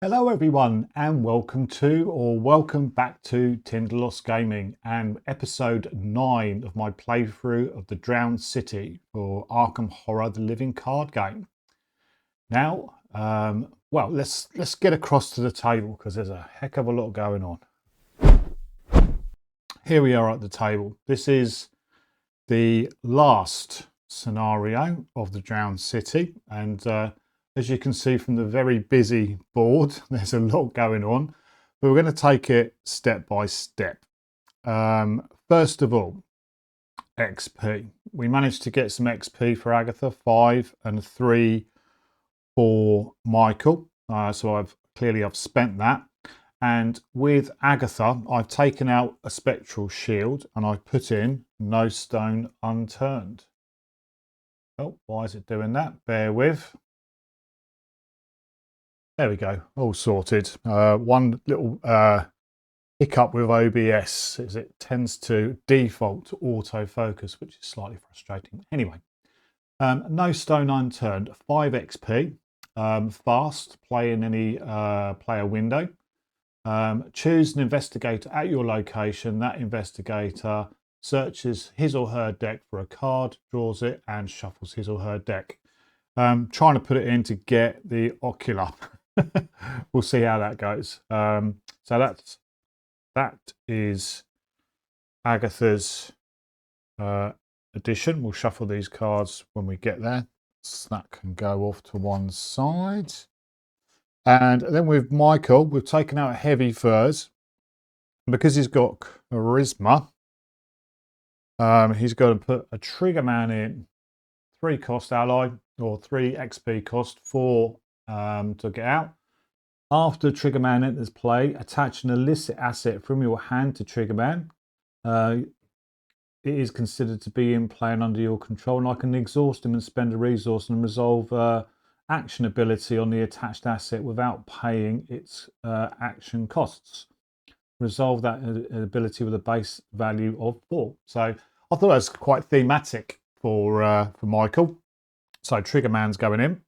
Hello everyone and welcome back to Tinderloss Gaming and episode 9 of my playthrough of the Drowned City for Arkham Horror, the living card game. Now, well, let's get across to the table because there's a heck of a lot going on. Here we are at the table. This is the last scenario of the Drowned City, and as you can see from the very busy board, there's a lot going on, but we're going to take it step by step. First of all, XP. We managed to get some XP for Agatha, 5 and 3 for Michael. So I've spent that. And with Agatha, I've taken out a spectral shield and I've put in no stone unturned. Oh, why is it doing that? Bear with. There we go, all sorted. One little hiccup with OBS is it tends to default to autofocus, which is slightly frustrating. Anyway, no stone unturned, 5 XP, fast, play in any player window. Choose an investigator at your location. That investigator searches his or her deck for a card, draws it, and shuffles his or her deck. Trying to put it in to get the ocular. We'll see how that goes. So that is Agatha's edition. We'll shuffle these cards when we get there. So that can go off to one side. And then with Michael, we've taken out a heavy furs. And because he's got charisma, he's going to put a trigger man in, 3 cost ally, or 3 XP cost, 4 to get out. After trigger man enters play, attach an illicit asset from your hand to trigger man. It is considered to be in play and under your control, and I can exhaust him and spend a resource and resolve action ability on the attached asset without paying its action costs. Resolve that ability with a base value of 4. So I thought that was quite thematic for Michael. So trigger man's going in.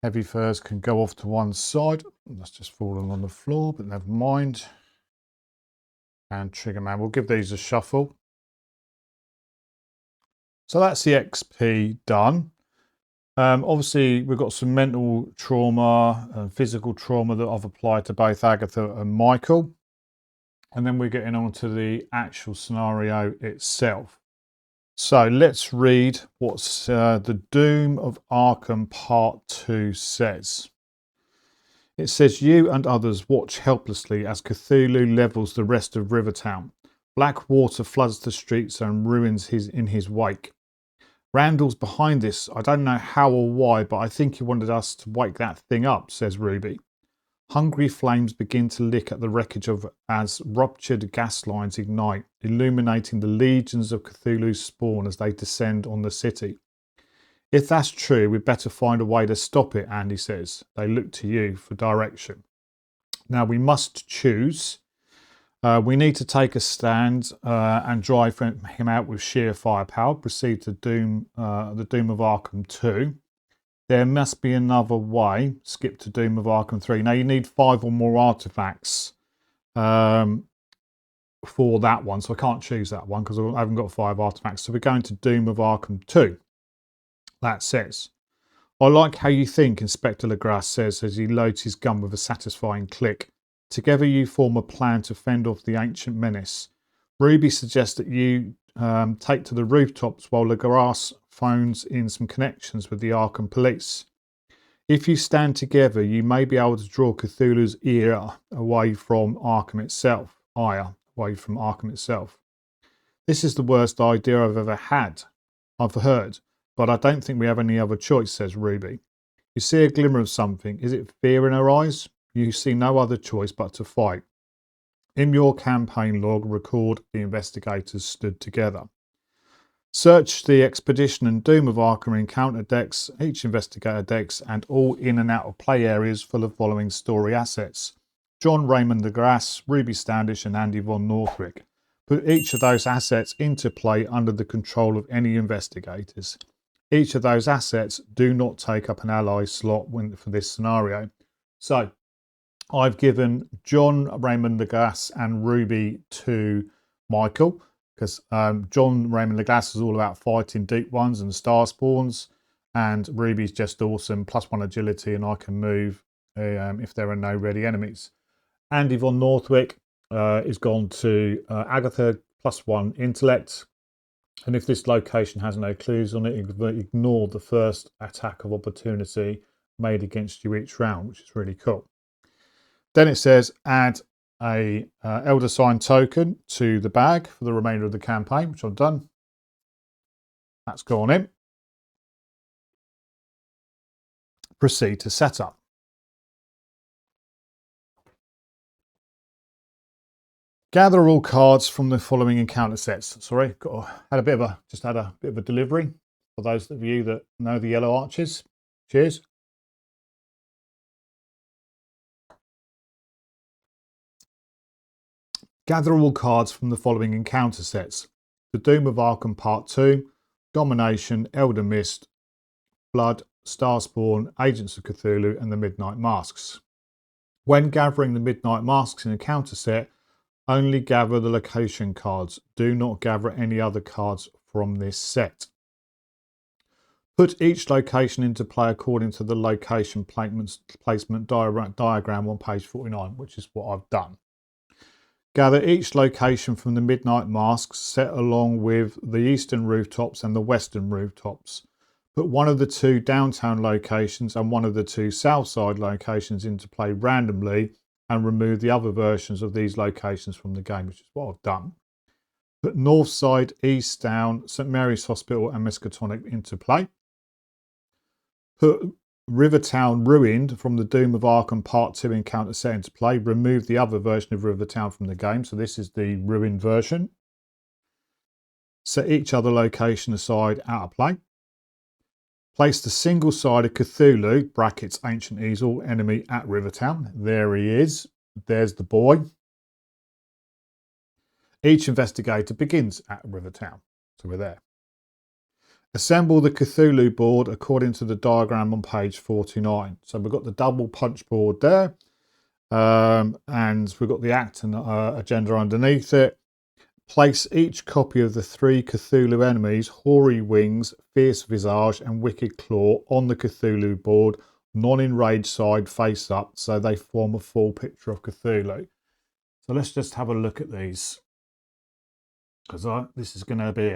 Heavy furs can go off to one side. That's just fallen on the floor, but never mind. And trigger man, we'll give these a shuffle. So that's the XP done. Obviously, we've got some mental trauma and physical trauma that I've applied to both Agatha and Michael. And then we're getting on to the actual scenario itself. So let's read what the Doom of Arkham Part 2 says. It says, you and others watch helplessly as Cthulhu levels the rest of Rivertown. Black water floods the streets and ruins in his wake. Randall's behind this. I don't know how or why, but I think he wanted us to wake that thing up, says Ruby. Hungry flames begin to lick at the wreckage as ruptured gas lines ignite, illuminating the legions of Cthulhu's spawn as they descend on the city. If that's true, we'd better find a way to stop it, Andy says. They look to you for direction. Now we must choose. We need to take a stand and drive him out with sheer firepower. Proceed to the Doom of Arkham 2. There must be another way. Skip to Doom of Arkham 3. Now you need 5 or more artifacts for that one. So I can't choose that one because I haven't got 5 artifacts. So we're going to Doom of Arkham 2. That says, I like how you think, Inspector Legrasse says as he loads his gun with a satisfying click. Together you form a plan to fend off the ancient menace. Ruby suggests that you take to the rooftops while Legrasse phones in some connections with the Arkham police. If you stand together, you may be able to draw Cthulhu's ire away from Arkham itself. This is the worst idea I've ever had. I've heard, but I don't think we have any other choice, says Ruby. You see a glimmer of something. Is it fear in her eyes? You see no other choice but to fight. In your campaign log, record the investigators stood together. Search the expedition and Doom of Arkham encounter decks, each investigator decks, and all in and out of play areas for the following story assets. John Raymond Legrasse, Ruby Standish, and Andy Von Northwick. Put each of those assets into play under the control of any investigators. Each of those assets do not take up an ally slot for this scenario. So I've given John, Raymond Lagasse and Ruby to Michael, because John Raymond Lagasse is all about fighting deep ones and star spawns, and Ruby's just awesome, +1 agility, and I can move if there are no ready enemies. Andy von Northwick is gone to Agatha, +1 intellect, and if this location has no clues on it, ignore the first attack of opportunity made against you each round, which is really cool. Then it says add a Elder Sign token to the bag for the remainder of the campaign, which I've done. That's gone in. Proceed to setup. Gather all cards from the following encounter sets. Sorry, had a bit of a delivery for those of you that know the Yellow Arches. Cheers. Gather all cards from the following encounter sets: the Doom of Arkham Part 2, Domination, Elder Mist, Blood, Starspawn, Agents of Cthulhu, and the Midnight Masks. When gathering the Midnight Masks in a counter set, only gather the location cards. Do not gather any other cards from this set. Put each location into play according to the location placement diagram on page 49, which is what I've done. Gather each location from the Midnight Masks set along with the eastern rooftops and the western rooftops. Put one of the 2 downtown locations and one of the 2 south side locations into play randomly, and remove the other versions of these locations from the game, which is what I've done. Put North Side, East Down, St Mary's Hospital and Miskatonic into play. Put Rivertown Ruined from the Doom of Arkham Part 2 encounter set into play. Remove the other version of Rivertown from the game, so this is the Ruined version. Set each other location aside out of play. Place the single-sided Cthulhu, brackets Ancient Easel, enemy at Rivertown. There he is. There's the boy. Each investigator begins at Rivertown. So we're there. Assemble the Cthulhu board according to the diagram on page 49. So we've got the double punch board there. And we've got the act and agenda underneath it. Place each copy of the 3 Cthulhu enemies, Hoary Wings, Fierce Visage and Wicked Claw, on the Cthulhu board, non-enraged side face up, so they form a full picture of Cthulhu. So let's just have a look at these, because this is going to be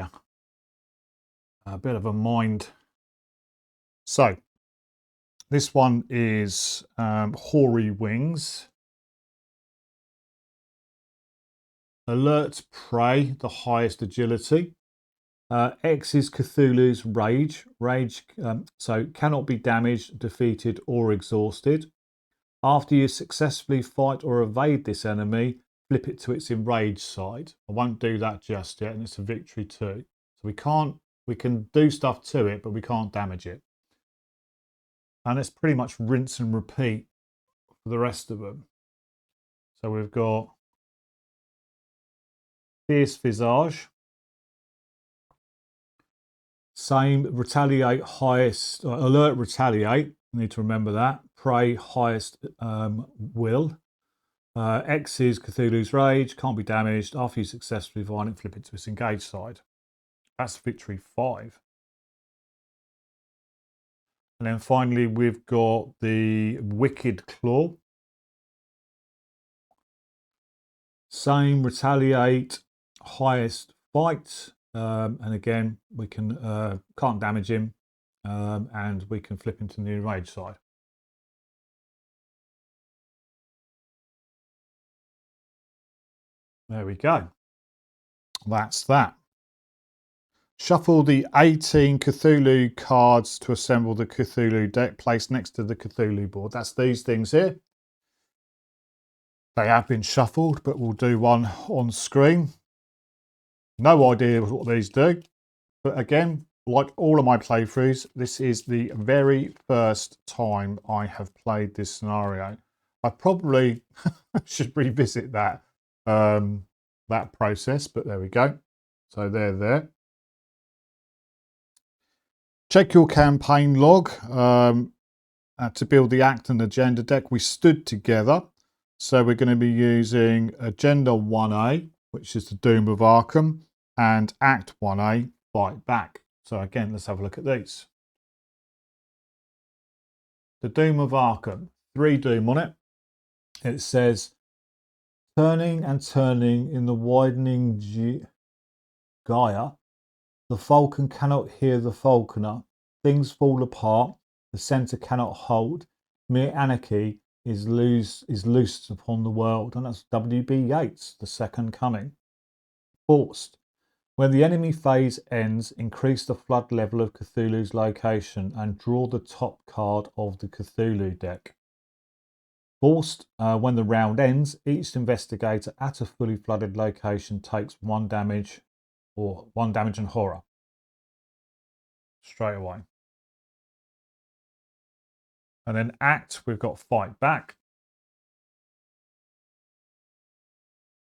a bit of a mind. So this one is Hoary Wings. Alert prey, the highest agility. X is Cthulhu's rage. So cannot be damaged, defeated, or exhausted. After you successfully fight or evade this enemy, flip it to its enraged side. I won't do that just yet, and it's a victory too. So we can do stuff to it, but we can't damage it. And it's pretty much rinse and repeat for the rest of them. So we've got Fierce Visage. Same, retaliate highest, alert retaliate. Need to remember that. Prey highest will. X is Cthulhu's rage, can't be damaged. After you successfully violent, flip it to its engaged side. That's victory 5. And then finally we've got the Wicked Claw. Same, retaliate, highest fight, and again we can can't damage him, and we can flip him to the enraged side. There we go. That's that. Shuffle the 18 Cthulhu cards to assemble the Cthulhu deck placed next to the Cthulhu board. That's these things here. They have been shuffled, but we'll do one on screen. No idea what these do. But again, like all of my playthroughs, this is the very first time I have played this scenario. I probably should revisit that that process, but there we go. So they're there. Check your campaign log. to build the Act and Agenda deck, we stood together. So we're going to be using Agenda 1A, which is the Doom of Arkham, and Act 1A, Fight Back. So again, let's have a look at these. The Doom of Arkham, 3 Doom on it. It says, turning and turning in the widening Gaia, the falcon cannot hear the falconer. Things fall apart, the centre cannot hold. Mere anarchy is loosed upon the world. And that's W.B. Yeats, The Second Coming. Forced. When the enemy phase ends, increase the flood level of Cthulhu's location and draw the top card of the Cthulhu deck. Forced. When the round ends, each investigator at a fully flooded location takes 1 damage or 1 damage and horror. Straight away. And then Act, we've got Fight Back.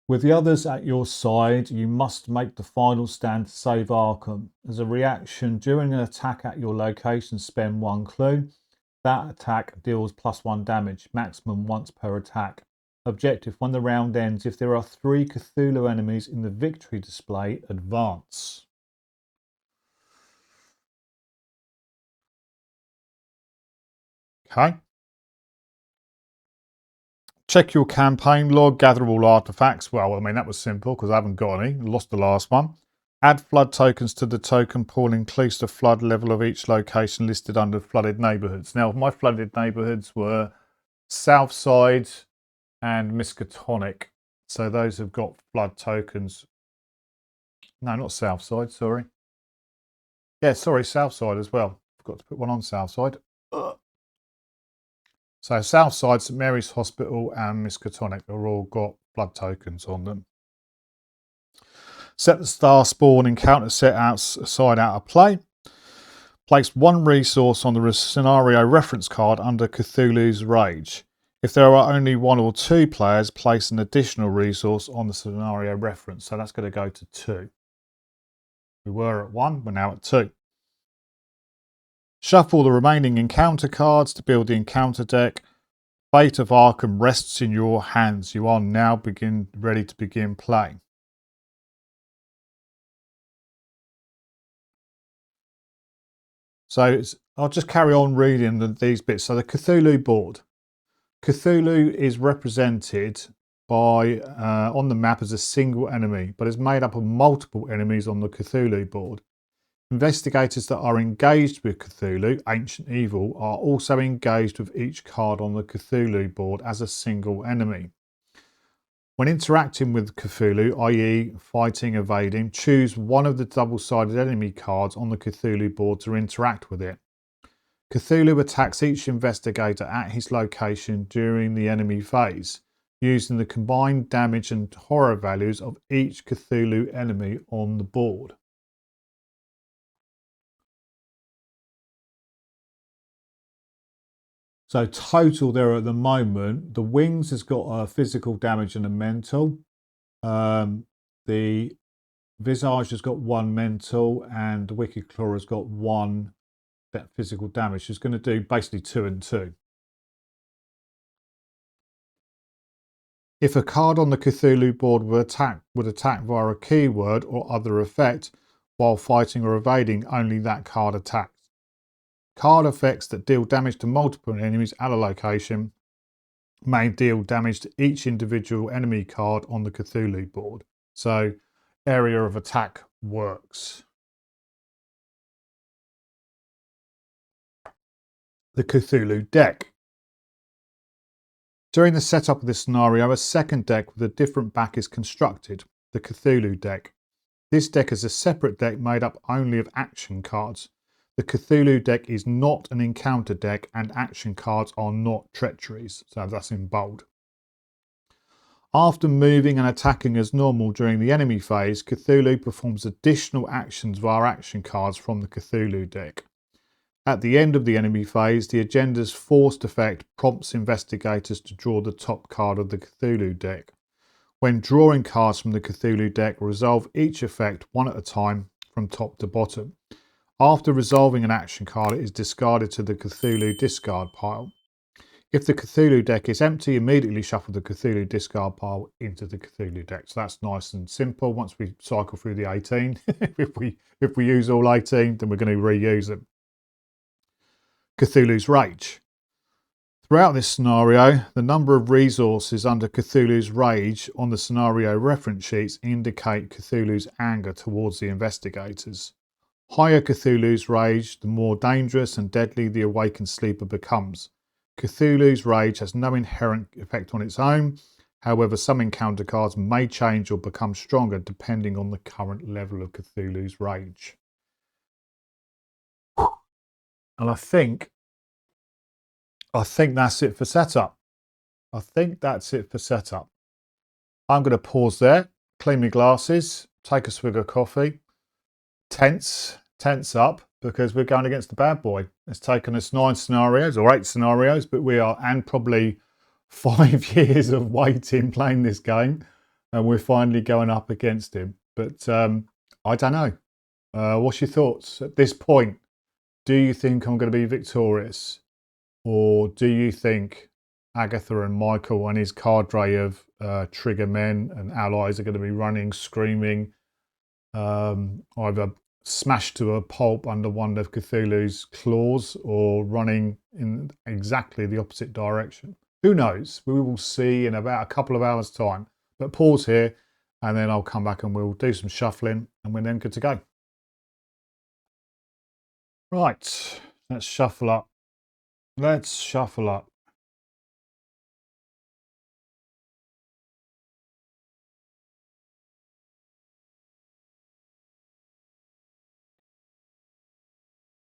With the others at your side, you must make the final stand to save Arkham. As a reaction, during an attack at your location, spend 1 clue. That attack deals +1 damage, maximum once per attack. Objective, when the round ends, if there are 3 Cthulhu enemies in the victory display, advance. Okay. Check your campaign log, gather all artifacts. Well, I mean, that was simple because I haven't got any. Lost the last one. Add flood tokens to the token pool, increase the flood level of each location listed under flooded neighbourhoods. Now, my flooded neighbourhoods were Southside and Miskatonic. So those have got flood tokens. No, not Southside, sorry. Yeah, sorry, Southside as well. Forgot to put one on Southside. So Southside, St Mary's Hospital and Miskatonic have all got flood tokens on them. Set the star spawn encounter set outside out of play. Place 1 resource on the scenario reference card under Cthulhu's Rage. If there are only 1 or 2 players, place an additional resource on the scenario reference. So that's going to go to 2. We were at 1, we're now at 2. Shuffle the remaining encounter cards to build the encounter deck. Fate of Arkham rests in your hands. You are now ready to begin play. So I'll just carry on reading these bits. So the Cthulhu board. Cthulhu is represented by on the map as a single enemy, but is made up of multiple enemies on the Cthulhu board. Investigators that are engaged with Cthulhu, Ancient Evil, are also engaged with each card on the Cthulhu board as a single enemy. When interacting with Cthulhu, i.e. fighting, evading, choose one of the double-sided enemy cards on the Cthulhu board to interact with it. Cthulhu attacks each investigator at his location during the enemy phase, using the combined damage and horror values of each Cthulhu enemy on the board. So total there at the moment, the Wings has got a physical damage and a mental. The Visage has got 1 mental, and the Wicked Claw has got 1 physical damage. It's going to do basically 2 and 2. If a card on the Cthulhu board would attack via a keyword or other effect while fighting or evading, only that card attacks. Card effects that deal damage to multiple enemies at a location may deal damage to each individual enemy card on the Cthulhu board. So area of attack works. The Cthulhu deck. During the setup of this scenario, a second deck with a different back is constructed, the Cthulhu deck. This deck is a separate deck made up only of action cards. The Cthulhu deck is not an encounter deck, and action cards are not treacheries, so that's in bold. After moving and attacking as normal during the enemy phase, Cthulhu performs additional actions via action cards from the Cthulhu deck. At the end of the enemy phase, the agenda's forced effect prompts investigators to draw the top card of the Cthulhu deck. When drawing cards from the Cthulhu deck, resolve each effect one at a time from top to bottom. After resolving an action card, it is discarded to the Cthulhu discard pile. If the Cthulhu deck is empty, immediately shuffle the Cthulhu discard pile into the Cthulhu deck. So that's nice and simple. Once we cycle through the 18, if we use all 18, then we're going to reuse them. Cthulhu's Rage. Throughout this scenario, the number of resources under Cthulhu's Rage on the scenario reference sheets indicate Cthulhu's anger towards the investigators. Higher Cthulhu's Rage, the more dangerous and deadly the awakened sleeper becomes. Cthulhu's Rage has no inherent effect on its own. However, some encounter cards may change or become stronger depending on the current level of Cthulhu's Rage. And I think that's it for setup. I'm going to pause there, clean my glasses, take a swig of coffee, tense up, because we're going against the bad boy. It's taken us 9 scenarios or 8 scenarios, but we are, and probably 5 years of waiting playing this game, and we're finally going up against him. But I don't know. What's your thoughts at this point? Do you think I'm going to be victorious? Or do you think Agatha and Michael and his cadre of trigger men and allies are going to be running, screaming, either smashed to a pulp under one of Cthulhu's claws or running in exactly the opposite direction? Who knows? We will see in about a couple of hours' time. But pause here, and then I'll come back and we'll do some shuffling, and we're then good to go. Right, let's shuffle up.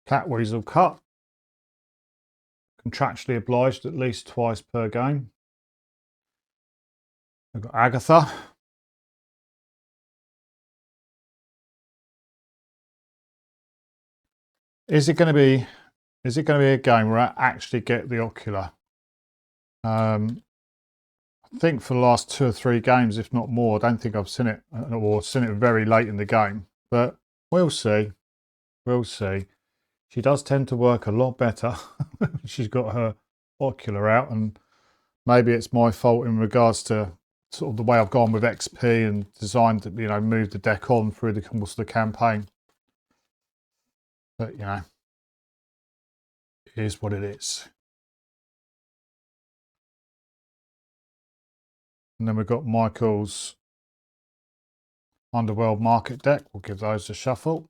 Cat Weasel cut. Contractually obliged at least twice per game. We've got Agatha. Is it going to be a game where I actually get the ocular? I think for the last 2 or 3 games, if not more, I don't think I've seen it, or seen it very late in the game. But we'll see. We'll see. She does tend to work a lot better. She's got her ocular out, and maybe it's my fault in regards to sort of the way I've gone with XP and designed to, move the deck on through the course of the campaign. But, it is what it is. And then we've got Michael's Underworld Market deck. We'll give those a shuffle.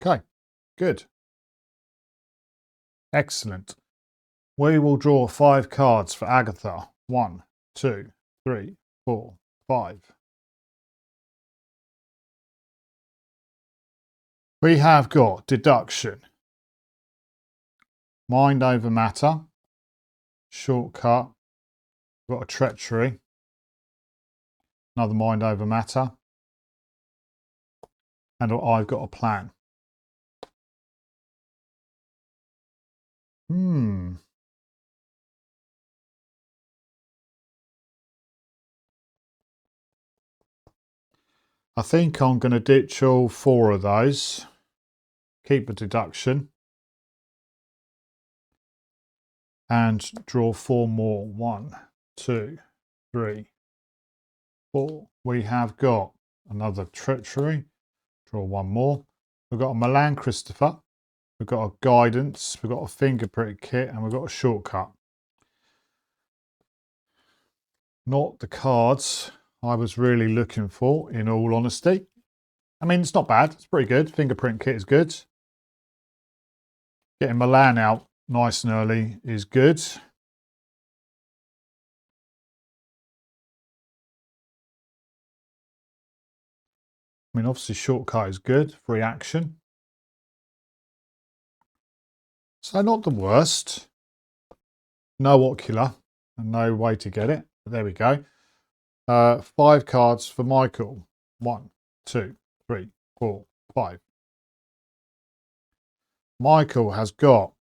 Okay, good. Excellent. We will draw 5 cards for Agatha. 1, 2, 3, 4, 5. We have got Deduction, Mind over Matter, Shortcut, we've got a Treachery, another Mind over Matter, and I've got a Plan. I think I'm going to ditch all 4 of those. Keep the Deduction. And draw 4 more. 1, 2, 3, 4. We have got another Treachery. Draw 1 more. We've got a Milan Christopher. We've got a Guidance. We've got a Fingerprint Kit. And we've got a Shortcut. Not the cards I was really looking for, in all honesty. I mean, it's not bad. It's pretty good. Fingerprint Kit is good. Getting Milan out nice and early is good. I mean, obviously Shortcut is good. Free action. So not the worst. No ocular and no way to get it. But there we go. 5 cards for Michael. 1, 2, 3, 4, 5. Michael has got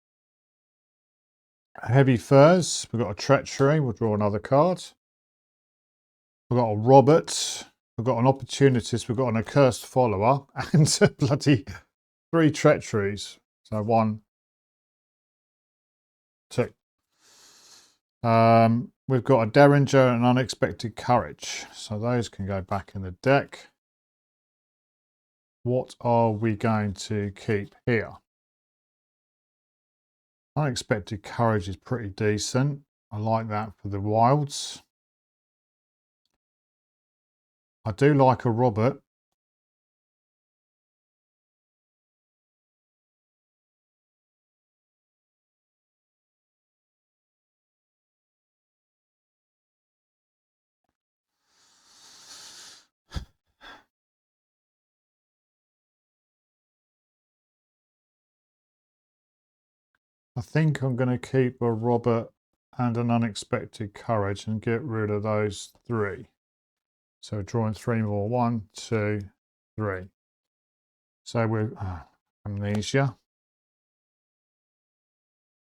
Heavy Furs. We've got a Treachery. We'll draw another card. We've got a Robert. we've got an opportunist, we've got an accursed follower, and bloody 3 treacheries. So 1, 2. We've got a derringer and unexpected courage. So those can go back in the deck. What are we going to keep here? Unexpected courage is pretty decent. I like that for the wilds. I do like a Robert. I think I'm going to keep a Robert and an unexpected courage and get rid of those 3. So drawing 3 more. 1, 2, 3. So we're amnesia.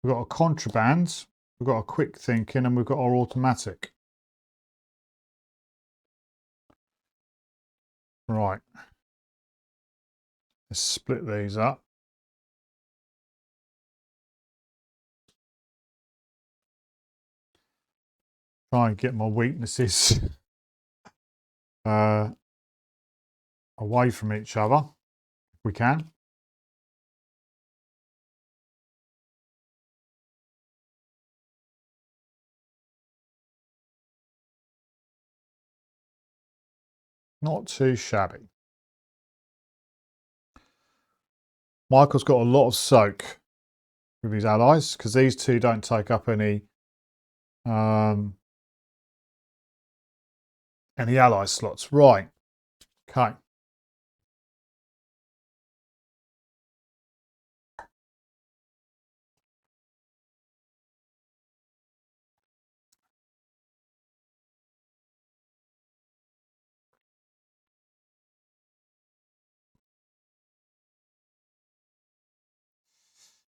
We've got a contraband, we've got a quick thinking, and we've got our automatic. Right. Let's split these up. Try and get my weaknesses away from each other if we can. Not too shabby. Michael's got a lot of soak with his allies because these 2 don't take up any ally slots. Right. Okay.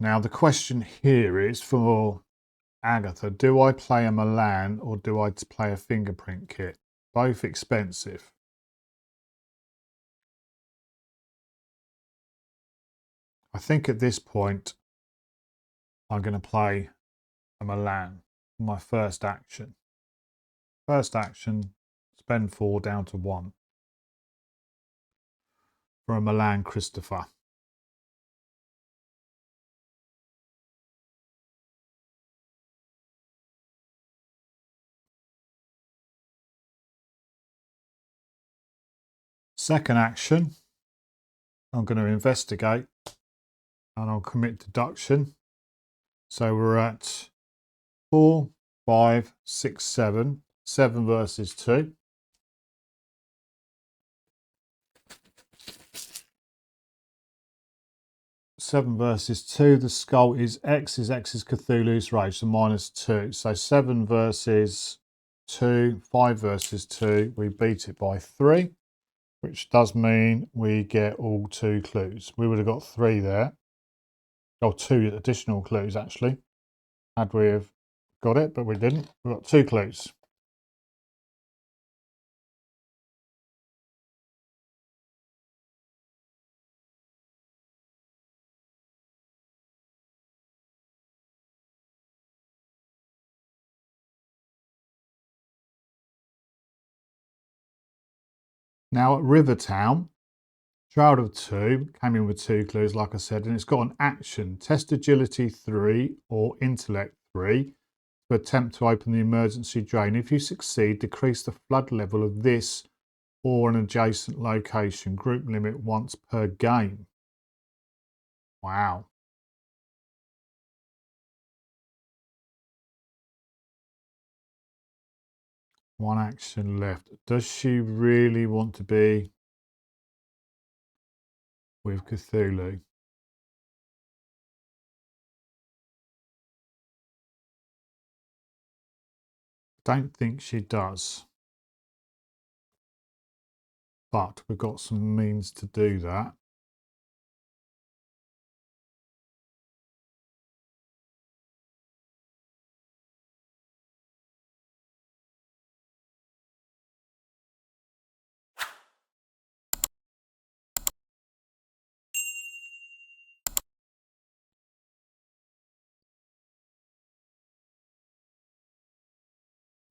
Now the question here is for Agatha, do I play a Milan or do I play a fingerprint kit? Both expensive. I think at this point I'm going to play a Milan for my first action. First action, spend 4 down to 1 for a Milan Christopher. Second action, I'm going to investigate and I'll commit deduction. So we're at 4, 5, 6, 7. 7 versus 2. Seven versus 2. The skull is X is Cthulhu's Rage, so -2. So 7 versus 2, 5 versus 2. We beat it by 3, which does mean we get all 2 clues. We would have got 3 there. Oh, 2 additional clues actually. Had we have got it, but we didn't. We've got 2 clues. Now at Rivertown, Shroud of 2 came in with 2 clues, like I said, and it's got an action. Test agility 3 or intellect 3 to attempt to open the emergency drain. If you succeed, decrease the flood level of this or an adjacent location. Group limit once per game. Wow. One action left. Does she really want to be with Cthulhu? Don't think she does. But we've got some means to do that.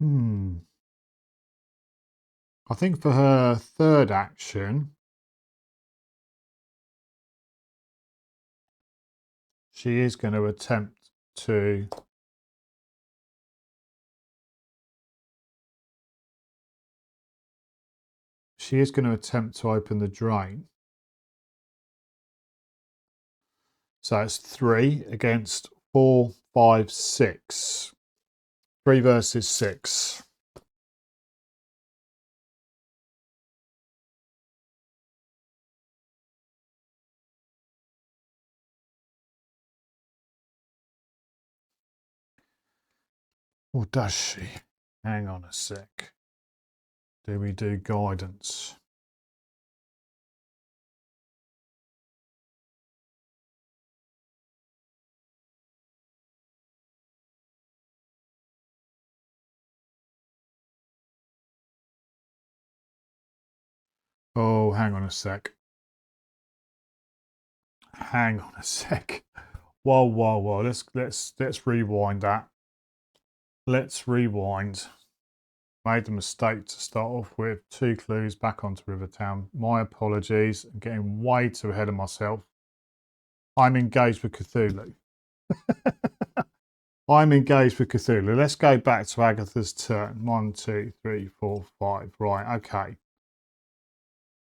I think for her third action, she is going to attempt to open the drain. So it's 3 against 4, 5, 6. 3 versus 6. Or does she? Hang on a sec. Do we do guidance? Oh, hang on a sec. Hang on a sec. Whoa, whoa, whoa. Let's rewind that. Let's rewind. Made the mistake to start off with 2 clues back onto Rivertown. My apologies. I'm getting way too ahead of myself. I'm engaged with Cthulhu. I'm engaged with Cthulhu. Let's go back to Agatha's turn. 1, 2, 3, 4, 5. Right, okay.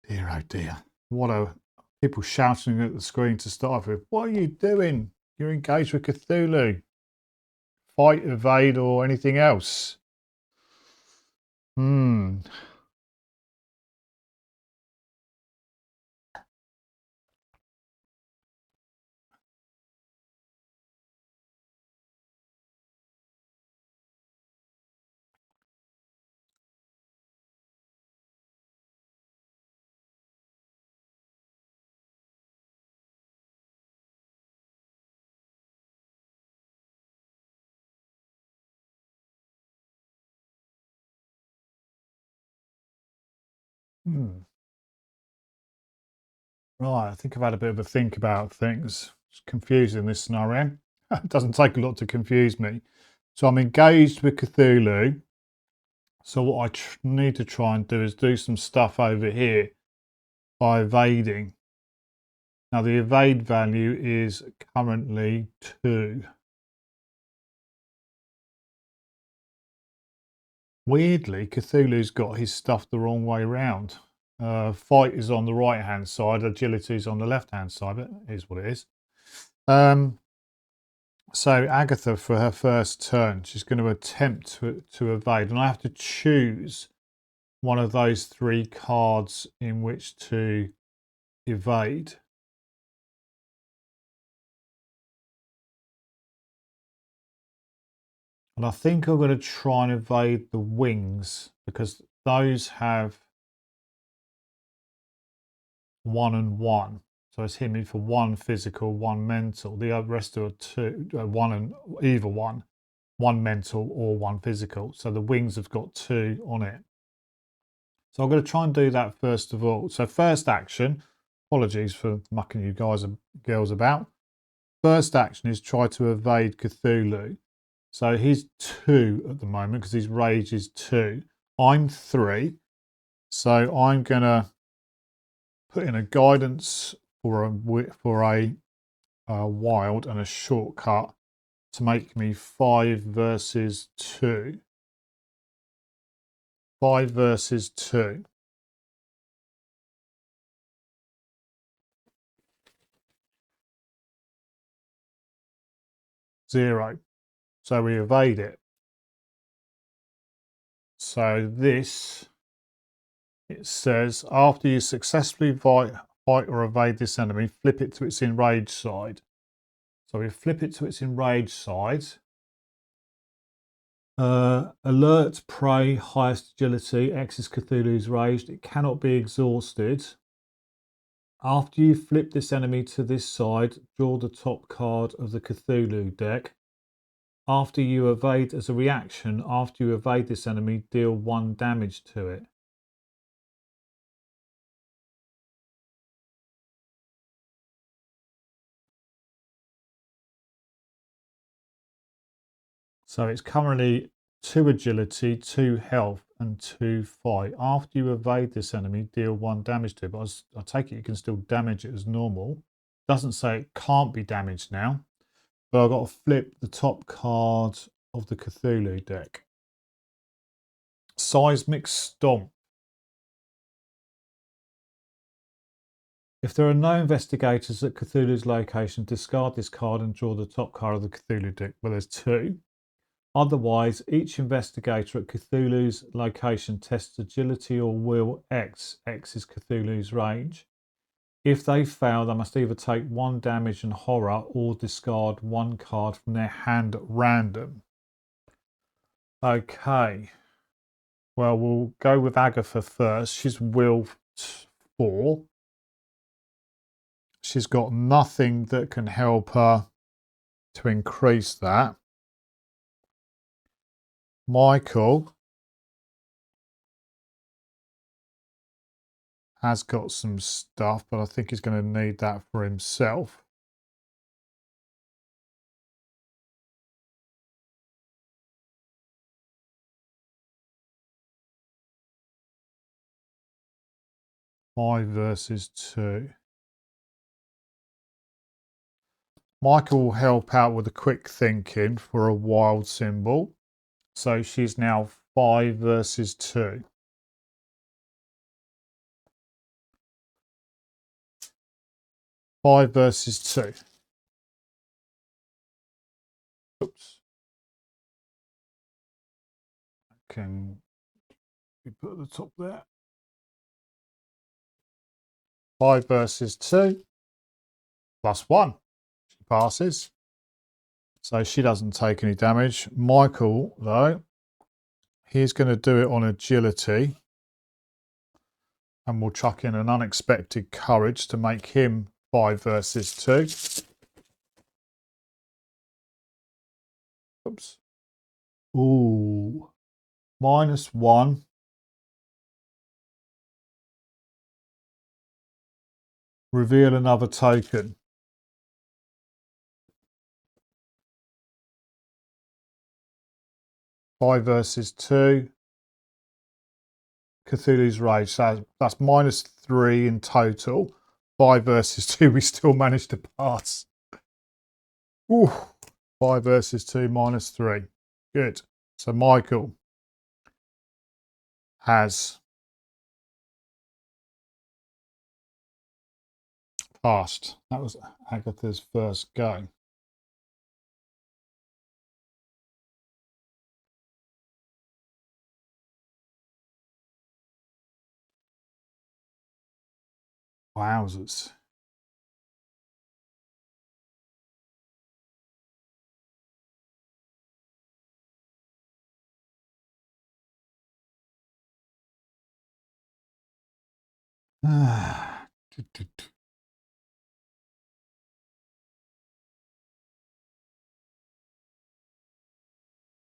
Dear, oh dear. What are people shouting at the screen to start with? What are you doing? You're engaged with Cthulhu. Fight, evade, or anything else? Right, I think I've had a bit of a think about things. It's confusing, this scenario. It doesn't take a lot to confuse me. So I'm engaged with Cthulhu. So what I need to try and do is do some stuff over here by evading. Now the evade value is currently 2. Weirdly, Cthulhu's got his stuff the wrong way round. Fight is on the right hand side, agility is on the left hand side, but it is what it is. So Agatha, for her first turn, she's going to attempt to evade, and I have to choose one of those 3 cards in which to evade. And I think I'm going to try and evade the wings, because those have 1 and 1. So it's hitting me for 1 physical, 1 mental. The rest are 2, 1 and either 1 mental or 1 physical. So the wings have got 2 on it. So I'm going to try and do that first of all. So first action, apologies for mucking you guys and girls about. First action is try to evade Cthulhu. So he's 2 at the moment because his rage is 2. I'm 3. So I'm going to put in a guidance for a wild and a shortcut to make me 5 versus 2. 5 versus 2. 0. So we evade it. So this, it says, after you successfully fight or evade this enemy, flip it to its enraged side. So we flip it to its enraged side. Alert, prey, highest agility, X is Cthulhu's raged. It cannot be exhausted. After you flip this enemy to this side, draw the top card of the Cthulhu deck. After you evade, as a reaction, after you evade this enemy, deal 1 damage to it. So it's currently 2 agility, 2 health, and 2 fight. After you evade this enemy, deal 1 damage to it. But I take it you can still damage it as normal. Doesn't say it can't be damaged now. But I've got to flip the top card of the Cthulhu deck. Seismic Stomp. If there are no investigators at Cthulhu's location, discard this card and draw the top card of the Cthulhu deck. Well, there's 2. Otherwise, each investigator at Cthulhu's location tests agility or will X. X is Cthulhu's range. If they fail, they must either take 1 damage and horror or discard 1 card from their hand at random. Okay. Well, we'll go with Agatha first. She's will 4. She's got nothing that can help her to increase that. Michael has got some stuff, but I think he's going to need that for himself. Five versus 2. Michael will help out with the quick thinking for a wild symbol. So she's now 5 versus 2. Five versus 2. Oops. Can we put at the top there? 5 versus 2. +1. She passes. So she doesn't take any damage. Michael, though, he's going to do it on agility. And we'll chuck in an unexpected courage to make him 5 versus 2. Oops. Ooh. -1. Reveal another token. Five versus 2. Cthulhu's Rage. So that's -3 in total. 5 versus 2. We still managed to pass. Ooh. 5 versus 2 -3. Good. So Michael has passed. That was Agatha's first go. Wowzers.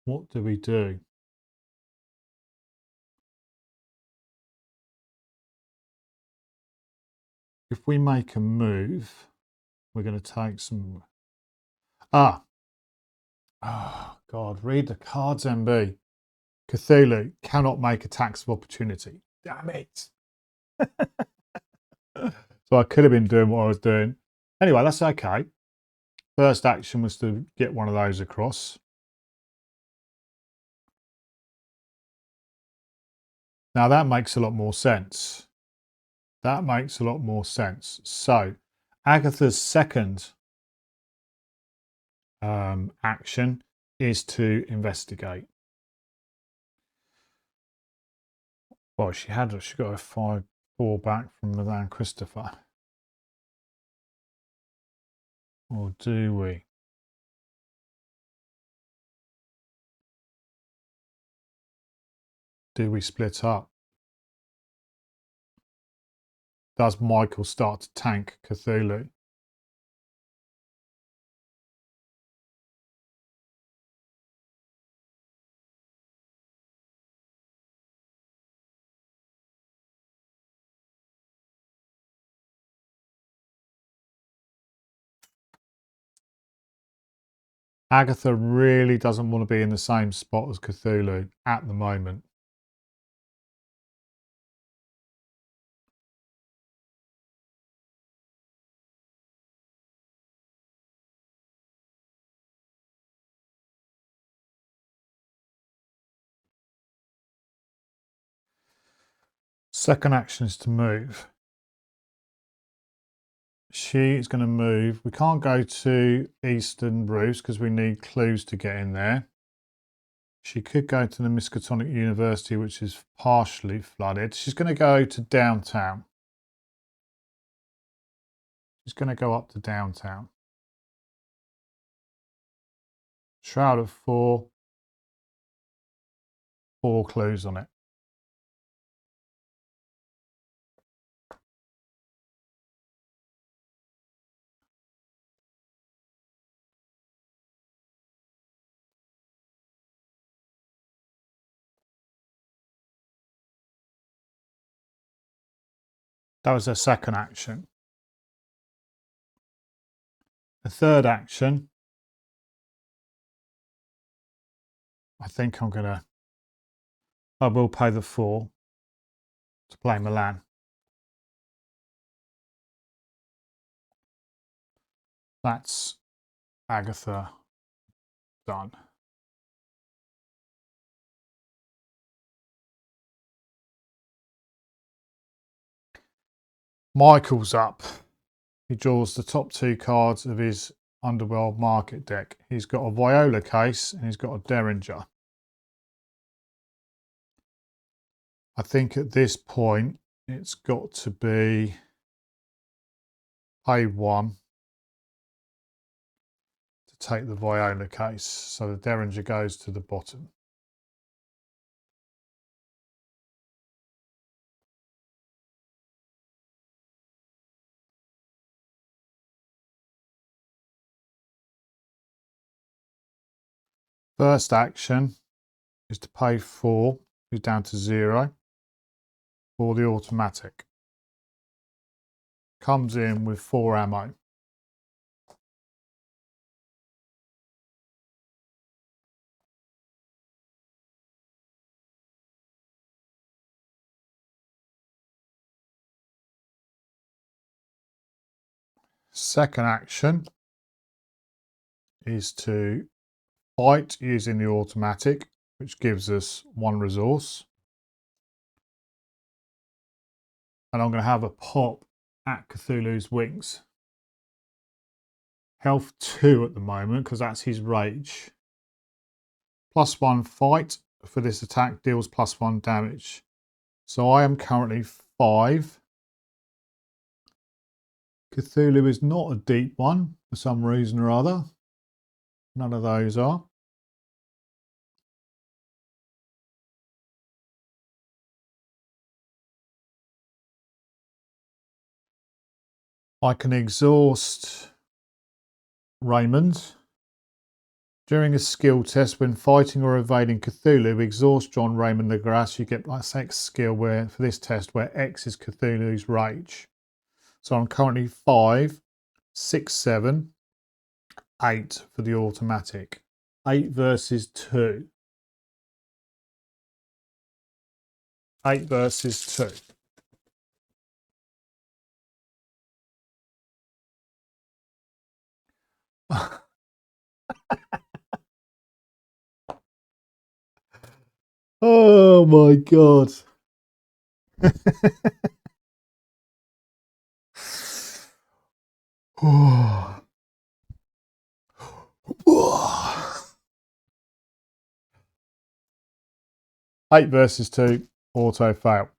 What do we do? If we make a move, we're going to take some... Oh, God, read the cards, MB. Cthulhu cannot make attacks of opportunity. Damn it. So I could have been doing what I was doing. Anyway, that's okay. First action was to get one of those across. Now that makes a lot more sense. That makes a lot more sense. So Agatha's second action is to investigate. Well, she got a 5-4 back from the Van Christopher. Or do we? Do we split up? Does Michael start to tank Cthulhu? Agatha really doesn't want to be in the same spot as Cthulhu at the moment. Second action is to move. She is going to move. We can't go to Eastern Bruce because we need clues to get in there. She could go to the Miskatonic University, which is partially flooded. She's going to go to downtown. She's going to go up to downtown. Shroud of 4. 4 clues on it. That was her second action. The third action, I think I will pay the 4 to play Milan. That's Agatha done. Michael's up. He draws the top 2 cards of his Underworld Market deck. He's got a Viola case and he's got a Derringer. I think at this point it's got to be A1 to take the Viola case. So the Derringer goes to the bottom. First action is to pay 4, who's down to 0, for the automatic. Comes in with 4 ammo. Second action is to fight using the automatic, which gives us 1 resource. And I'm going to have a pop at Cthulhu's wings. Health 2 at the moment, because that's his rage. +1 fight for this attack deals +1 damage. So I am currently 5. Cthulhu is not a deep one for some reason or other. None of those are. I can exhaust Raymond. During a skill test, when fighting or evading Cthulhu, exhaust John Raymond LeGrasse. You get like X skill where for this test where X is Cthulhu's rage. So I'm currently 5, 6, 7, 8 for the automatic. 8 versus 2. 8 versus 2. Oh my god. Eight versus 2, auto fail.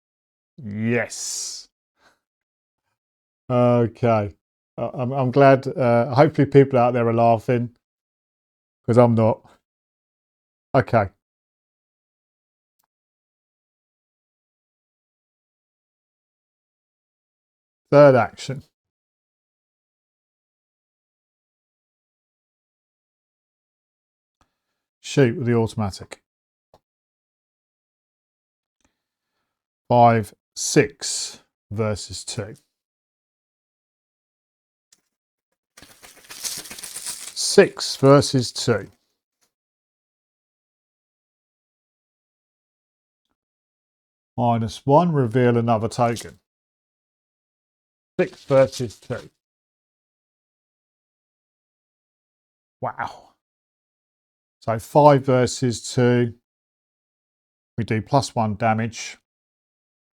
Yes. Okay. I'm glad. Hopefully people out there are laughing because I'm not. Okay. Third action. Shoot with the automatic. 5, 6 versus 2. 6 versus 2. -1, reveal another token. 6 versus 2. Wow. So 5 versus 2. We do +1 damage.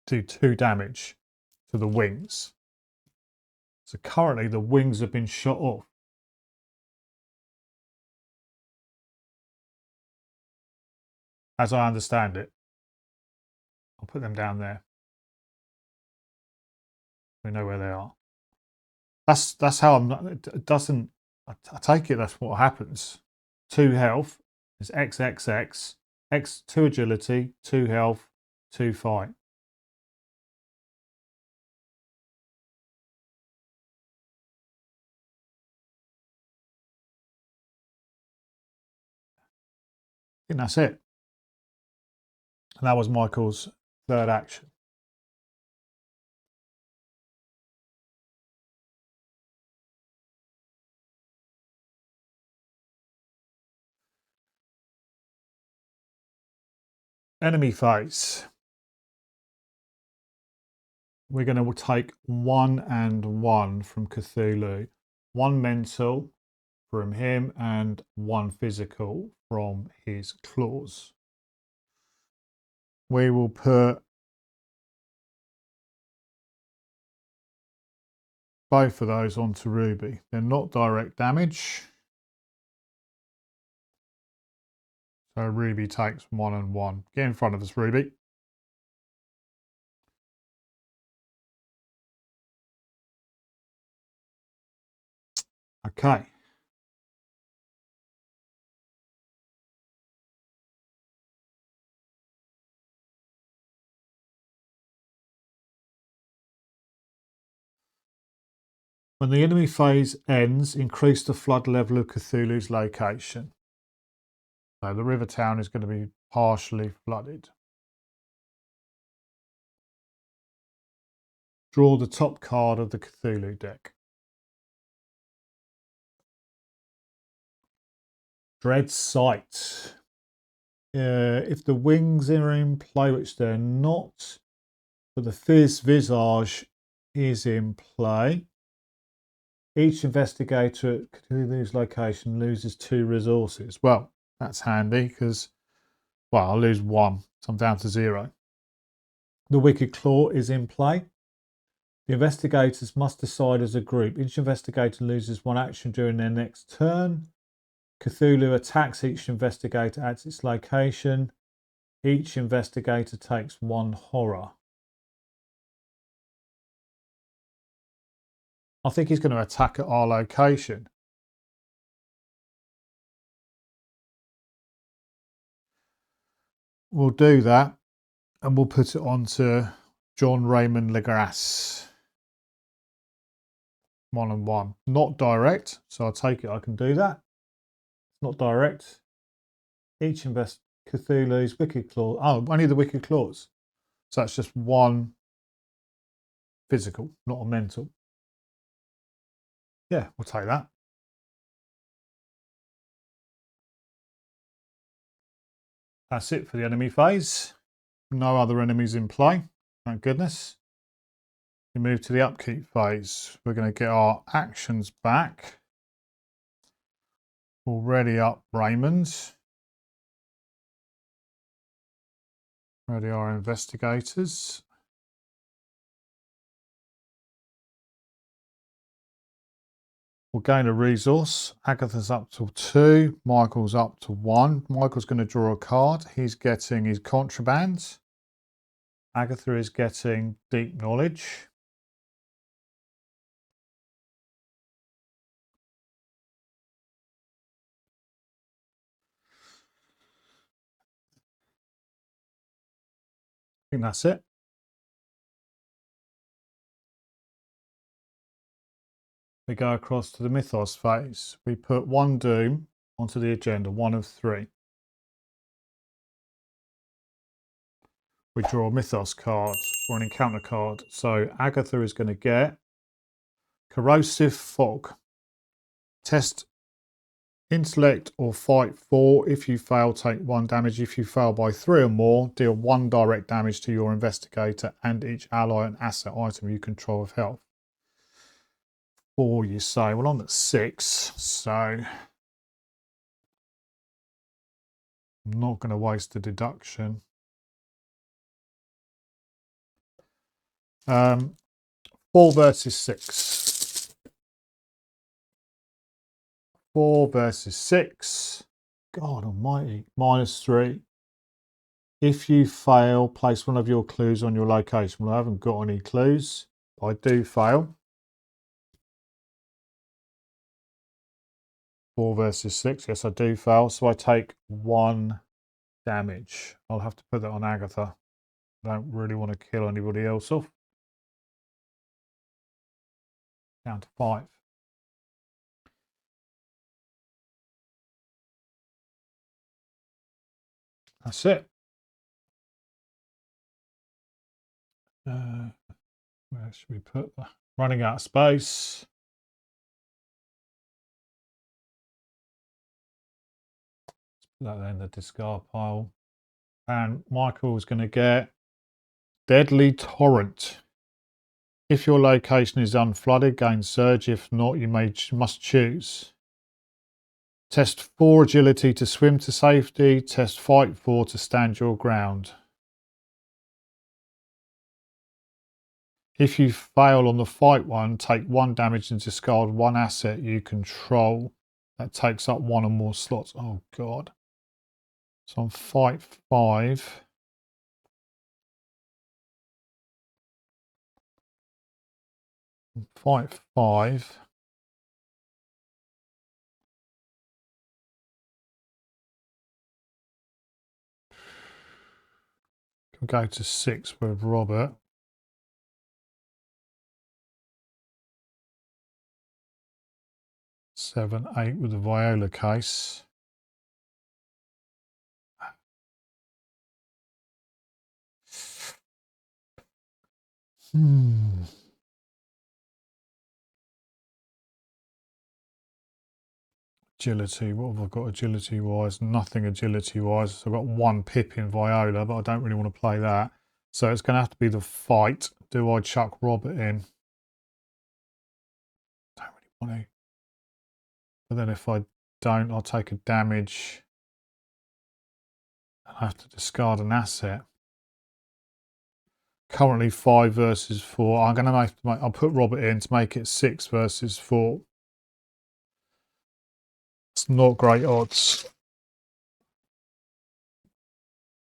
Do 2 damage to the wings. So currently the wings have been shot off. As I understand it. I'll put them down there. We know where they are. That's how I'm not, it doesn't, I take it that's what happens. 2 health is XXX, X 2 agility, 2 health, 2 fight. I think that's it. And that was Michael's third action. Enemy phase. We're going to take 1 and 1 from Cthulhu. 1 mental from him and 1 physical from his claws. We will put both of those onto Ruby. They're not direct damage. So Ruby takes 1 and 1. Get in front of us, Ruby. Okay. When the enemy phase ends, increase the flood level of Cthulhu's location. So the river town is going to be partially flooded. Draw the top card of the Cthulhu deck. Dread Sight. If the wings are in play, which they're not, but the Fizz Visage is in play. Each investigator at Cthulhu's location loses 2 resources. Well, that's handy because, well, I'll lose 1, so I'm down to 0. The Wicked Claw is in play. The investigators must decide as a group. Each investigator loses 1 action during their next turn. Cthulhu attacks each investigator at its location. Each investigator takes 1 horror. I think he's going to attack at our location. We'll do that and we'll put it on to John Raymond Legrasse. 1 and 1. Not direct, so I take it I can do that. Not direct. Each Cthulhu's Wicked Claw. Oh, only the Wicked Claws. So that's just 1 physical, not a mental. Yeah, we'll take that. That's it for the enemy phase. No other enemies in play. Thank goodness. We move to the upkeep phase. We're going to get our actions back. We'll ready up Raymond. Ready our investigators. We'll gain a resource. Agatha's up to 2. Michael's up to 1. Michael's going to draw a card. He's getting his contraband. Agatha is getting deep knowledge. I think that's it. We go across to the Mythos phase. We put 1 Doom onto the agenda, 1 of 3. We draw a Mythos card or an encounter card. So Agatha is going to get Corrosive Fog. Test Intellect or fight 4. If you fail, take 1 damage. If you fail by 3 or more, deal 1 direct damage to your investigator and each ally and asset item you control of health. 4, you say. Well, I'm at 6, so I'm not going to waste a deduction. 4 versus 6. 4 versus 6. God almighty. -3. If you fail, place one of your clues on your location. Well, I haven't got any clues. I do fail. 4 versus 6. Yes, I do fail. So I take 1 damage. I'll have to put that on Agatha. I don't really want to kill anybody else off. Down to 5. That's it. Where should we put that? Running out of space. Let's put that in the discard pile. And Michael's going to get Deadly Torrent. If your location is unflooded, gain surge. If not, you must choose. Test 4 agility to swim to safety. Test fight 4 to stand your ground. If you fail on the fight one, take 1 damage and discard 1 asset you control. That takes up 1 or more slots. Oh, God. So on fight 5. Fight 5. Can go to 6 with Robert. 7, 8 with the Viola case. Agility, what have I got agility wise? Nothing agility wise. So I've got 1 pip in Viola, but I don't really want to play that. So it's going to have to be the fight. Do I chuck Robert in? Don't really want to. But then if I don't, I'll take a damage. I'll have to discard an asset. Currently 5 versus 4. I'm going to I'll put Robert in to make it 6 versus 4. It's not great odds.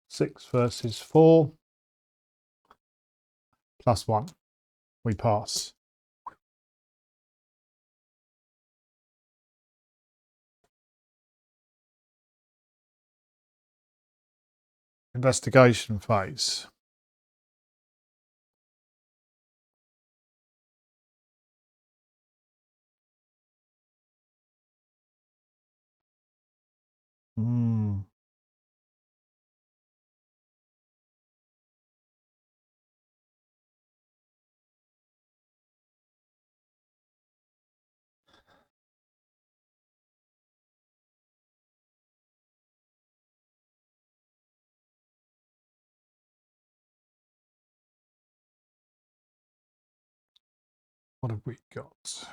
6 versus 4. +1. We pass. Investigation phase. What have we got?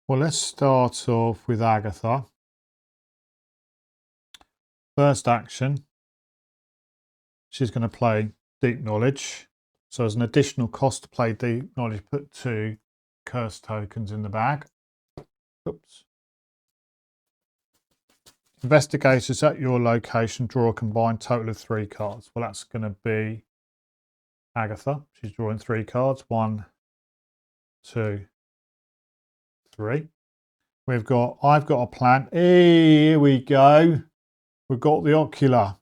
Well, let's start off with Agatha. First action, she's going to play Deep Knowledge. So as an additional cost to play Deep Knowledge, put 2 curse tokens in the bag. Oops. Investigators at your location draw a combined total of 3 cards. Well, that's going to be Agatha. She's drawing 3 cards. 1, 2, 3. I've got a plan. Hey, here we go. We've got the Ocular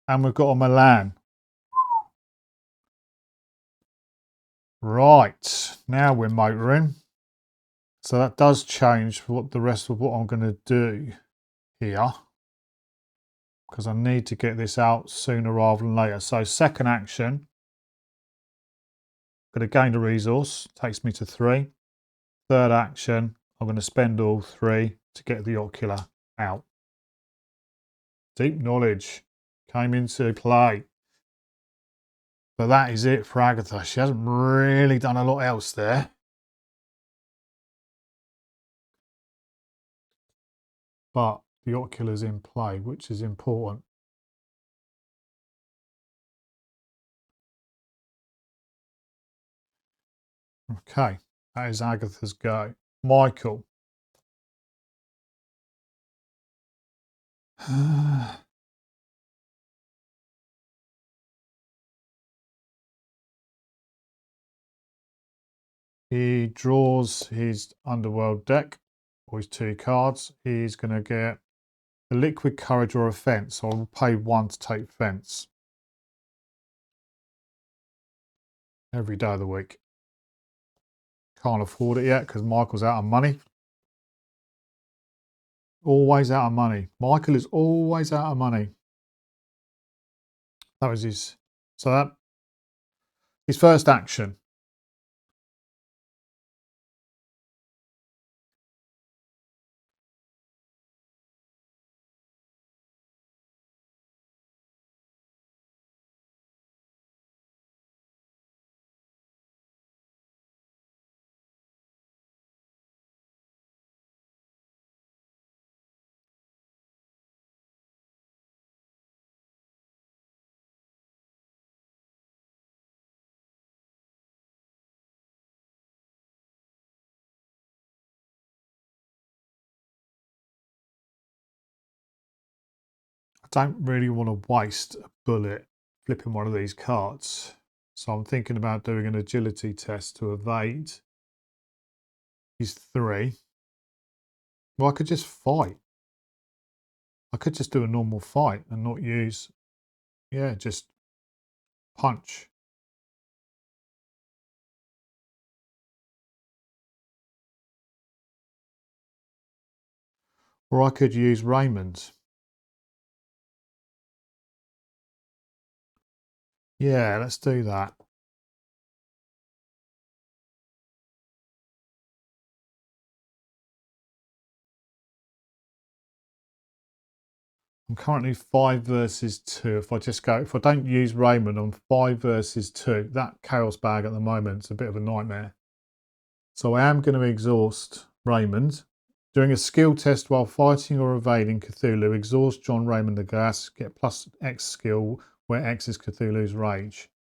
and we've got a Milan. Right, now we're motoring. So that does change what the rest of what I'm going to do here. because I need to get this out sooner rather than later. So second action, I'm going to gain a resource, takes me to 3. Third action, I'm going to spend all 3 to get the ocular out. Deep knowledge came into play. But that is it for Agatha. She hasn't really done a lot else there. But the ocular's in play, which is important. Okay, that is Agatha's go. Michael. He draws his underworld deck, or his 2 cards. He's going to get a liquid courage or a fence. So I'll pay 1 to take fence. Every day of the week. Can't afford it yet because Michael's out of money. Always out of money. Michael is always out of money. That was his. So that his first action. I don't really want to waste a bullet flipping one of these cards. So I'm thinking about doing an agility test to evade. He's 3. Well, I could just fight. I could just do a normal fight and not use, yeah, just punch. Or I could use Raymond. Yeah, let's do that. I'm currently 5 versus 2. If I don't use Raymond, I'm 5 versus 2. That chaos bag at the moment is a bit of a nightmare. So I am going to exhaust Raymond. Doing a skill test while fighting or evading Cthulhu, exhaust John Raymond the gas, get plus X skill where X is Cthulhu's rage.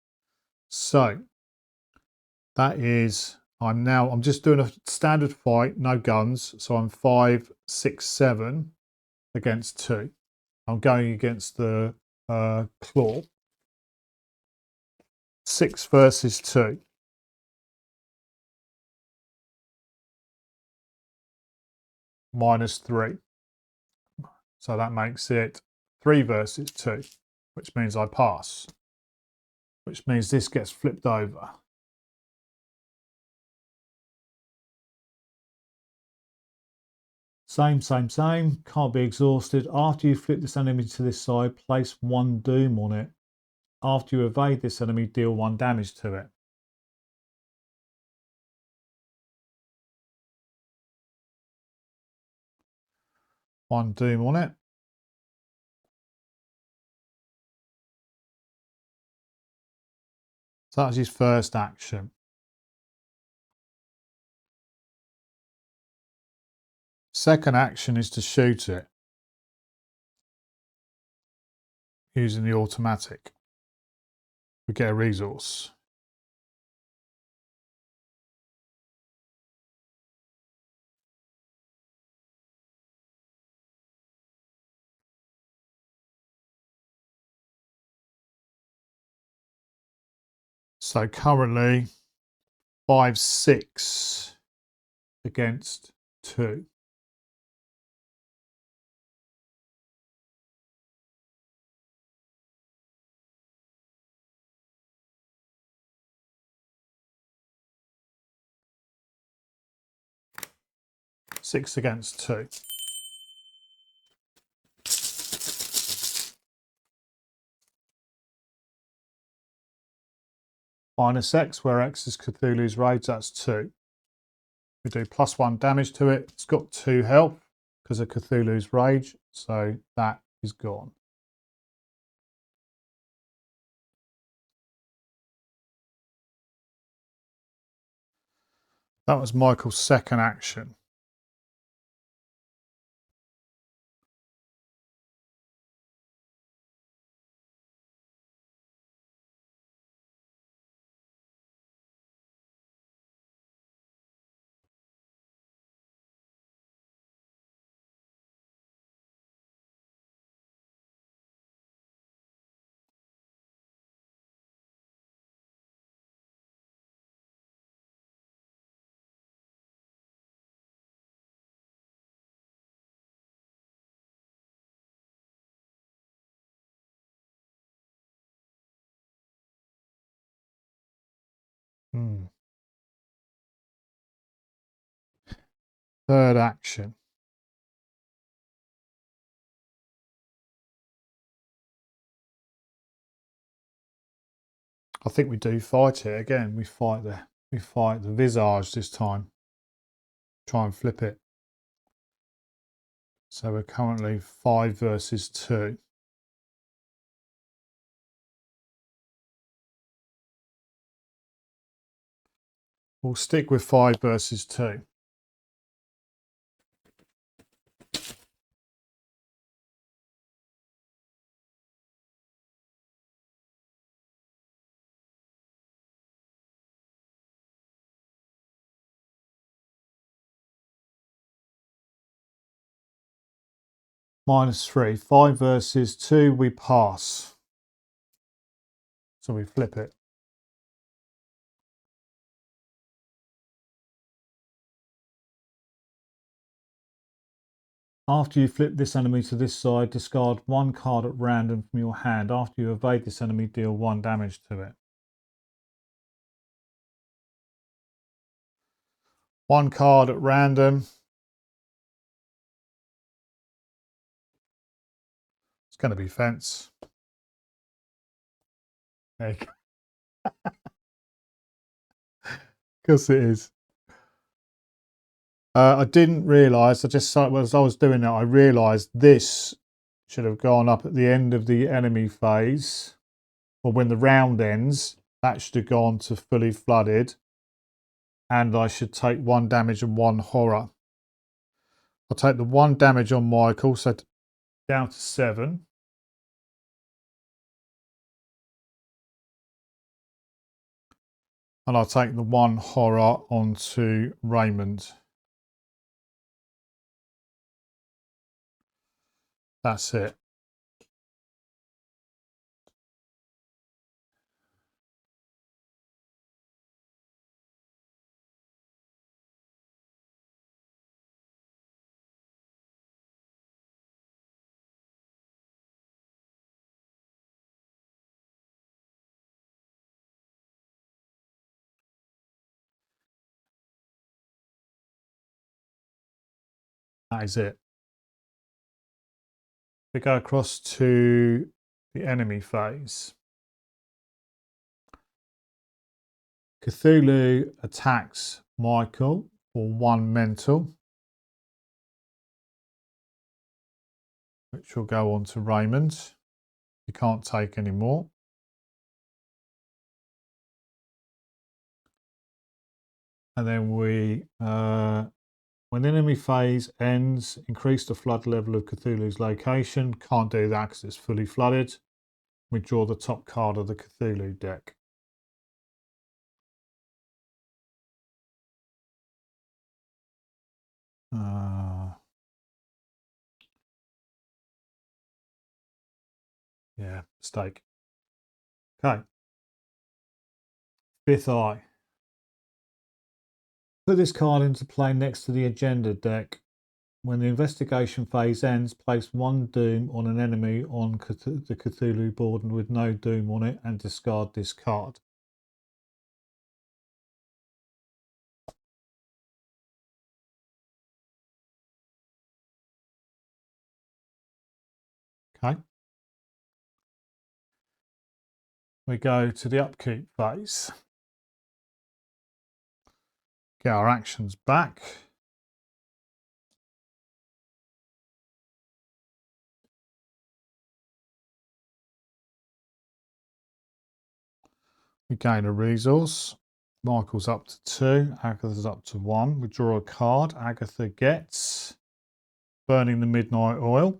So that is, I'm just doing a standard fight, no guns. So I'm 5, 6, 7 against 2. I'm going against the claw. 6 versus 2. -3. So that makes it 3 versus 2, which means I pass. Which means this gets flipped over. Same. Can't be exhausted. After you flip this enemy to this side, place 1 doom on it. After you evade this enemy, deal 1 damage to it. One doom on it. So that was his first action. Second action is to shoot it using the automatic. We get a resource. So currently 5, 6 against 2. Six against 2. minus X, where X is Cthulhu's Rage, that's 2. We do +1 damage to it. It's got 2 health because of Cthulhu's Rage, so that is gone. That was Michael's second action. Third action. I think we do fight it again. We fight the visage this time. Try and flip it. So we're currently 5 versus 2. We'll stick with 5 versus 2. -3. 5 versus 2, we pass. So we flip it. After you flip this enemy to this side, discard 1 card at random from your hand. After you evade this enemy, deal 1 damage to it. 1 card at random. It's going to be fence. There you go. Of course it is. I didn't realise, as I was doing that, I realised this should have gone up at the end of the enemy phase, or when the round ends, that should have gone to fully flooded, and I should take 1 damage and 1 horror. I'll take the 1 damage on Michael, so down to 7. And I'll take the 1 horror onto Raymond. That's it. That is it. We go across to the enemy phase. Cthulhu attacks Michael for 1 mental, which will go on to Raymond. You can't take any more. And then we, when enemy phase ends, increase the flood level of Cthulhu's location. Can't do that because it's fully flooded. We draw the top card of the Cthulhu deck. Yeah, mistake. Okay. 5th eye. Put this card into play next to the agenda deck. When the investigation phase ends, place 1 Doom on an enemy on the Cthulhu board and with no Doom on it, and discard this card. Okay. We go to the upkeep phase. Get our actions back. We gain a resource. Michael's up to 2. Agatha's up to 1. We draw a card. Agatha gets Burning the Midnight Oil.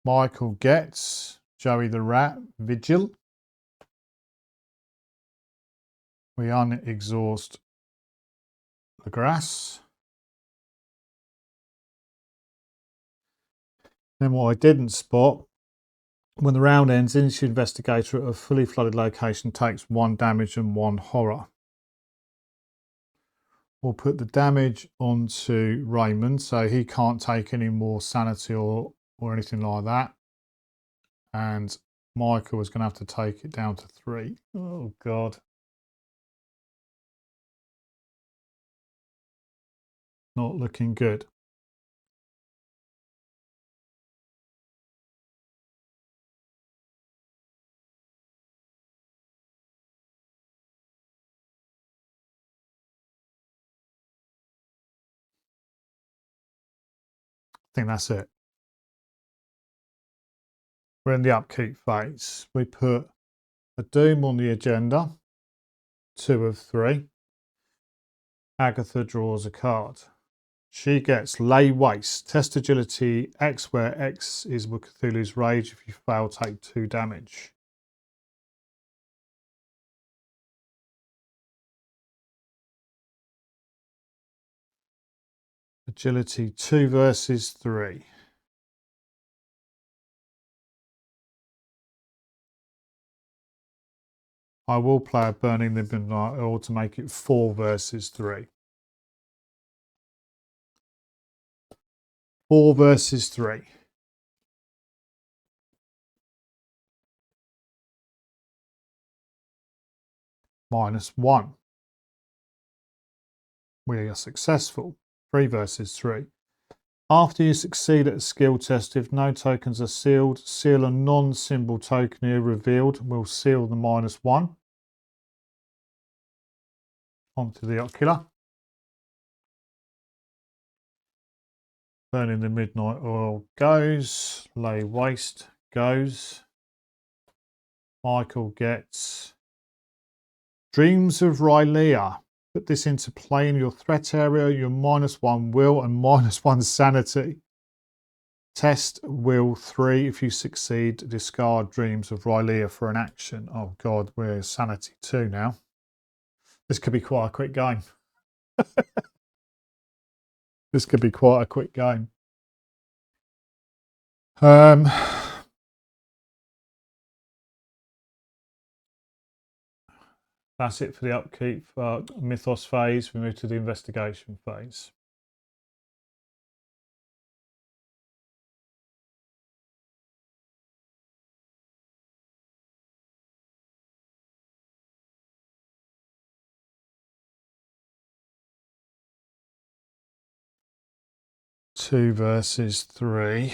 Michael gets Joey the Rat, Vigil. We unexhaust the grass. Then what I didn't spot, when the round ends, Initial Investigator at a fully flooded location takes 1 damage and 1 horror. We'll put the damage onto Raymond so he can't take any more sanity or anything like that. And Michael is going to have to take it down to 3. Oh, God. Not looking good. I think that's it. We're in the upkeep phase. We put a Doom on the agenda. 2 of 3. Agatha draws a card. She gets Lay Waste. Test agility X, where X is Cthulhu's Rage. If you fail, take 2 damage. Agility 2 versus 3. I will play a Burning the Midnight Oil to make it 4 versus 3. 4 versus 3. -1. We are successful. 3 versus 3. After you succeed at a skill test, if no tokens are sealed, seal a non-symbol token here revealed. We'll seal the -1. Onto the ocular. Burning the Midnight Oil goes. Lay Waste goes. Michael gets Dreams of Rylea. Put this into play in your threat area. Your -1 will and -1 sanity. Test will 3. If you succeed, discard Dreams of Rylea for an action. Oh God, we're sanity 2 now. This could be quite a quick game. This could be quite a quick game. That's it for the upkeep mythos phase. We move to the investigation phase. Two versus 3.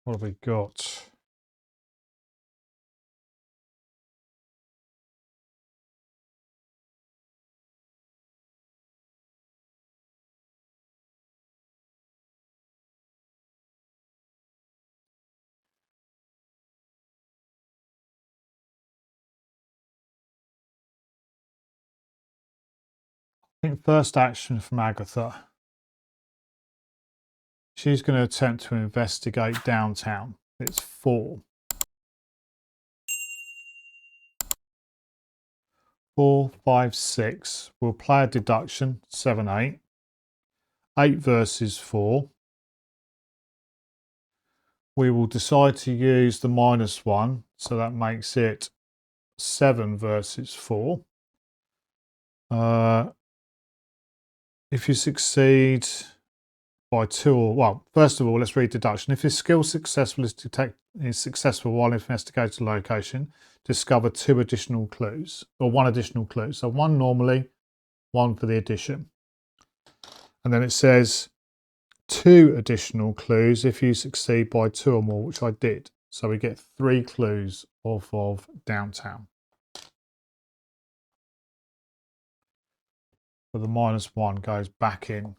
What have we got? I think first action from Agatha. She's going to attempt to investigate downtown. It's 4. 4, 5, 6. We'll play a deduction, 7, 8. 8 versus 4. We will decide to use the -1, so that makes it 7 versus 4. If you succeed by 2, or well, first of all, let's read deduction. If your skill successful is successful while investigating the location, discover 2 additional clues, or 1 additional clue. So 1 normally, 1 for the addition. And then it says 2 additional clues if you succeed by 2 or more, which I did. So we get 3 clues off of downtown. But the -1 goes back in.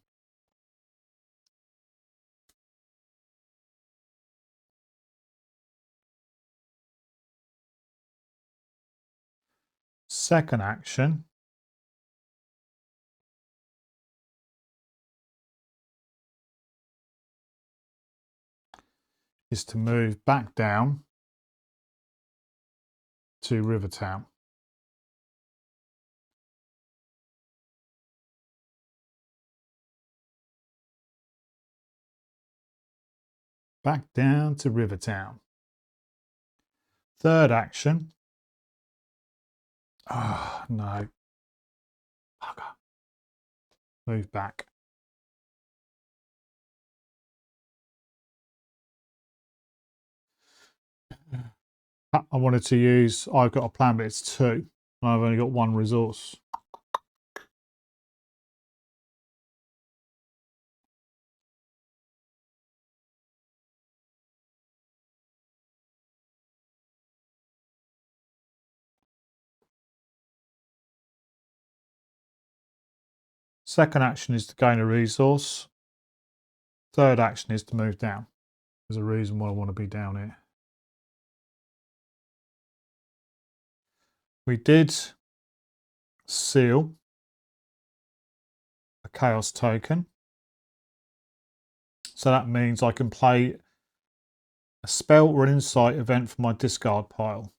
Second action is to move back down to Rivertown. Back down to Rivertown. Third action. Oh, no. Bugger. Move back. I wanted to use, I've got a plan, but it's 2. And I've only got 1 resource. Second action is to gain a resource. Third action is to move down. There's a reason why I want to be down here. We did seal a chaos token. So that means I can play a spell or an insight event from my discard pile.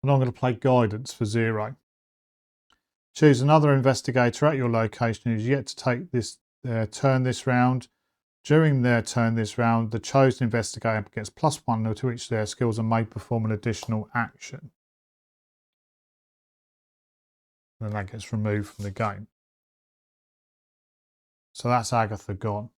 And I'm going to play guidance for 0. Choose another investigator at your location who's yet to take their turn this round. During their turn this round, the chosen investigator gets +1 to each of their skills and may perform an additional action. And then that gets removed from the game. So that's Agatha gone.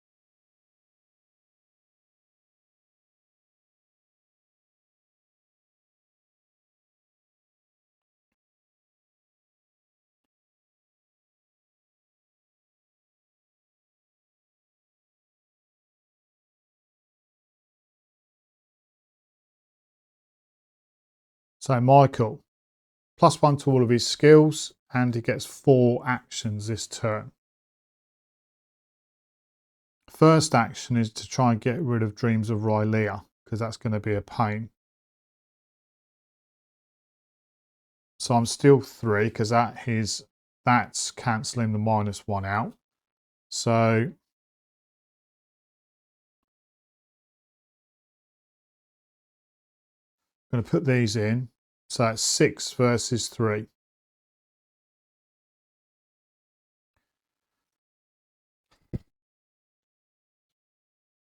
So Michael, +1 to all of his skills, and he gets 4 actions this turn. First action is to try and get rid of Dreams of Rylea, because that's going to be a pain. So I'm still 3, because that's cancelling the -1 out. So I'm going to put these in. So that's 6 versus 3.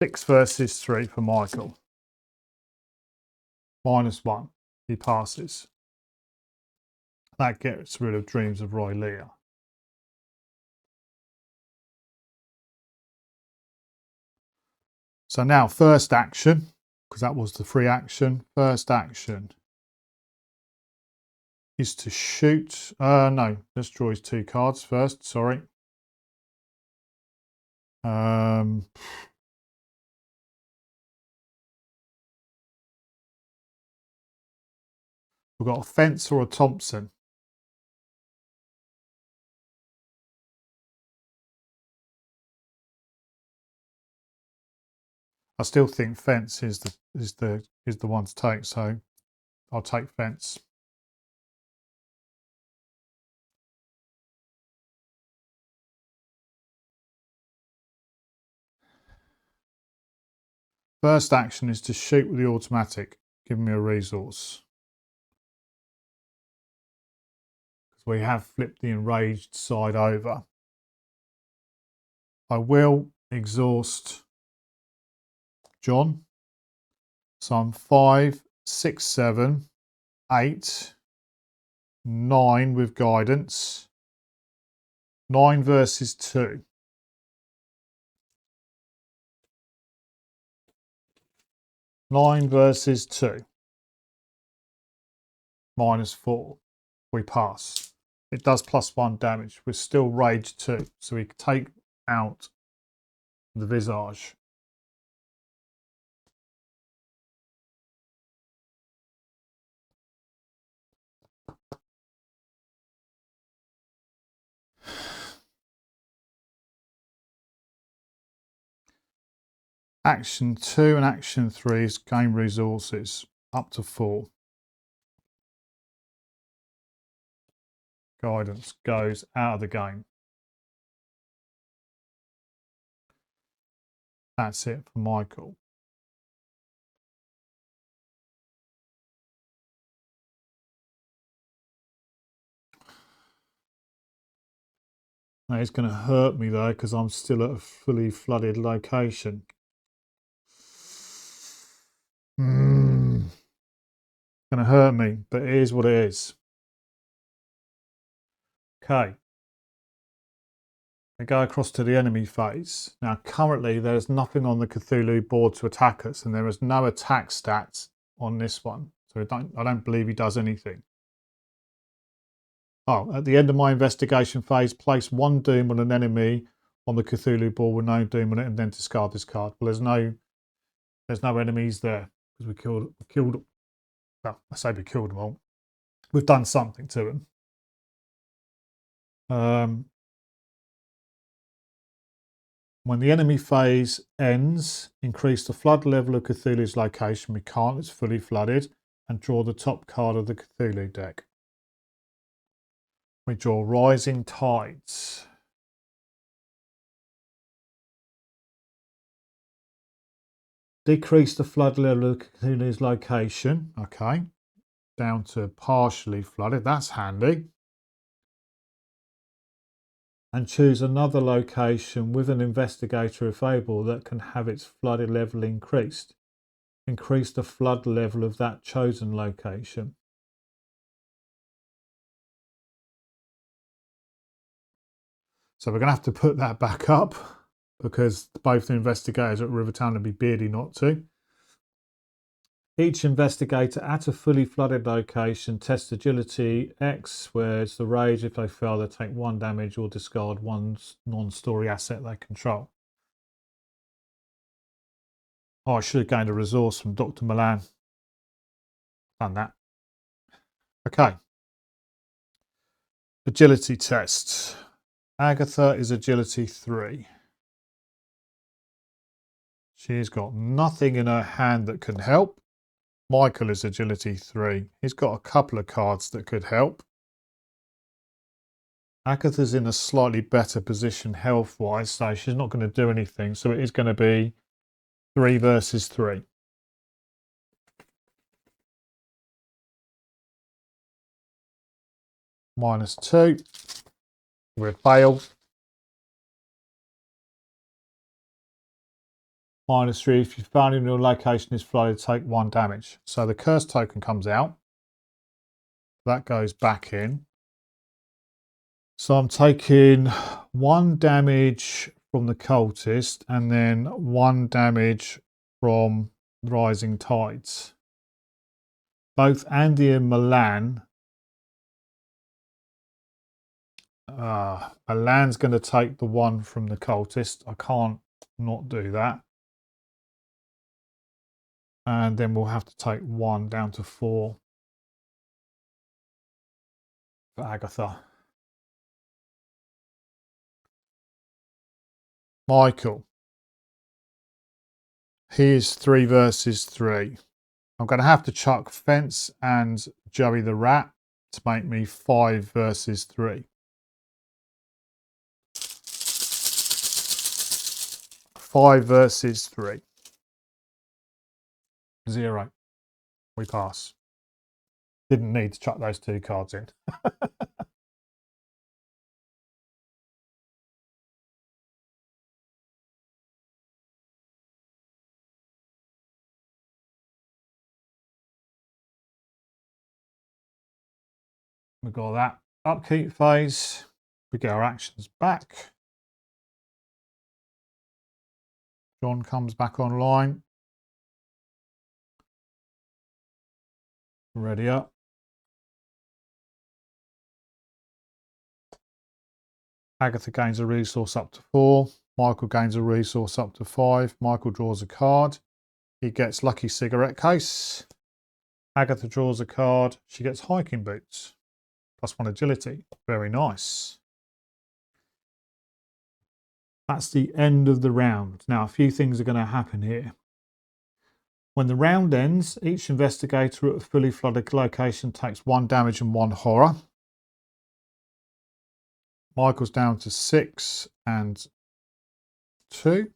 Six versus 3 for Michael. -1. He passes. That gets rid of Dreams of Rylea. So now first action, because that was the free action. First action is to shoot. No, let's draw his 2 cards first. Sorry. We've got a Fence or a Thompson. I still think Fence is the one to take, so I'll take Fence. First action is to shoot with the automatic. Give me a resource. Because we have flipped the enraged side over. I will exhaust John. So I'm 5, 6, 7, 8, 9 with guidance. 9 versus 2. 9 versus 2. -4. We pass. It does +1 damage. We're still rage 2. So we take out the visage. Action 2 and action 3 is gain resources up to 4. Guidance goes out of the game. That's it for Michael. Now it's going to hurt me though because I'm still at a fully flooded location. Going to hurt me, but it is what it is. Okay. I go across to the enemy phase. Now currently there's nothing on the Cthulhu board to attack us, and there is no attack stats on this one. So I don't believe he does anything. Oh, at the end of my investigation phase, place 1 doom on an enemy on the Cthulhu board with no doom on it, and then discard this card. Well, there's no enemies there because we killed. Well, I say we killed them all. We've done something to them. When the enemy phase ends, increase the flood level of Cthulhu's location. We can't, it's fully flooded, and draw the top card of the Cthulhu deck. We draw Rising Tides. Decrease the flood level of Cthulhu's location. Okay. Down to partially flooded. That's handy. And choose another location with an investigator available that can have its flooded level increased. Increase the flood level of that chosen location. So we're going to have to put that back up because both the investigators at Rivertown would be beardy not to. Each investigator at a fully flooded location tests agility X, where it's the rage. If they fail, they take 1 damage or discard 1 non-story asset they control. Oh, I should have gained a resource from Dr. Milan. Done that. Okay. Agility test. Agatha is agility 3. She's got nothing in her hand that can help. Michael is agility 3. He's got a couple of cards that could help. Agatha's in a slightly better position health-wise, so she's not going to do anything. So it is going to be 3 versus 3. -2. We fail. -3. If you found in your location is flooded, take 1 damage. So the curse token comes out. That goes back in. So I'm taking 1 damage from the cultist and then 1 damage from Rising Tides. Both Andy and Milan. Milan's going to take the 1 from the cultist. I can't not do that. And then we'll have to take 1 down to 4 for Agatha. Michael. He is 3 versus 3. I'm going to have to chuck Fence and Joey the Rat to make me 5 versus 3. 5 versus 3. 0. We pass. Didn't need to chuck those 2 cards in. We've got that upkeep phase. We get our actions back. John comes back online. Ready up. Agatha gains a resource up to 4. Michael gains a resource up to 5. Michael draws a card. He gets lucky cigarette case. Agatha draws a card. She gets hiking boots. +1 agility. Very nice. That's the end of the round. Now, a few things are going to happen here. When the round ends, each investigator at a fully flooded location takes 1 damage and 1 horror. Michael's down to 6 and 2.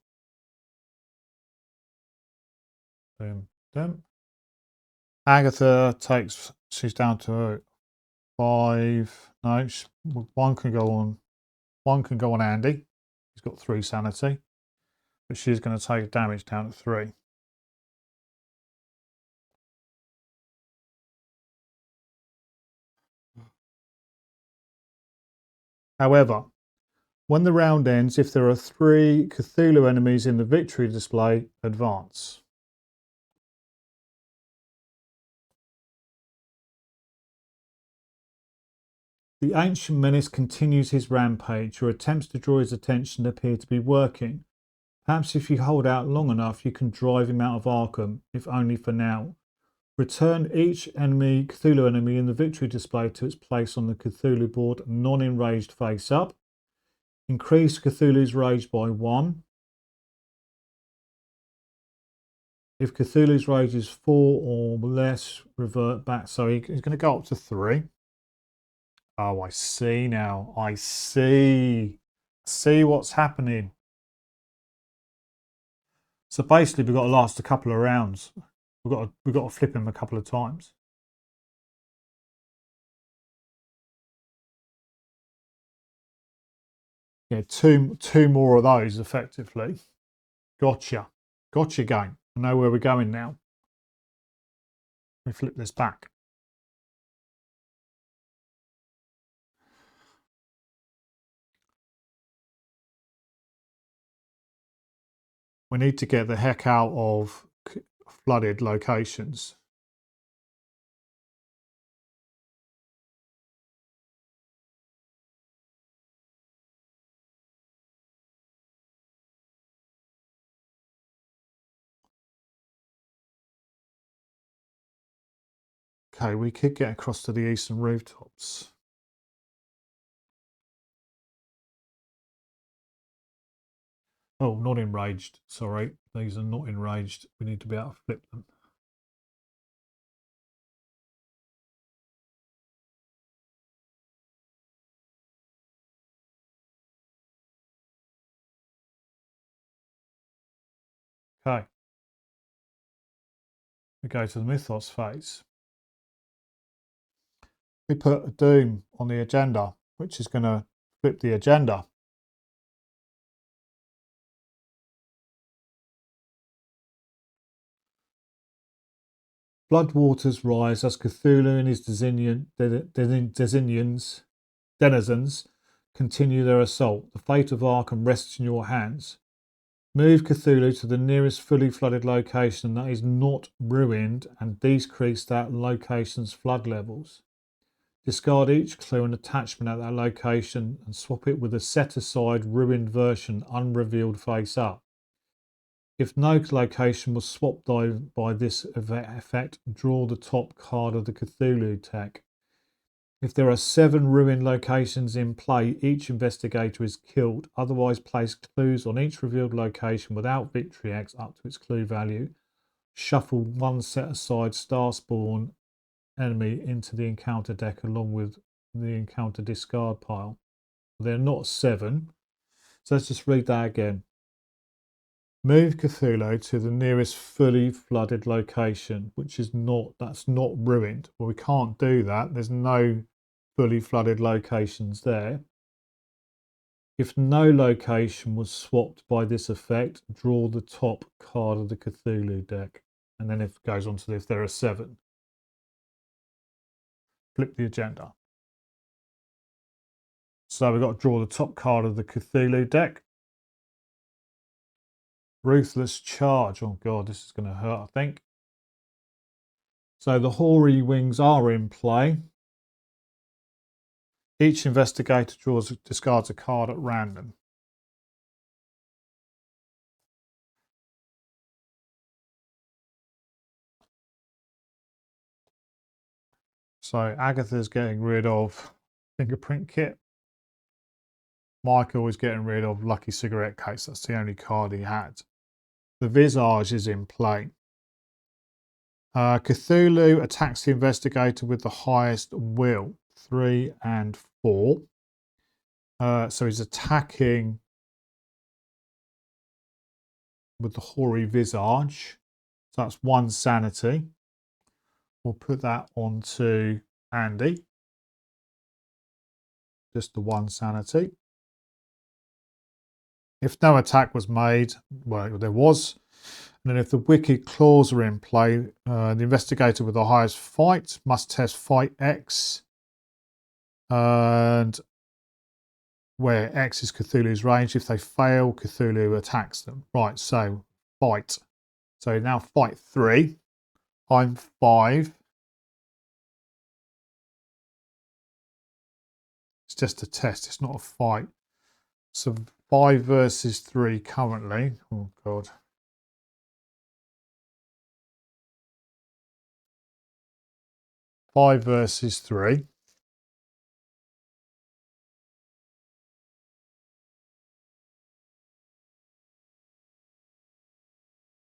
Boom, boom. Agatha takes, she's down to 5. No, 1 can go on. 1 can go on Andy. He's got 3 sanity. But she's going to take damage down to 3. However, when the round ends, if there are 3 Cthulhu enemies in the victory display, advance. The Ancient Menace continues his rampage. Your attempts to draw his attention appear to be working. Perhaps if you hold out long enough, you can drive him out of Arkham, if only for now. Return each Cthulhu enemy in the victory display to its place on the Cthulhu board, non-enraged face up. Increase Cthulhu's rage by 1. If Cthulhu's rage is 4 or less, revert back. So he's going to go up to 3. Oh, I see now. I see. See what's happening. So basically, we've got to last a couple of rounds. We've got to flip him a couple of times. Yeah, two more of those effectively. Gotcha. Gotcha game. I know where we're going now. Let me flip this back. We need to get the heck out of flooded locations. Okay, we could get across to the eastern rooftops. Oh, not enraged. Sorry, these are not enraged. We need to be able to flip them. Okay. We go to the mythos phase. We put a Doom on the agenda, which is going to flip the agenda. Floodwaters rise as Cthulhu and his denizens continue their assault. The fate of Arkham rests in your hands. Move Cthulhu to the nearest fully flooded location that is not ruined and decrease that location's flood levels. Discard each clue and attachment at that location and swap it with a set-aside ruined version unrevealed face up. If no location was swapped by this effect, draw the top card of the Cthulhu deck. If there are 7 ruined locations in play, each investigator is killed. Otherwise, place clues on each revealed location without Victory X up to its clue value. Shuffle 1 set-aside Starspawn enemy into the encounter deck along with the encounter discard pile. They're not 7. So let's just read that again. Move Cthulhu to the nearest fully flooded location, that's not ruined. Well, we can't do that. There's no fully flooded locations there. If no location was swapped by this effect, draw the top card of the Cthulhu deck. And then it goes on to if there are 7. Flip the agenda. So we've got to draw the top card of the Cthulhu deck. Ruthless Charge. Oh God, this is going to hurt, I think. So the hoary wings are in play. Each investigator discards a card at random. So Agatha's getting rid of fingerprint kit. Michael is getting rid of lucky cigarette case. That's the only card he had. The visage is in play. Cthulhu attacks the investigator with the highest will, 3 and 4. So he's attacking with the hoary visage. So that's 1 sanity. We'll put that onto Andy. Just the 1 sanity. If no attack was made, well, there was. And then if the wicked claws are in play, the investigator with the highest fight must test fight X. And where X is Cthulhu's range. If they fail, Cthulhu attacks them. Right, so fight. So now fight 3. I'm 5. It's just a test. It's not a fight. So 5 versus 3 currently. Oh, God. Five versus 3.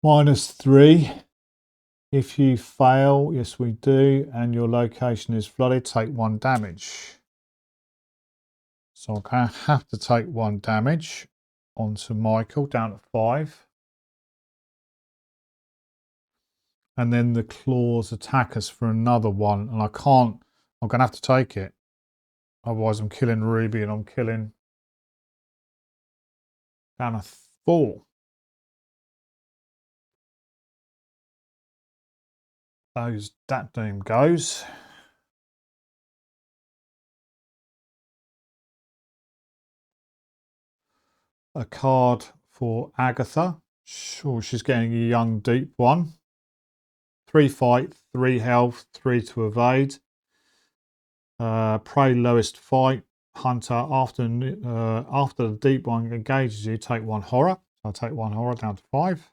-3. If you fail, yes we do, and your location is flooded, take 1 damage. So I'm going to have to take 1 damage onto Michael, down at 5. And then the claws attack us for another 1, and I can't, I'm going to have to take it. Otherwise I'm killing Ruby and I'm killing down a 4. That Doom goes. A card for Agatha. Sure, she's getting a young deep 1. 3 fight, 3 health, 3 to evade. Prey lowest fight. Hunter, after the deep 1 engages you, take 1 horror. I'll take 1 horror down to 5.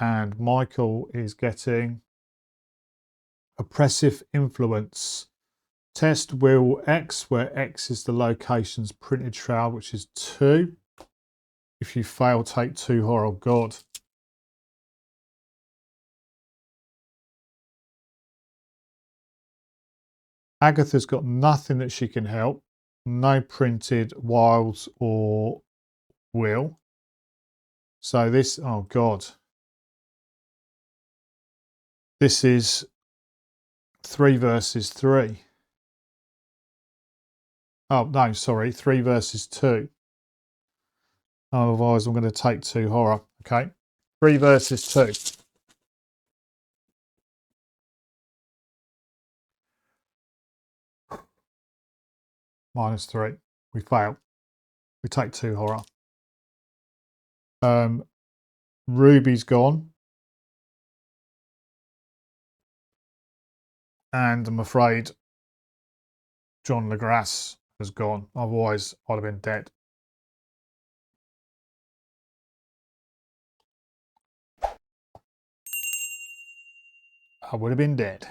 And Michael is getting oppressive influence. Test will X, where X is the location's printed shroud, which is 2. If you fail, take 2 horror. Oh, God. Agatha's got nothing that she can help. No printed wilds or will. So this, oh God. This is 3 versus 3. Oh, no, sorry, 3 versus 2. Otherwise, I'm going to take 2 horror. Okay, 3 versus 2. -3. We fail. We take 2 horror. Ruby's gone. And I'm afraid John LeGrasse has gone. Otherwise, I'd have been dead. I would have been dead.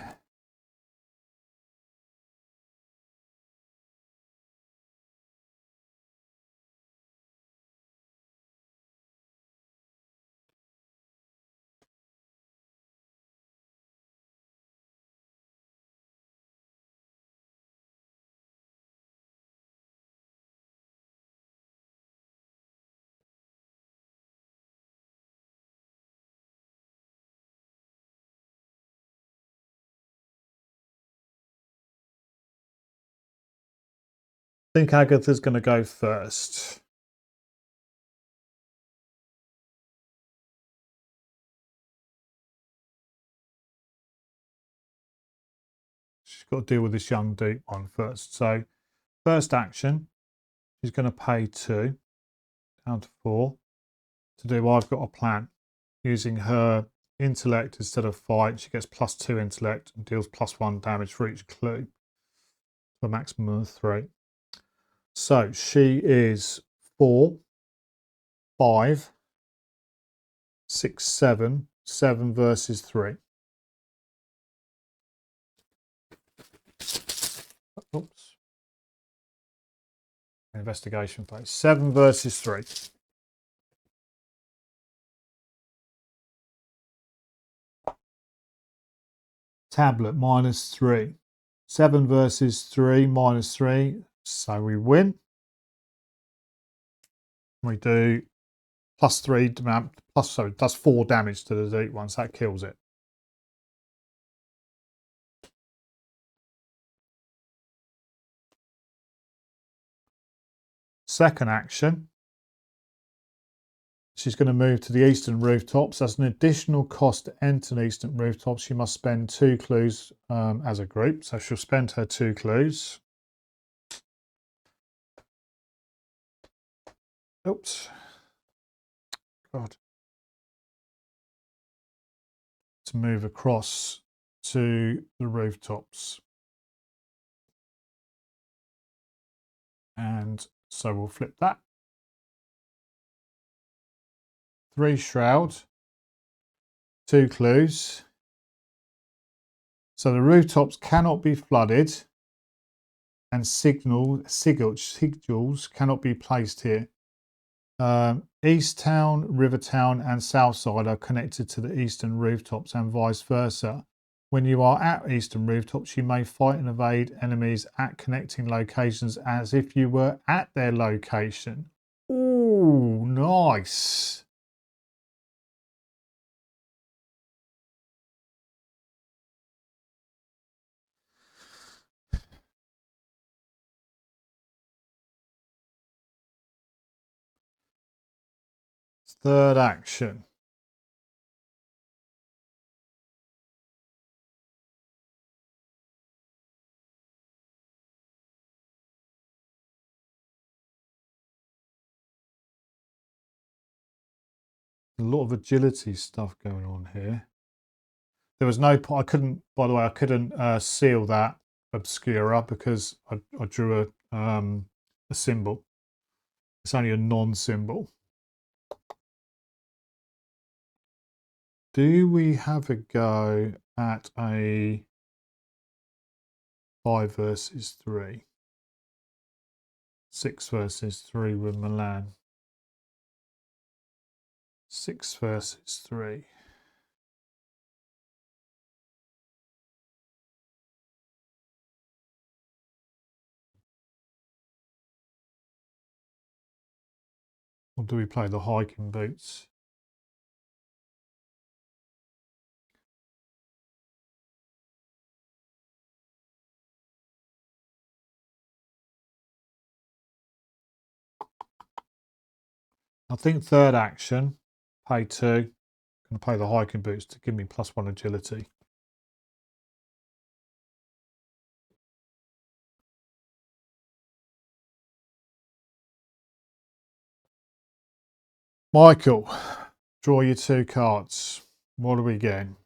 think Agatha's going to go first. She's got to deal with this young deep one first. So first action, she's going to pay 2 down to 4 to do I've got a plan. Using her intellect instead of fight, she gets +2 intellect and deals +1 damage for each clue for a maximum of 3. So she is 4, 5, 6, 7. 7 versus 3. Oops. Investigation phase. 7 versus 3. Tablet -3. 7 versus 3 -3. So we win. We do +3 does 4 damage to the deep one, so that kills it. Second action, she's going to move to the eastern rooftops. As an additional cost to enter the eastern rooftops, she must spend 2 clues as a group. So she'll spend her 2 clues. Oops. God. To move across to the rooftops. And so we'll flip that. 3 shroud, 2 clues. So the rooftops cannot be flooded and sigils cannot be placed here. East Town, River Town and South Side are connected to the eastern rooftops and vice versa. When you are at eastern rooftops, you may fight and evade enemies at connecting locations as if you were at their location. Ooh, nice. Third action. A lot of agility stuff going on here. There was no, I couldn't, by the way, I couldn't seal that obscura because I drew a symbol. It's only a non-symbol. Do we have a go at a 5 versus 3? 6 versus 3 with Milan. 6 versus 3. Or do we play the hiking boots? I think third action, pay 2. I'm going to play the hiking boots to give me +1 agility. Michael, draw your 2 cards. What are we getting?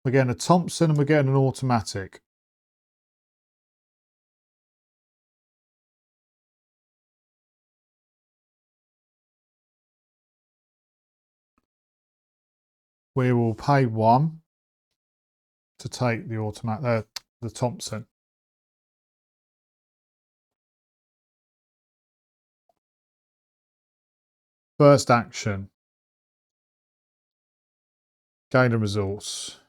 We're getting a Thompson and we're getting an automatic. We will pay 1 to take the automatic, the Thompson. First action, gain a resource.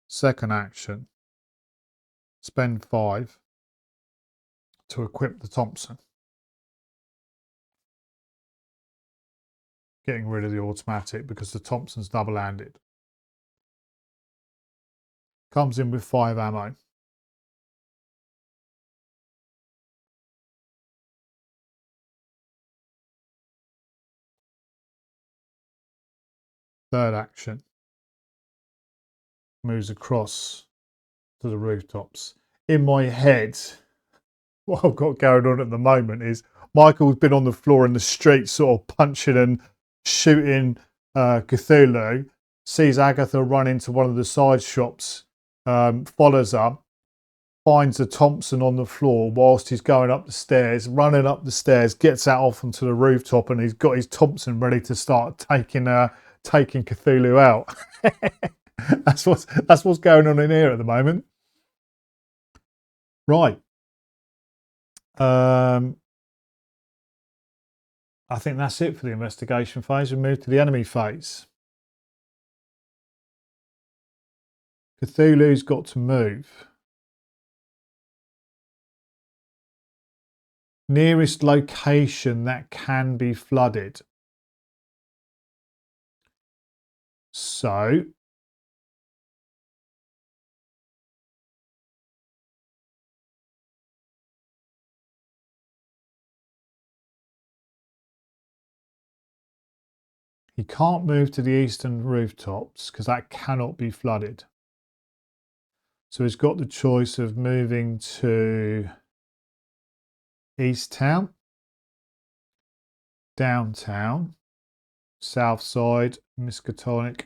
Second action, spend 5 to equip the Thompson. Getting rid of the automatic because the Thompson's double-handed. Comes in with 5 ammo. third action. Moves across to the rooftops. In my head, what I've got going on at the moment is Michael's been on the floor in the street, sort of punching and shooting Cthulhu, sees Agatha run into one of the side shops, follows her, finds a Thompson on the floor whilst he's going up the stairs, running up the stairs, gets out off onto the rooftop, and he's got his Thompson ready to start taking Cthulhu out. That's what's going on in here at the moment. Right. I think that's it for the investigation phase. We move to the enemy phase. Cthulhu's got to move. Nearest location that can be flooded. So he can't move to the eastern rooftops because that cannot be flooded. So he's got the choice of moving to East Town, Downtown, South Side, Miskatonic.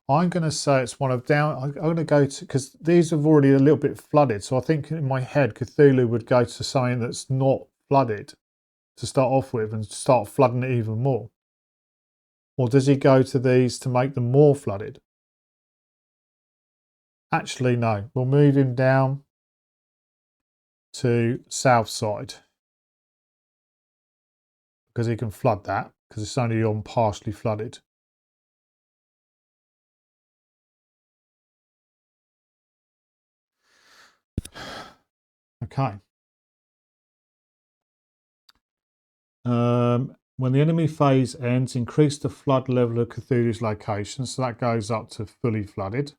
I'm going to say it's one of down. I'm going to go to, because these have already a little bit flooded. So I think in my head, Cthulhu would go to something that's not flooded to start off with and start flooding it even more. Or does he go to these to make them more flooded? Actually, no. We'll move him down to South Side because he can flood that because it's only on partially flooded. Okay. When the enemy phase ends, increase the flood level of Cthulhu's location. So that goes up to fully flooded.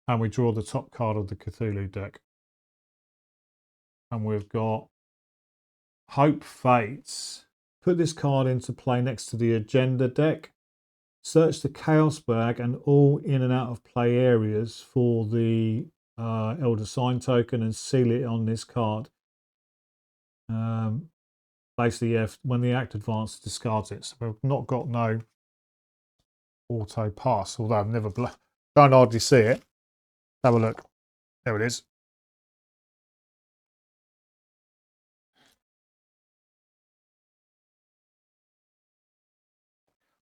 And we draw the top card of the Cthulhu deck. And we've got Hope Fates. Put this card into play next to the agenda deck. Search the Chaos bag and all in and out of play areas for the Elder Sign token and seal it on this card. Basically, when the act advances, discards it. So we've not got no auto pass, although I've never don't hardly see it. Have a look. There it is.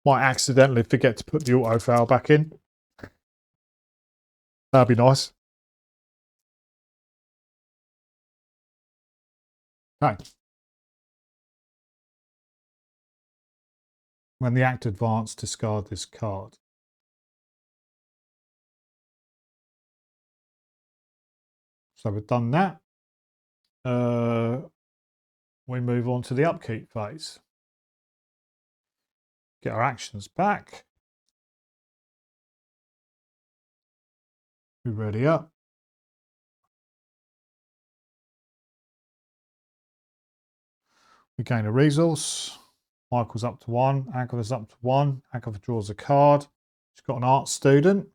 Might accidentally forget to put the auto foul back in. That'd be nice. Okay. When the act advances, discard this card. So we've done that. We move on to the upkeep phase. Get our actions back. We ready up. We gain a resource. Michael's up to 1. Agatha's up to 1. Agatha draws a card. She's got an art student.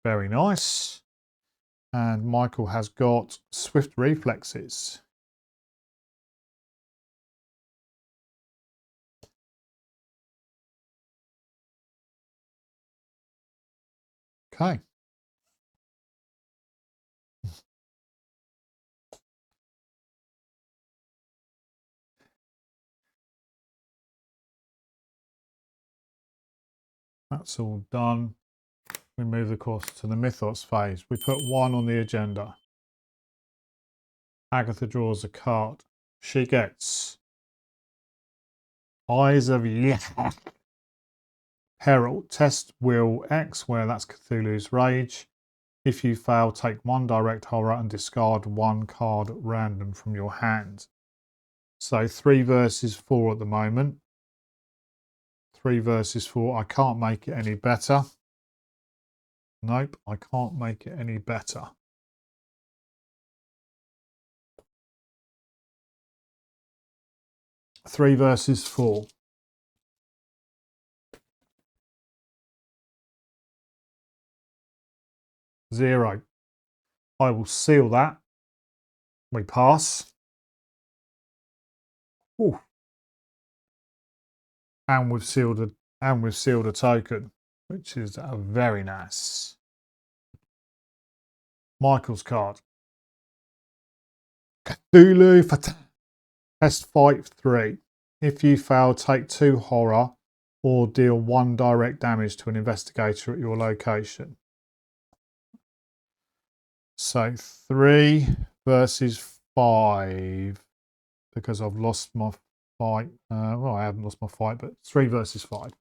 Very nice. And Michael has got swift reflexes. Okay. That's all done. We move, of course, to the mythos phase. We put 1 on the agenda. Agatha draws a card. She gets Eyes of Peril. Test will X, where that's Cthulhu's Rage. If you fail, take 1 direct horror and discard 1 card random from your hand. So 3 versus 4 at the moment. 3 versus 4. I can't make it any better. Nope, I can't make it any better. Three versus 4. 0. I will seal that. We pass. Ooh. And we've sealed a token, which is very nice. Michael's card. Cthulhu for test fight 3. If you fail, take 2 horror or deal 1 direct damage to an investigator at your location. So 3 versus 5, because I've lost my fight. Well, I haven't lost my fight, but 3 versus 5.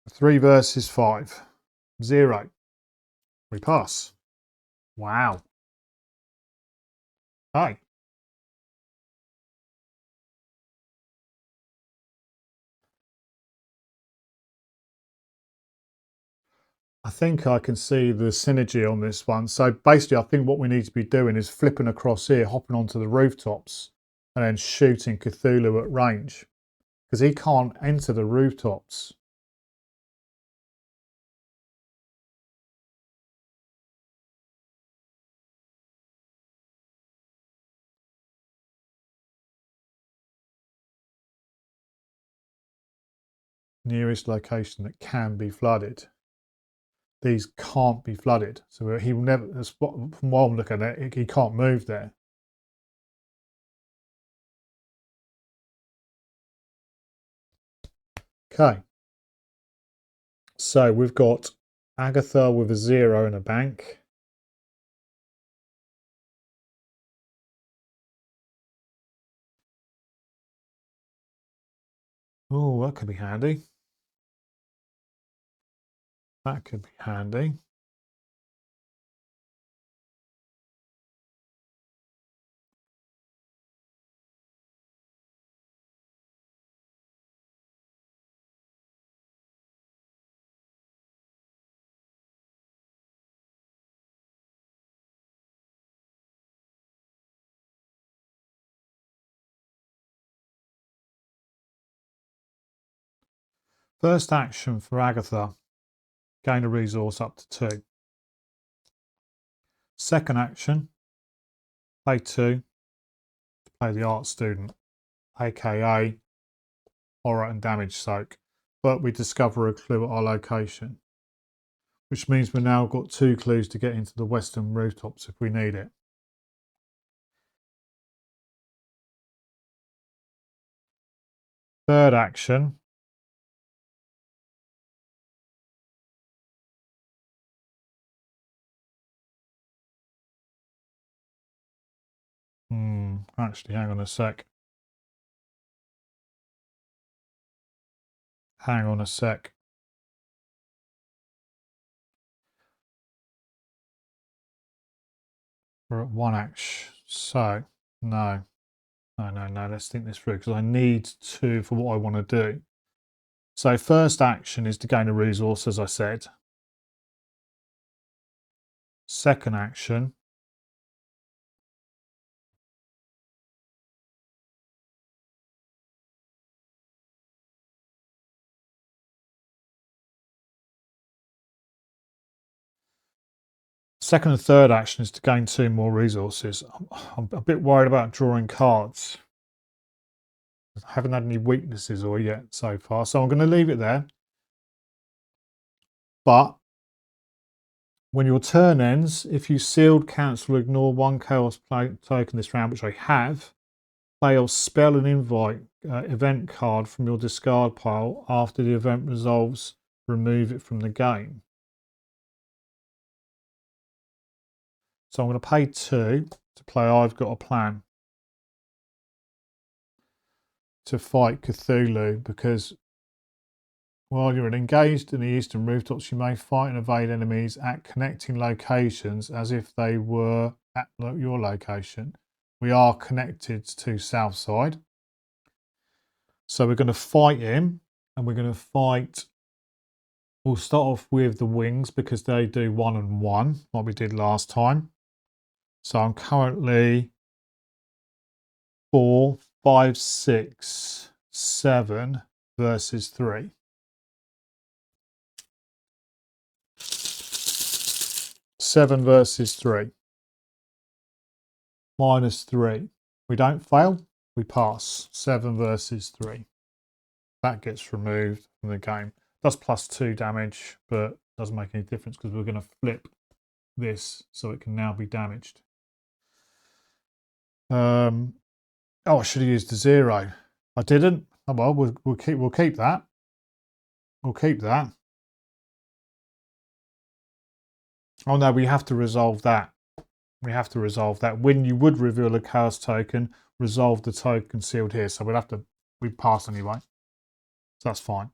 3 versus 5. 0. We pass. Wow. Hi. I think I can see the synergy on this one. So basically, I think what we need to be doing is flipping across here, hopping onto the rooftops, and then shooting Cthulhu at range, because he can't enter the rooftops. Nearest location that can be flooded. These can't be flooded, so he will never. From what I'm looking at, he can't move there. Okay. So we've got Agatha with a 0 in a bank. Oh, that could be handy. That could be handy. First action for Agatha, gain a resource up to 2. Second action, play 2 to play the art student, aka horror and damage soak. But we discover a clue at our location, which means we've now got 2 clues to get into the western rooftops if we need it. Third action, actually, hang on a sec. Hang on a sec. We're at 1 action. So, no. No. Let's think this through, because I need 2 for what I want to do. So, first action is to gain a resource, as I said. Second action, second and third action is to gain 2 more resources. I'm a bit worried about drawing cards. I haven't had any weaknesses or yet so far, so I'm going to leave it there. But when your turn ends, if you sealed, cancel, ignore 1 chaos token this round, which I have, play or spell an invite event card from your discard pile. After the event resolves, remove it from the game. So I'm going to pay 2 to play I've Got a Plan to fight Cthulhu, because while you're engaged in the eastern rooftops, you may fight and evade enemies at connecting locations as if they were at your location. We are connected to Southside. So we're going to fight him, and we're going to fight. We'll start off with the wings, because they do 1 and 1 like we did last time. So I'm currently 4, 5, 6, 7 versus 3. 7 versus 3. -3. We don't fail, we pass. 7 versus 3. That gets removed from the game. Does +2 damage, but doesn't make any difference because we're going to flip this so it can now be damaged. Oh, I should have used the 0. I didn't. Oh well, we'll keep that. We'll keep that. Oh no, we have to resolve that. We have to resolve that. When you would reveal a chaos token, resolve the token sealed here. So we pass anyway. So that's fine.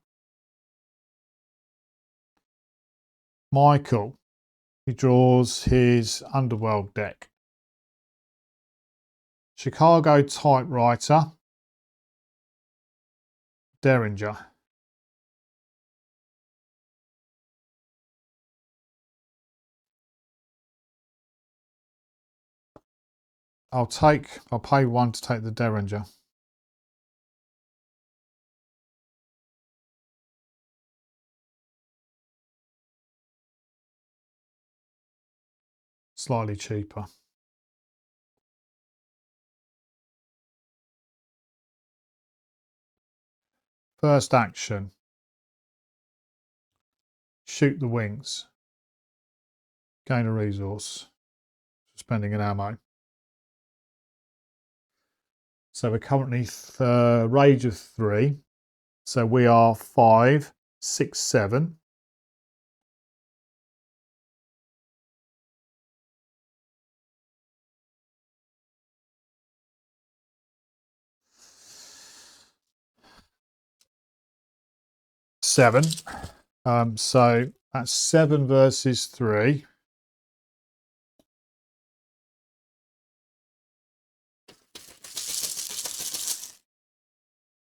Michael, he draws his Underworld deck. Chicago Typewriter, Derringer. I'll pay 1 to take the Derringer. Slightly cheaper. First action. Shoot the wings. Gain a resource. Spending an ammo. So we're currently rage of 3. So we are 5, 6, 7. Seven. So that's 7 versus 3.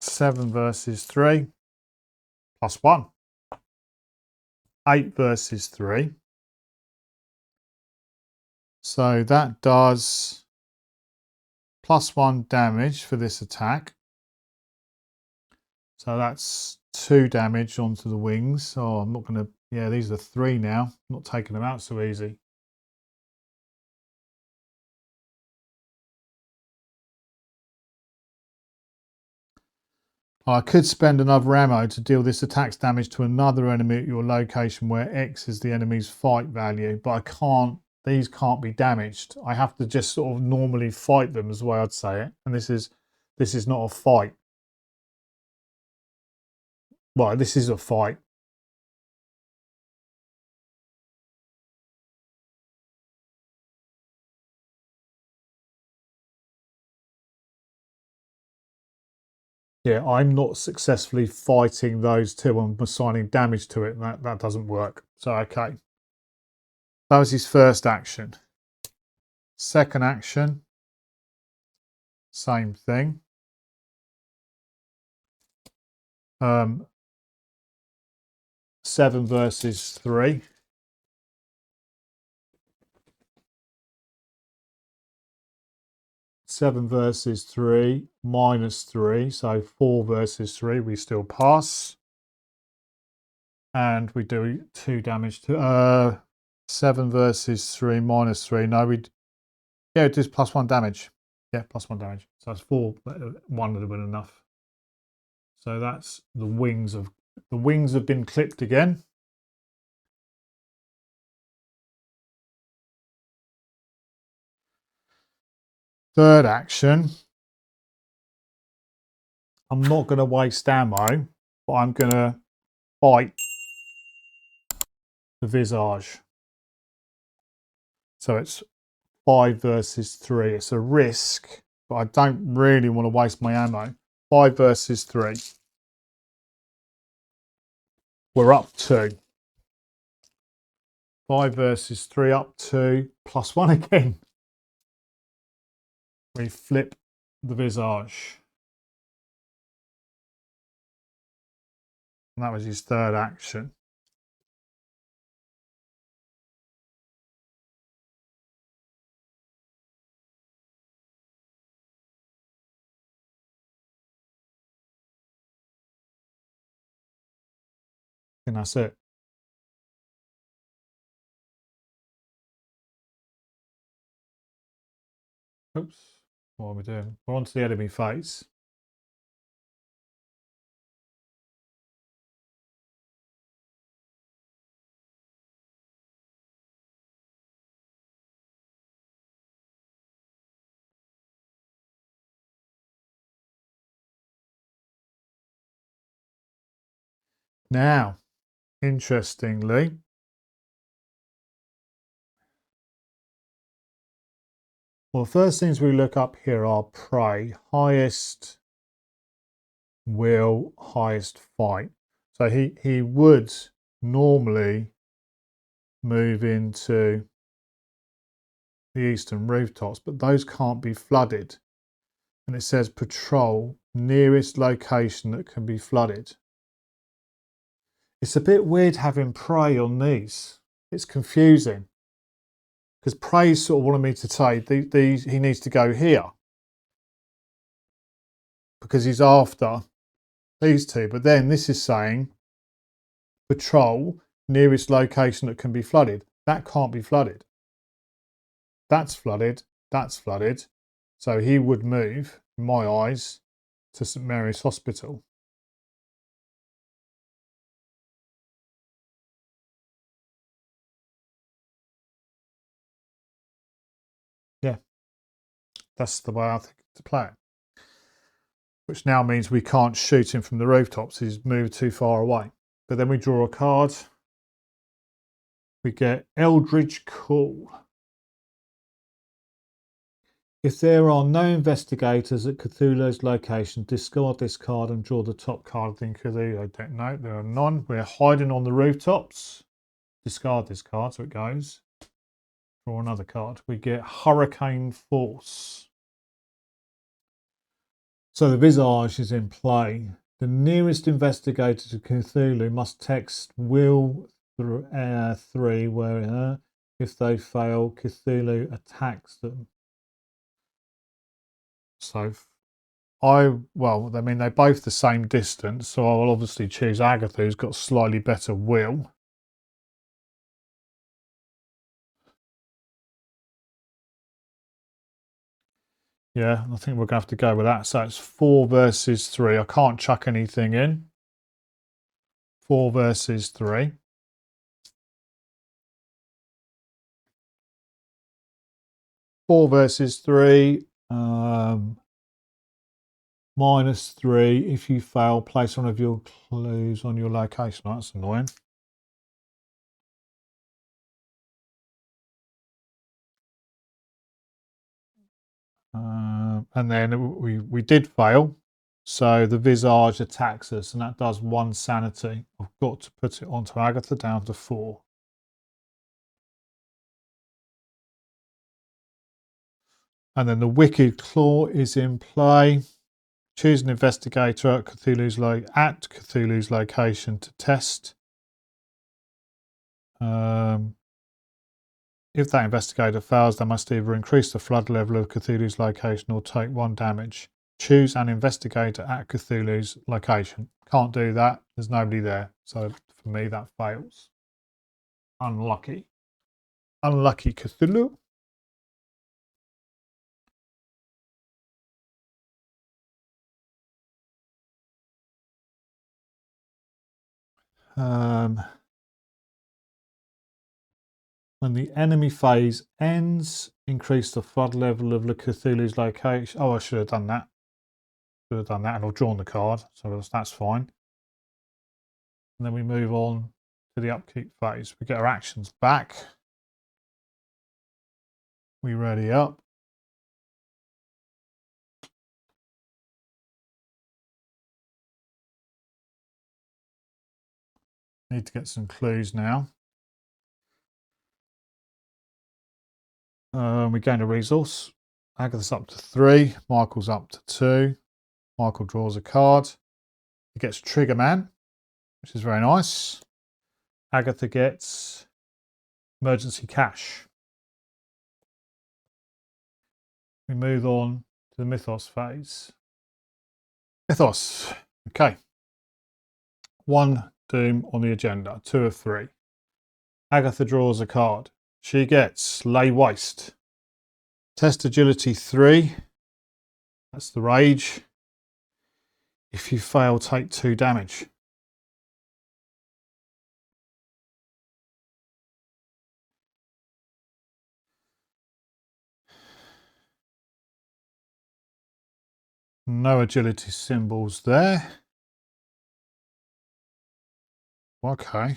Seven versus 3. +1. 8 versus 3. So that does +1 damage for this attack. So that's 2 damage onto the wings. Oh, I'm not going to... Yeah, these are 3 now. I'm not taking them out so easy. I could spend another ammo to deal this attack's damage to another enemy at your location where X is the enemy's fight value, but I can't, these can't be damaged. I have to just sort of normally fight them is the way I'd say it. And this is not a fight. Well, this is a fight. Yeah, I'm not successfully fighting those two. I'm assigning damage to it. That doesn't work. So, okay. That was his first action. Second action. Same thing. 7 versus 3. 7 versus 3, -3. So 4 versus 3, we still pass. And we do 2 damage to 7 versus 3, -3. No, it does +1 damage. Yeah, +1 damage. So that's 4. 1 would have been enough. So that's the wings have been clipped again. Third action. I'm not going to waste ammo, but I'm going to fight the visage. So it's 5 versus 3. It's a risk, but I don't really want to waste my ammo. 5 versus 3. We're up 2. 5 versus 3, up 2, +1 again. We flip the visage. And that was his third action. And that's it. Oops. What are we doing? We're on to the enemy phase. Now, interestingly, well, the first things we look up here are prey, highest will, highest fight. So he would normally move into the eastern rooftops, but those can't be flooded. And it says patrol nearest location that can be flooded. It's a bit weird having prey on these. It's confusing. Because prey sort of wanted me to say these he needs to go here. Because he's after these two. But then this is saying patrol nearest location that can be flooded. That can't be flooded. That's flooded. That's flooded. So he would move, in my eyes, to St Mary's Hospital. Yeah, that's the way I think to play it. Which now means we can't shoot him from the rooftops. He's moved too far away. But then we draw a card. We get Eldritch Call. If there are no investigators at Cthulhu's location, discard this card and draw the top card of the Cthulhu. I don't know. There are none. We're hiding on the rooftops. Discard this card, so it goes. Draw another card. We get Hurricane Force. So the Visage is in play. The nearest investigator to Cthulhu must text Will 3 where if they fail, Cthulhu attacks them. So well, I mean, they're both the same distance, so I will obviously choose Agatha, who's got slightly better will. Yeah, I think we're going to have to go with that. So it's 4 versus 3. I can't chuck anything in. 4 versus 3. Four versus 3. -3. If you fail, place one of your clues on your location. Oh, that's annoying. And then we did fail. So the Visage attacks us, and that does 1 sanity. I've got to put it onto Agatha down to 4. And then the Wicked Claw is in play. Choose an investigator at Cthulhu's location to test. If that investigator fails, they must either increase the flood level of Cthulhu's location or take 1 damage. Choose an investigator at Cthulhu's location. Can't do that. There's nobody there. So for me, that fails. Unlucky. Unlucky Cthulhu. When the enemy phase ends, increase the flood level of the Cthulhu's location. Oh, I should have done that. Should have done that, and I've drawn the card, so that's fine. And then we move on to the upkeep phase. We get our actions back. We ready up. Need to get some clues now. We gain a resource. Agatha's up to 3. Michael's up to 2. Michael draws a card. He gets Trigger Man, which is very nice. Agatha gets Emergency Cash. We move on to the Mythos phase. Mythos. Okay. 1 Doom on the agenda. 2 of 3. Agatha draws a card. She gets Lay Waste. Test agility 3. That's the rage. If you fail, take 2 damage. No agility symbols there. Okay.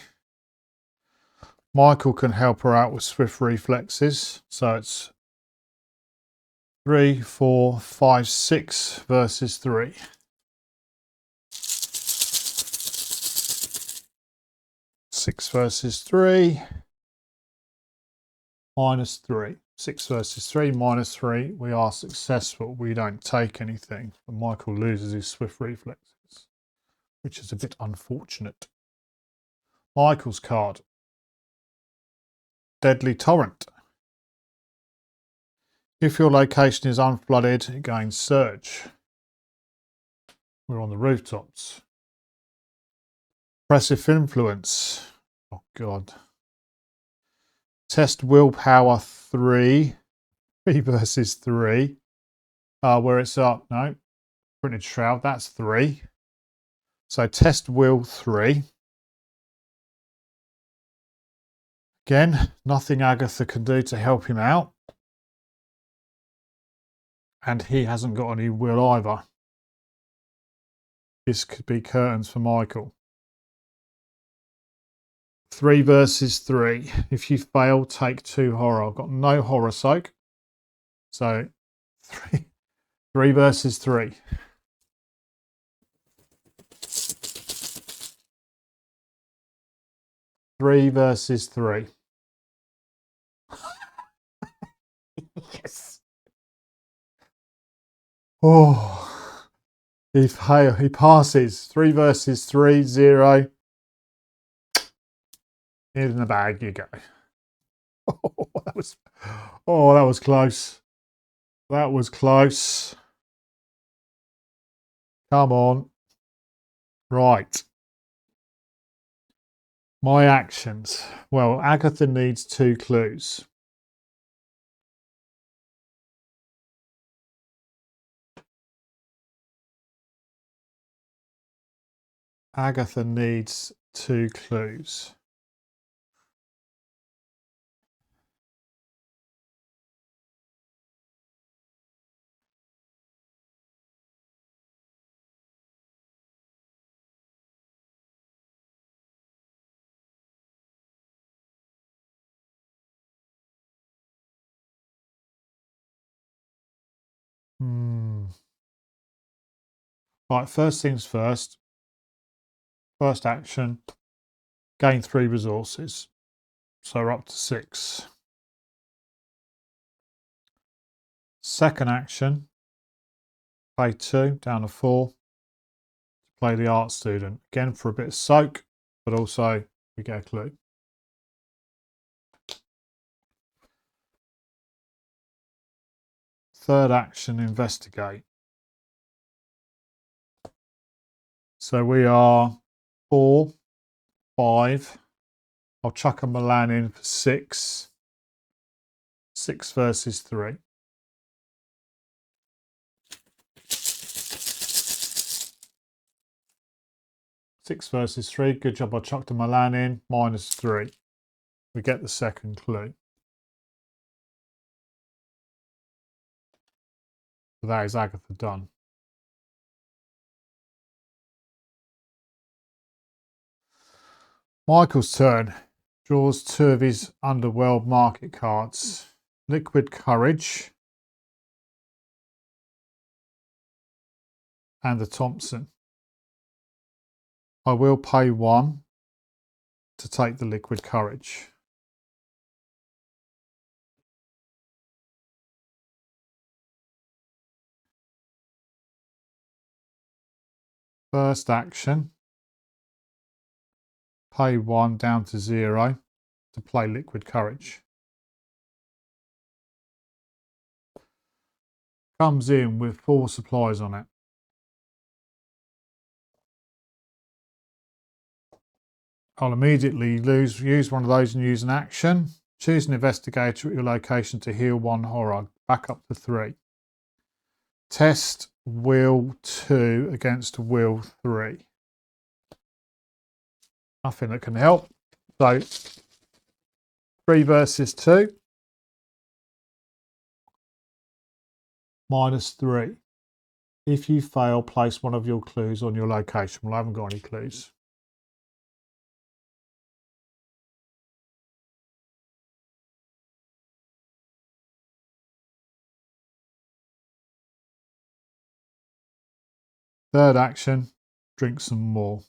Michael can help her out with swift reflexes. So it's 3, 4, 5, 6 versus 3. Six versus 3. Minus 3. 6 versus 3, minus 3. We are successful. We don't take anything. And Michael loses his swift reflexes, which is a bit unfortunate. Michael's card. Deadly Torrent. If your location is unflooded, it gains Surge. We're on the rooftops. Oppressive Influence. Oh, God. Test Willpower 3. 3 versus 3. Where it's up. No. Printed Shroud. That's 3. So Test Will 3. Again, nothing Agatha can do to help him out. And he hasn't got any will either. This could be curtains for Michael. 3 versus 3. If you fail, take 2 horror. I've got no horror soak. So 3 versus 3. Three versus 3. Yes. Oh, he passes. 3 versus 3, 0. In the bag you go. Oh, that was close. That was close. Come on. Right. My actions. Well, Agatha needs 2 clues. Agatha needs 2 clues. Right, first things first. First action, gain 3 resources. So we're up to 6. Second action, pay 2, down to 4. To play the art student. Again for a bit of soak, but also we get a clue. Third action, investigate. So we are 4, 5. I'll chuck a Milan in for 6. 6 versus 3. Six versus 3. Good job. I chucked a Milan in. Minus 3. We get the second clue. So that is Agatha done. Michael's turn. Draws 2 of his Underworld market cards. Liquid Courage. And the Thompson. I will pay 1 to take the Liquid Courage. First action. Pay 1 down to 0 to play Liquid Courage. Comes in with 4 supplies on it. I'll immediately use one of those and use an action. Choose an investigator at your location to heal 1 horror. back up to 3. Test will 2 against will 3. Nothing that can help. So 3 versus 2. -3. If you fail, place one of your clues on your location. Well, I haven't got any clues. Third action, drink some more.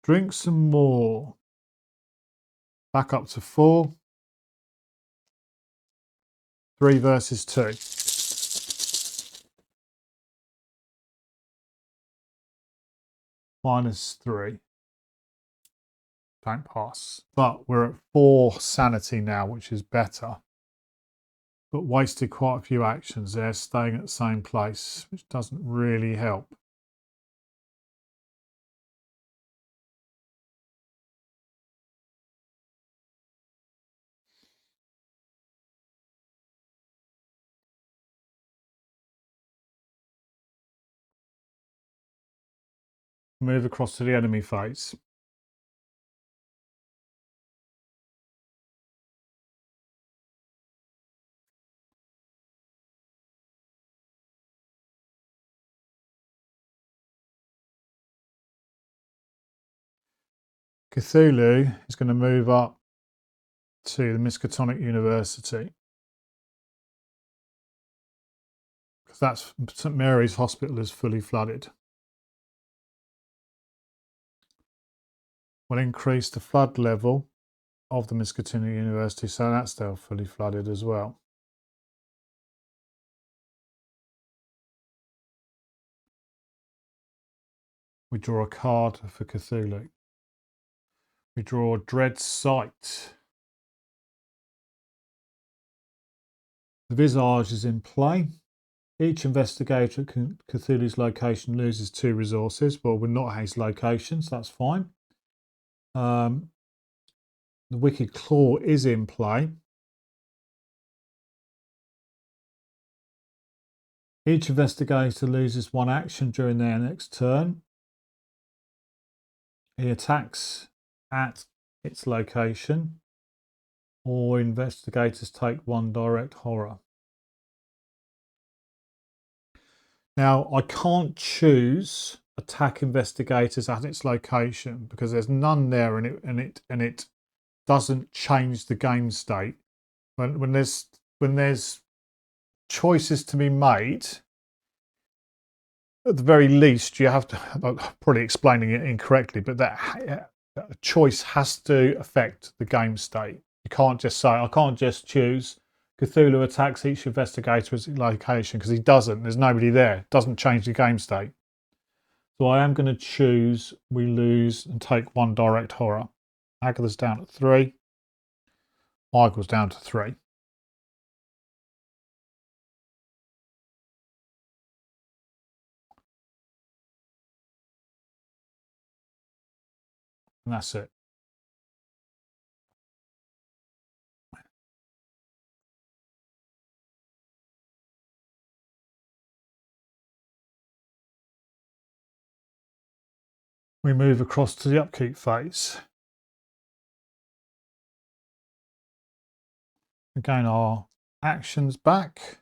Drink some more. Back up to 4. 3 versus 2. -3. Don't pass. But we're at 4 sanity now, which is better. But wasted quite a few actions there, staying at the same place, which doesn't really help. Move across to the enemy phase. Cthulhu is going to move up to the Miskatonic University, because that's St Mary's Hospital is fully flooded. We'll increase the flood level of the Miskatonic University, so that's still fully flooded as well. We draw a card for Cthulhu. We draw Dread Sight. The Visage is in play. Each investigator at Cthulhu's location loses 2 resources. Well, we're not at his location, so that's fine. The Wicked Claw is in play. Each investigator loses 1 action during their next turn. He attacks at its location, or investigators take 1 direct horror. Now, I can't choose attack investigators at its location because there's none there, and it doesn't change the game state. When there's choices to be made, at the very least, you have to. I'm probably explaining it incorrectly, but that choice has to affect the game state. You can't just say, I can't just choose Cthulhu attacks each investigator at its location, because he doesn't. There's nobody there. It doesn't change the game state. So I am going to choose we lose and take 1 direct horror. Agatha's down at 3. Michael's down to 3. And that's it. We move across to the upkeep phase. Again, our actions back.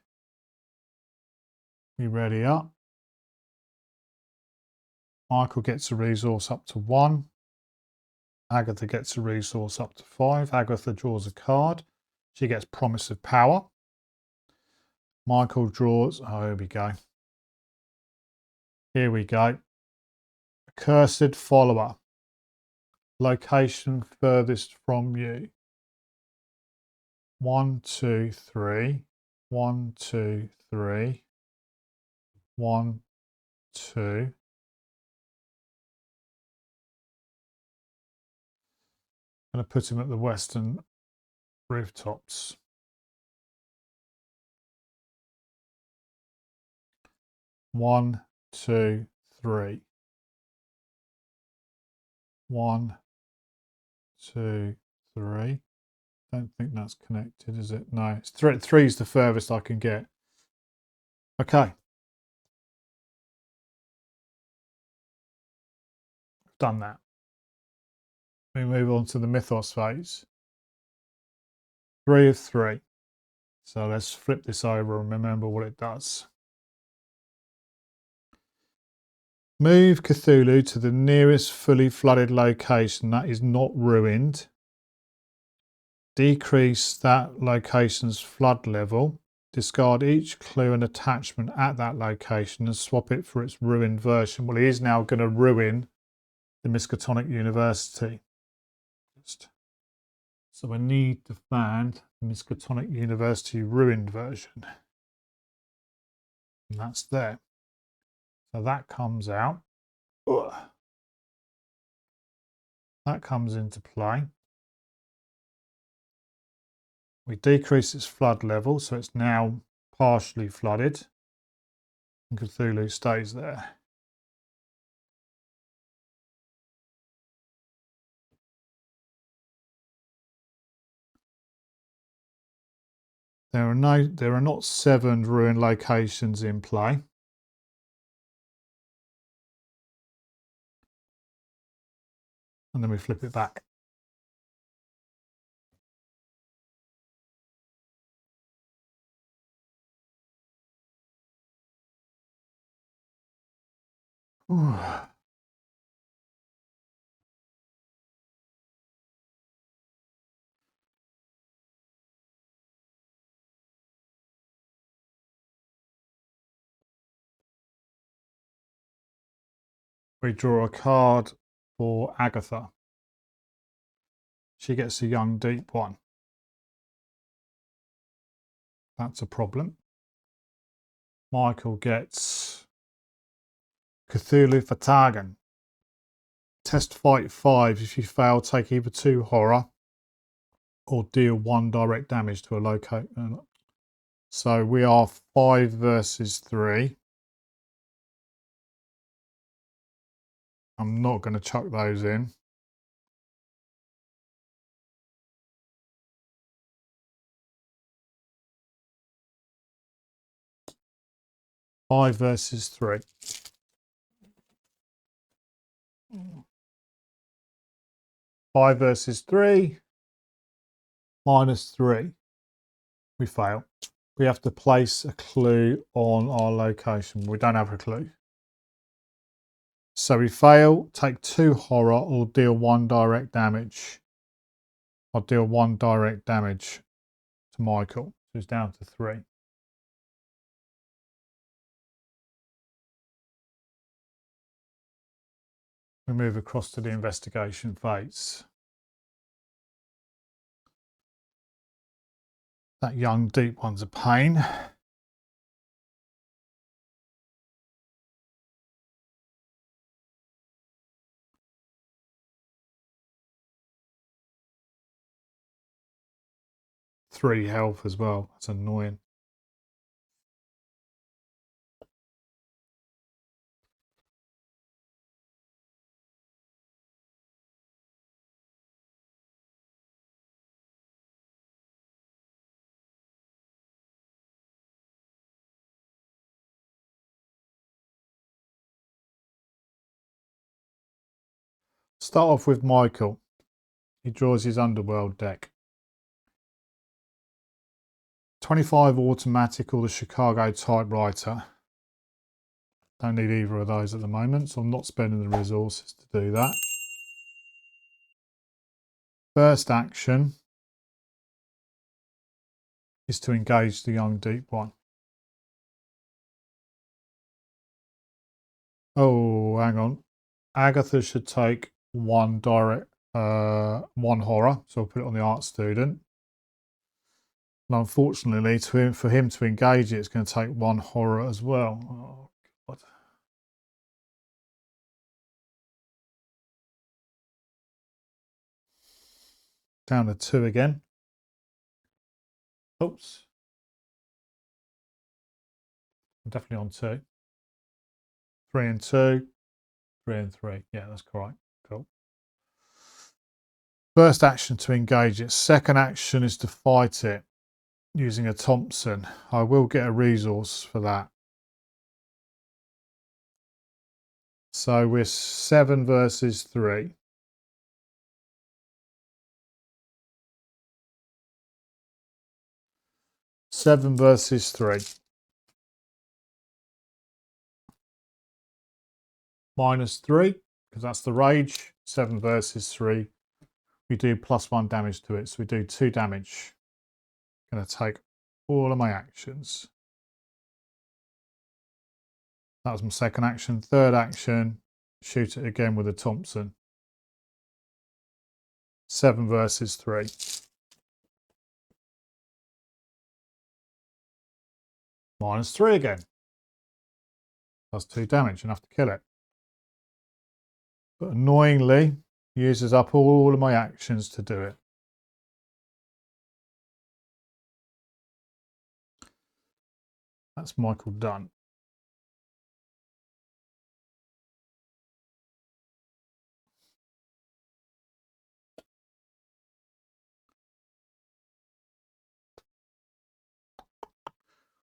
We ready up. Michael gets a resource up to 1. Agatha gets a resource up to 5. Agatha draws a card. She gets Promise of Power. Michael draws, oh, here we go. Here we go. Accursed Follower. Location furthest from you. 1, 2, 3. 1, 2, 3. 1, 2. I'm going to put him at the western rooftops. One, 2, 3. 1, 2, 3. Don't think that's connected, is it? No, it's three is the furthest I can get. Okay. Done that. We move on to the mythos phase. 3 of 3. So let's flip this over and remember what it does. Move Cthulhu to the nearest fully flooded location that is not ruined. Decrease that location's flood level. Discard each clue and attachment at that location and swap it for its ruined version. Well, he is now going to ruin the Miskatonic University. So I need to find the Miskatonic University ruined version. And that's there. So that comes out. Ugh. That comes into play. We decrease its flood level, so it's now partially flooded. And Cthulhu stays there. There are not 7 ruined locations in play. And then we flip it back. Ooh. We draw a card for Agatha. She gets a young deep one. That's a problem. Michael gets Cthulhu Fatagan. Test fight 5. If you fail, take either 2 horror or deal 1 direct damage to a location. So we are 5 versus 3. I'm not going to chuck those in. Five versus 3. Five versus 3. -3. We fail. We have to place a clue on our location. We don't have a clue. So we fail, take 2 horror or deal 1 direct damage. I'll deal 1 direct damage to Michael. So it's down to 3. We move across to the investigation phase. That young deep one's a pain. Three health as well. That's annoying. Start off with Michael. He draws his underworld deck. 25 automatic or the Chicago typewriter. Don't need either of those at the moment, so I'm not spending the resources to do that. First action is to engage the young deep one. Oh, hang on. Agatha should take 1 direct, 1 horror, so I'll put it on the art student. And unfortunately, for him to engage it, it's going to take 1 horror as well. Oh, God. Down to 2 again. Oops. I'm definitely on 2. 3 and 2. 3 and 3. Yeah, that's correct. Cool. First action to engage it. Second action is to fight it using a Thompson. I will get a resource for that. So we're 7 versus 3. Seven versus 3. -3, because that's the rage. 7 versus 3. We do +1 damage to it, so we do 2 damage. Going to take all of my actions. That was my second action. Third action, shoot it again with a Thompson. 7 versus 3. -3 again. Does 2 damage, enough to kill it. But annoyingly, uses up all of my actions to do it. That's Michael done.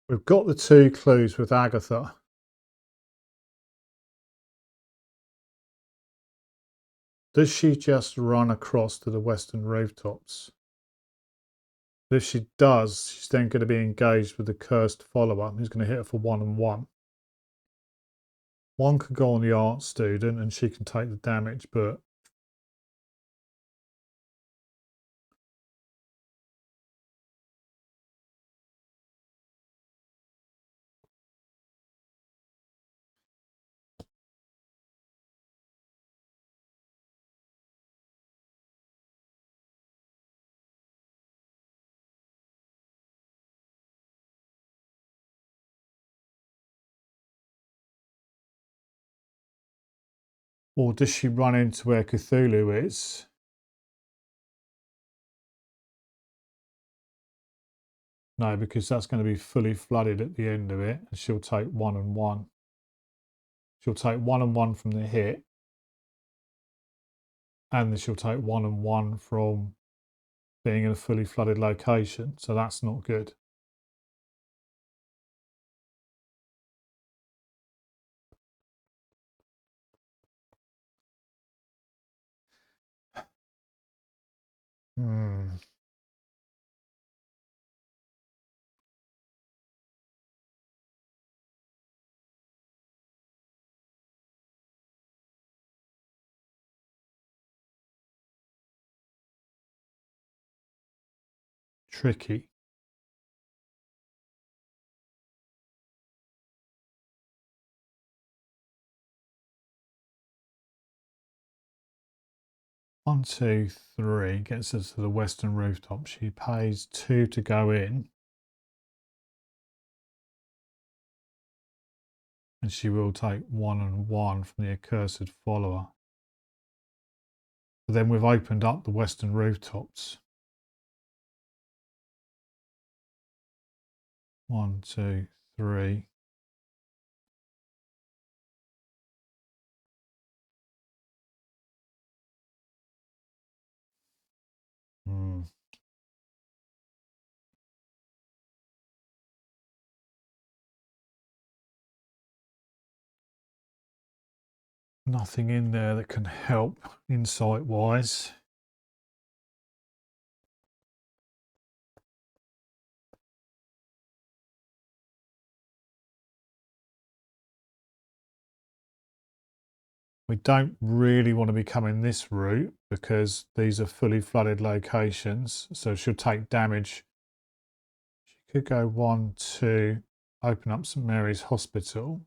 We've got the 2 clues with Agatha. Does she just run across to the western rooftops? If she does, she's then going to be engaged with the cursed follower, who's going to hit her for 1 and 1. One could go on the art student and she can take the damage, but or does she run into where Cthulhu is? No, because that's going to be fully flooded at the end of it, and she'll take 1 and 1. She'll take 1 and 1 from the hit, and then she'll take 1 and 1 from being in a fully flooded location, so that's not good. Tricky. One, two, three gets us to the western rooftop. She pays 2 to go in. And she will take 1 and 1 from the accursed follower. But then we've opened up the western rooftops. 1, 2, 3. Nothing in there that can help insight wise. We don't really want to be coming this route because these are fully flooded locations, so she'll take damage. She could go 1, 2, open up St Mary's Hospital.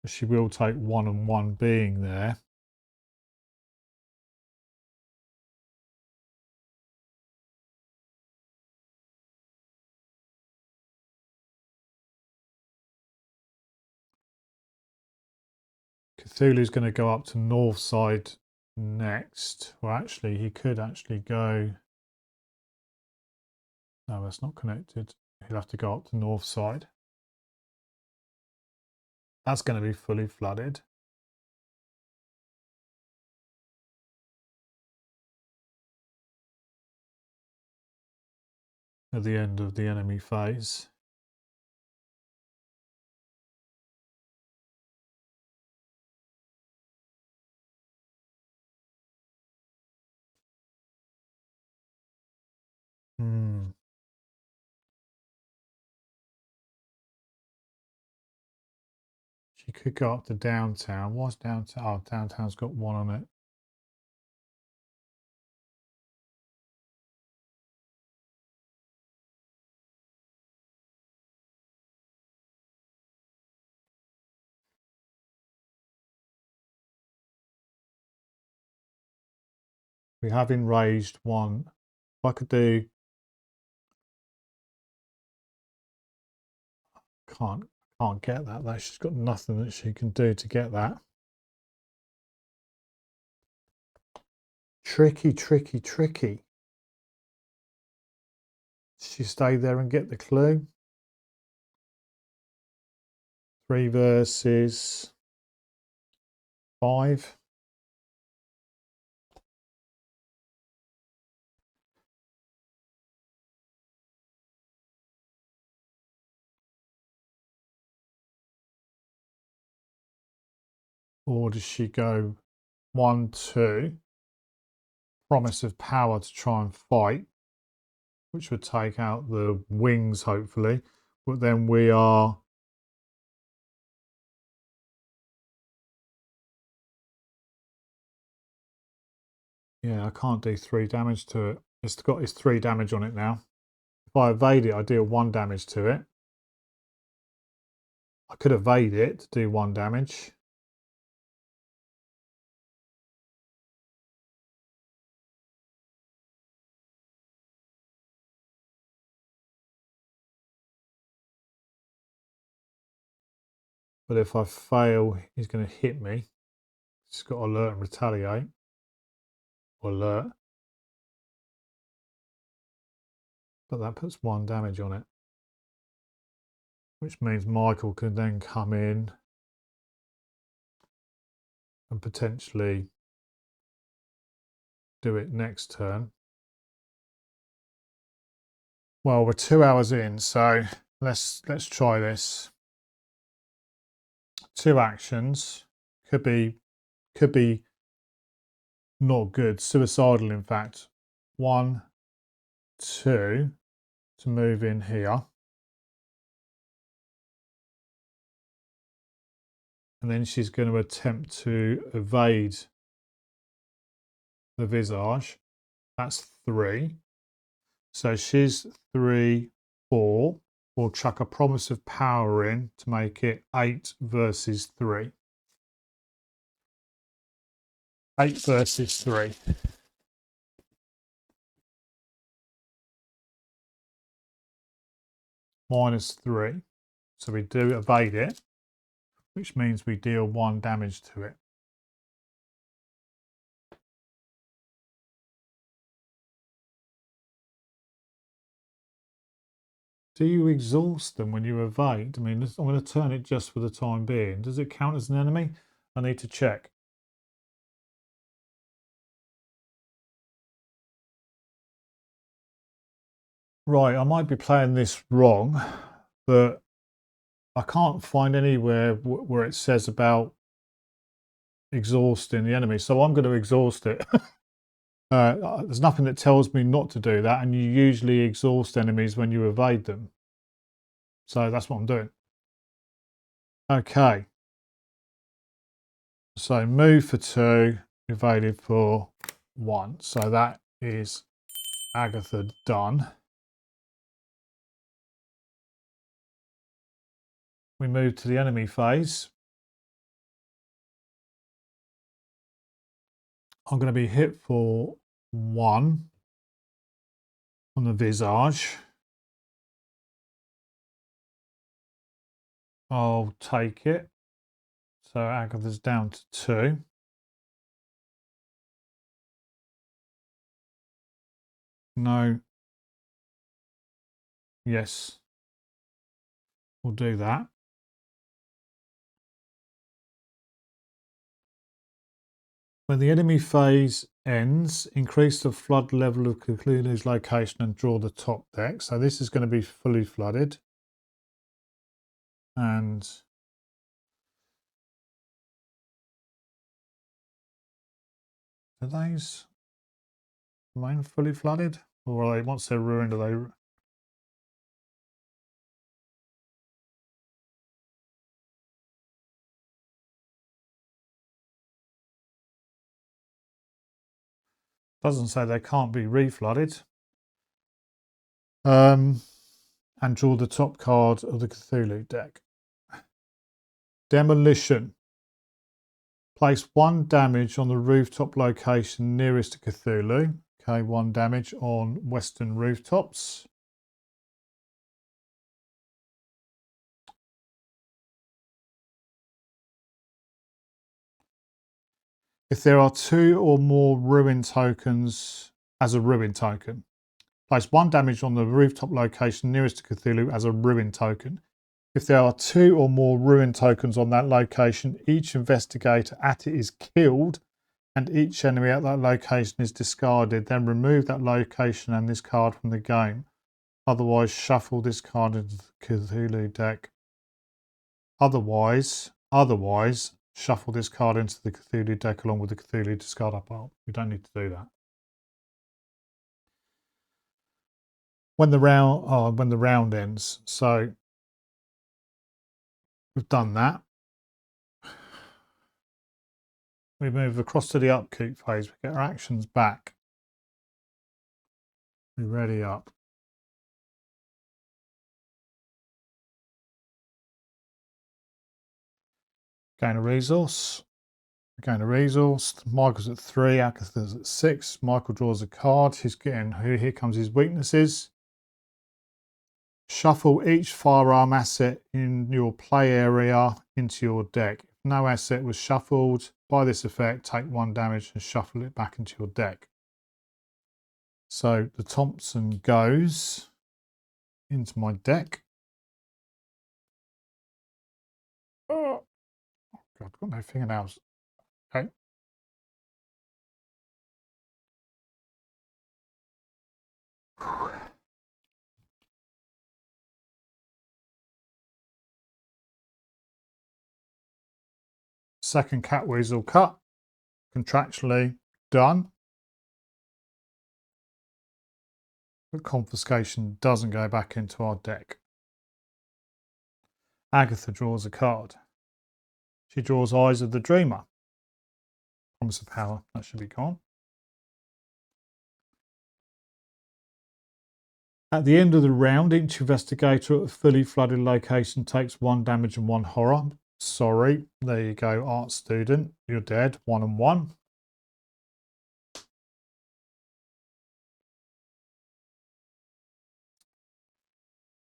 But she will take 1 and 1 being there. Cthulhu's going to go up to north side next. Well, actually, he could actually go. No, that's not connected. He'll have to go up to north side. That's going to be fully flooded. at the end of the enemy phase. She could go up to downtown. What's downtown? Oh, downtown's got one on it. We have enraged one. If I could do... Can't get that. Though. She's got nothing that she can do to get that. Tricky, tricky, tricky. She stay there and get the clue. 3 versus 5. Or does she go 1, 2? Promise of power to try and fight, which would take out the wings, hopefully. But then we are... Yeah, I can't do 3 damage to it. It's got its 3 damage on it now. If I evade it, I deal 1 damage to it. I could evade it to do 1 damage. But if I fail, he's going to hit me. He's got alert and retaliate. Or alert. But that puts 1 damage on it. Which means Michael can then come in and potentially do it next turn. Well, we're 2 hours in, so let's try this. 2 actions. Could be not good. Suicidal, in fact. 1, 2 to move in here. And then she's going to attempt to evade the visage. That's 3. So she's 3, 4. We'll chuck a promise of power in to make it 8 versus 3. 8 versus 3. -3. So we do evade it, which means we deal 1 damage to it. Do you exhaust them when you evade? I mean, I'm going to turn it just for the time being. Does it count as an enemy? I need to check. Right, I might be playing this wrong, but I can't find anywhere where it says about exhausting the enemy. So I'm going to exhaust it. There's nothing that tells me not to do that, and you usually exhaust enemies when you evade them. So that's what I'm doing. Okay. So move for 2, evaded for 1. So that is Agatha done. We move to the enemy phase. I'm going to be hit for 1 on the visage. I'll take it. So Agatha's down to 2. No. Yes. We'll do that. When the enemy phase ends, increase the flood level of Cthulhu's location and draw the top deck. So this is going to be fully flooded. And are these remain fully flooded? Or are they, once they're ruined, are they... Doesn't say they can't be reflooded. And draw the top card of the Cthulhu deck. Demolition. Place 1 damage on the rooftop location nearest to Cthulhu. Okay, 1 damage on western rooftops. If there are 2 or more ruin tokens as a ruin token, place 1 damage on the rooftop location nearest to Cthulhu as a ruin token. If there are 2 or more ruin tokens on that location, each investigator at it is killed and each enemy at that location is discarded. Then remove that location and this card from the game. Otherwise, shuffle this card into the Cthulhu deck. Otherwise, shuffle this card into the Cthulhu deck along with the Cthulhu discard pile. We don't need to do that. When the round ends. So we've done that. We move across to the upkeep phase. We get our actions back. We ready up. Gain a resource. Gain a resource. Michael's at 3. Agatha's at 6. Michael draws a card. He's getting. Here comes his weaknesses. Shuffle each firearm asset in your play area into your deck. If no asset was shuffled by this effect, take 1 damage and shuffle it back into your deck. So the Thompson goes into my deck. Oh, God, I've got no fingernails. Okay. Second cat weasel cut. Contractually done. But confiscation doesn't go back into our deck. Agatha draws a card. She draws Eyes of the Dreamer. Promise of Power. That should be gone. At the end of the round, each investigator at a fully flooded location takes 1 damage and 1 horror. Sorry. There you go, art student. You're dead. 1 and 1.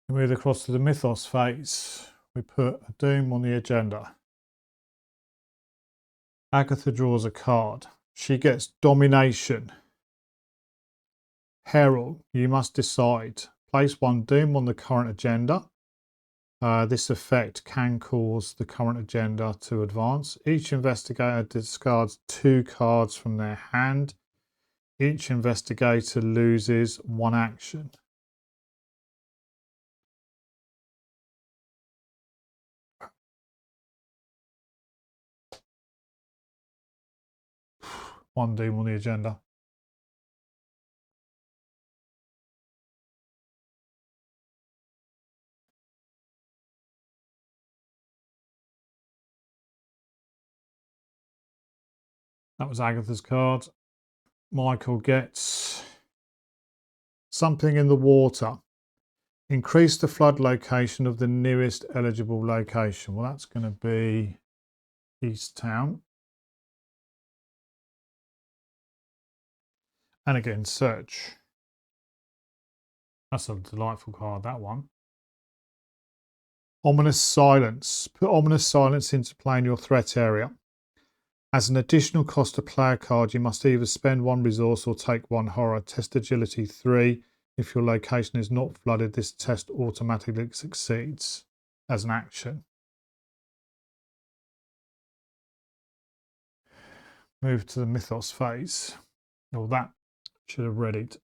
We move across to the Mythos phase. We put a Doom on the agenda. Agatha draws a card. She gets Domination. Herald, you must decide. Place 1 Doom on the current agenda. This effect can cause the current agenda to advance. Each investigator discards 2 cards from their hand. Each investigator loses 1 action. One Doom on the agenda. That was Agatha's card. Michael gets Something in the Water. Increase the flood location of the nearest eligible location. Well, that's going to be East Town. And again, search. That's a delightful card, that one. Ominous Silence. Put Ominous Silence into play in your threat area. As an additional cost to play a card, you must either spend 1 resource or take 1 horror. Test agility 3. If your location is not flooded, this test automatically succeeds as an action. move to the mythos phase. Well, that should have readied.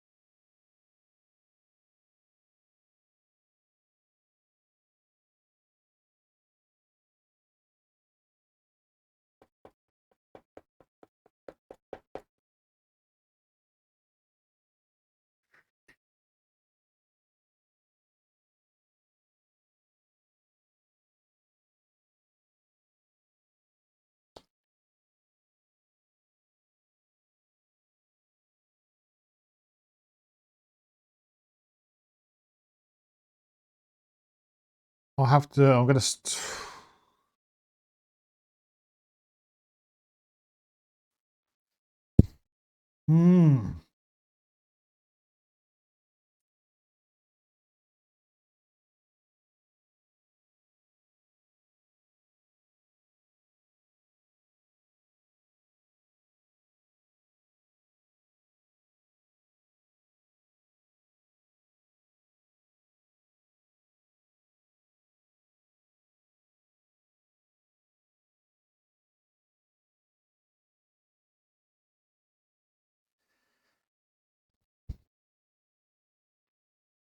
I'll have to, I'm going to...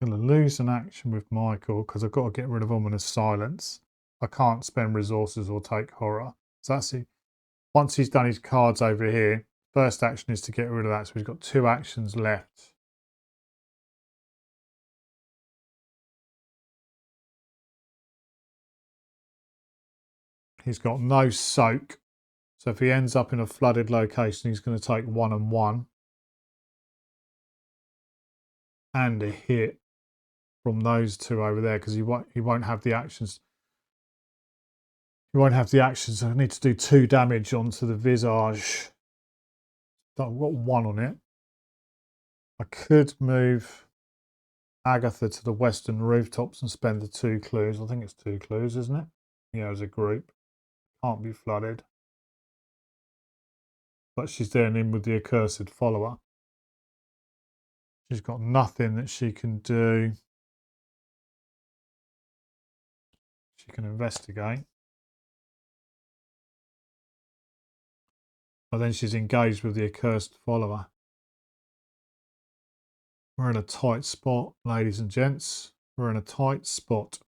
going to lose an action with Michael because I've got to get rid of ominous silence. I can't spend resources or take horror. So that's it. Once he's done his cards over here, first action is to get rid of that. So he's got 2 actions left. He's got no soak. So if he ends up in a flooded location, he's going to take 1 and 1. And a hit from those 2 over there because he won't have the actions. He won't have the actions. I need to do 2 damage onto the visage. I've got 1 on it. I could move Agatha to the western rooftops and spend the 2 clues. I think it's 2 clues, isn't it? Yeah, as a group. Can't be flooded. But she's then in with the accursed follower. She's got nothing that she can do. She can investigate. But then she's engaged with the accursed follower. We're in a tight spot, ladies and gents. We're in a tight spot.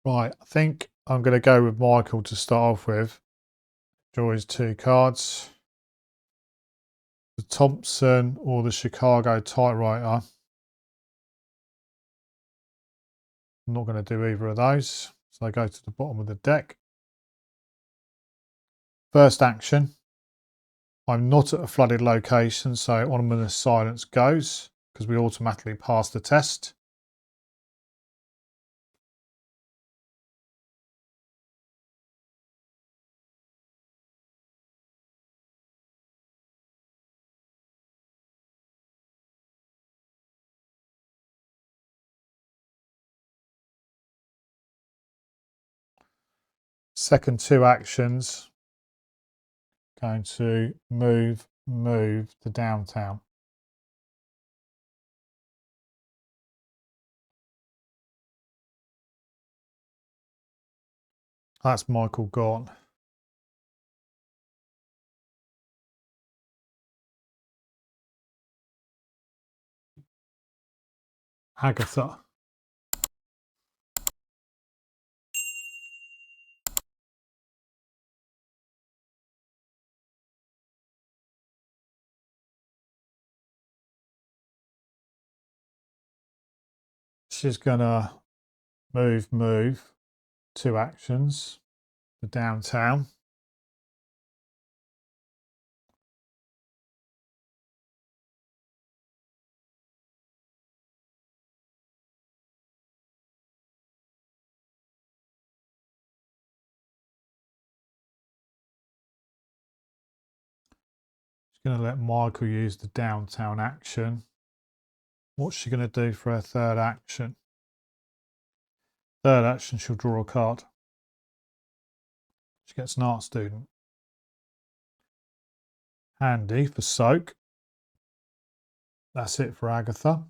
Right, I think I'm going to go with Michael to start off with. Draw his 2 cards. The Thompson or the Chicago typewriter. I'm not going to do either of those. So I go to the bottom of the deck. First action. I'm not at a flooded location, so ominous silence goes because we automatically pass the test. Second 2 actions. Going to move to downtown. That's Michael gone. Agatha. She's gonna move 2 actions to downtown. Going to let Michael use the downtown action. What's she going to do for her third action? Third action, she'll draw a card. She gets an art student. Handy for soak. That's it for Agatha.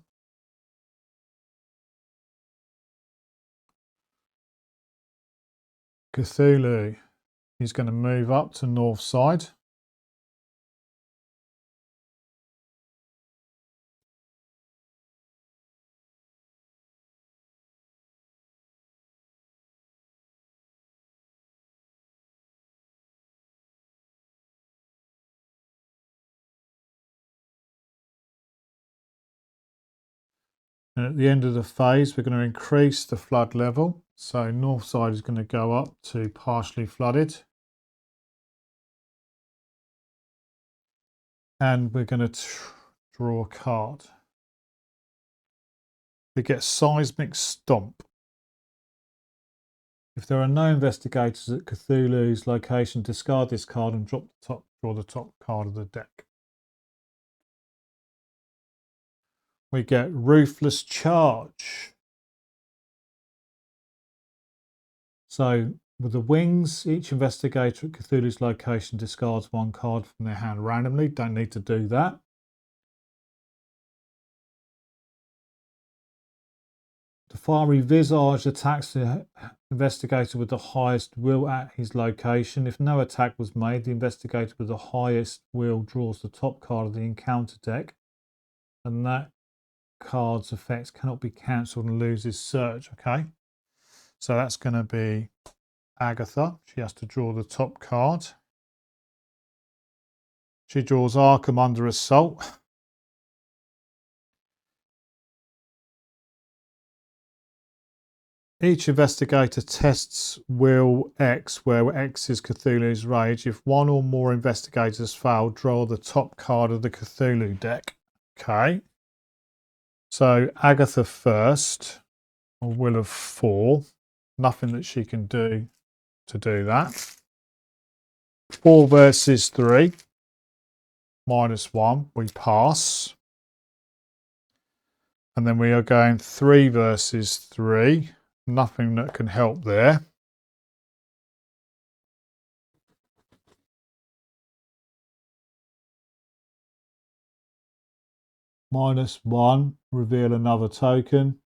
Cthulhu. He's going to move up to north side. And at the end of the phase, we're going to increase the flood level. So north side is going to go up to partially flooded. And we're going to draw a card. We get seismic stomp. If there are no investigators at Cthulhu's location, discard this card and draw the top card of the deck. We get ruthless charge. So with the wings, each investigator at Cthulhu's location discards one card from their hand randomly. Don't need to do that. The fiery visage attacks the investigator with the highest will at his location. If no attack was made, the investigator with the highest will draws the top card of the encounter deck, and that card's effects cannot be cancelled and loses search. Okay, so that's going to be Agatha. She has to draw the top card. She draws Arkham under assault. Each investigator tests Will X, where X is Cthulhu's Rage. If one or more investigators fail, draw the top card of the Cthulhu deck. Okay. So Agatha first, a will of 4. Nothing that she can do to do that. 4 versus 3. -1. We pass. And then we are going 3 versus 3. Nothing that can help there. -1, reveal another token.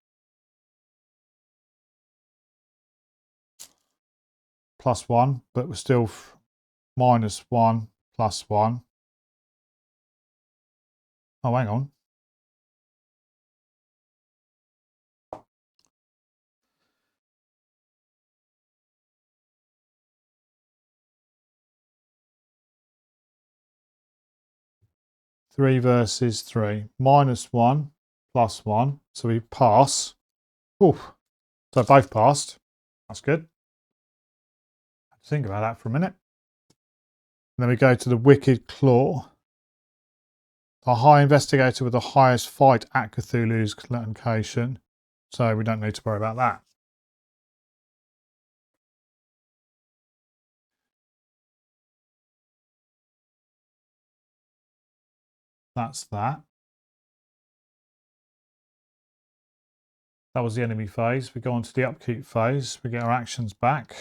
+1, but we're still -1, +1. Oh, hang on. Three versus 3. -1, +1. So we pass. Oof. So both passed. That's good. Think about that for a minute. And then we go to the Wicked Claw. The high investigator with the highest fight at Cthulhu's location. So we don't need to worry about that. That's that. That was the enemy phase. We go on to the upkeep phase. We get our actions back.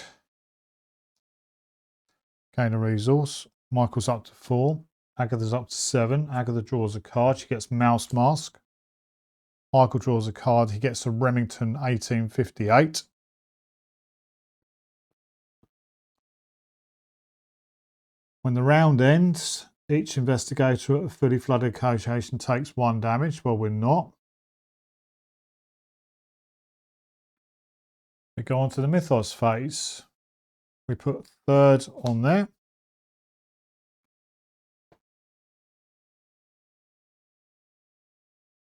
Gain a resource. Michael's up to 4. Agatha's up to 7. Agatha draws a card. She gets Mouse Mask. Michael draws a card. He gets a Remington 1858. When the round ends, each investigator at a fully flooded location takes 1 damage. Well, we're not. We go on to the Mythos phase. We put 3rd on there.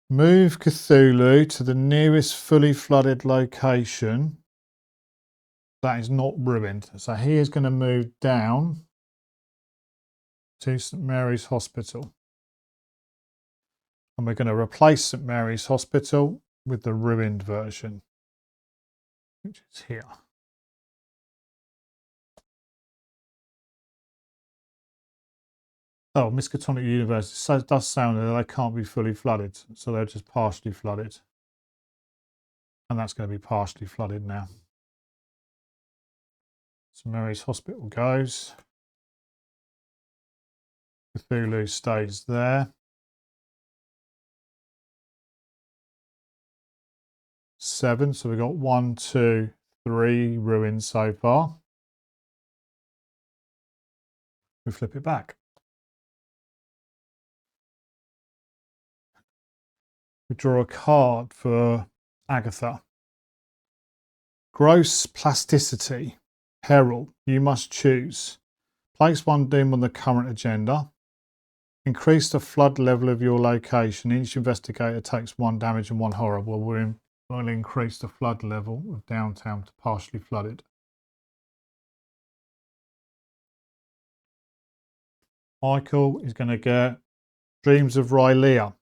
Move Cthulhu to the nearest fully flooded location that is not ruined. So he is going to move down to St Mary's Hospital. And we're going to replace St Mary's Hospital with the ruined version, which is here. Oh, Miskatonic universe. So it does sound that they can't be fully flooded, so they're just partially flooded. And that's going to be partially flooded now. So Mary's hospital goes. Cthulhu stays there. 7. So we've got 1, 2, 3 ruins so far. We flip it back. We draw a card for Agatha. Gross plasticity. Peril. You must choose. Place 1 doom on the current agenda. Increase the flood level of your location. Each investigator takes 1 damage and 1 horror. Well, we'll increase the flood level of downtown to partially flooded. Michael is going to get Dreams of Rylea.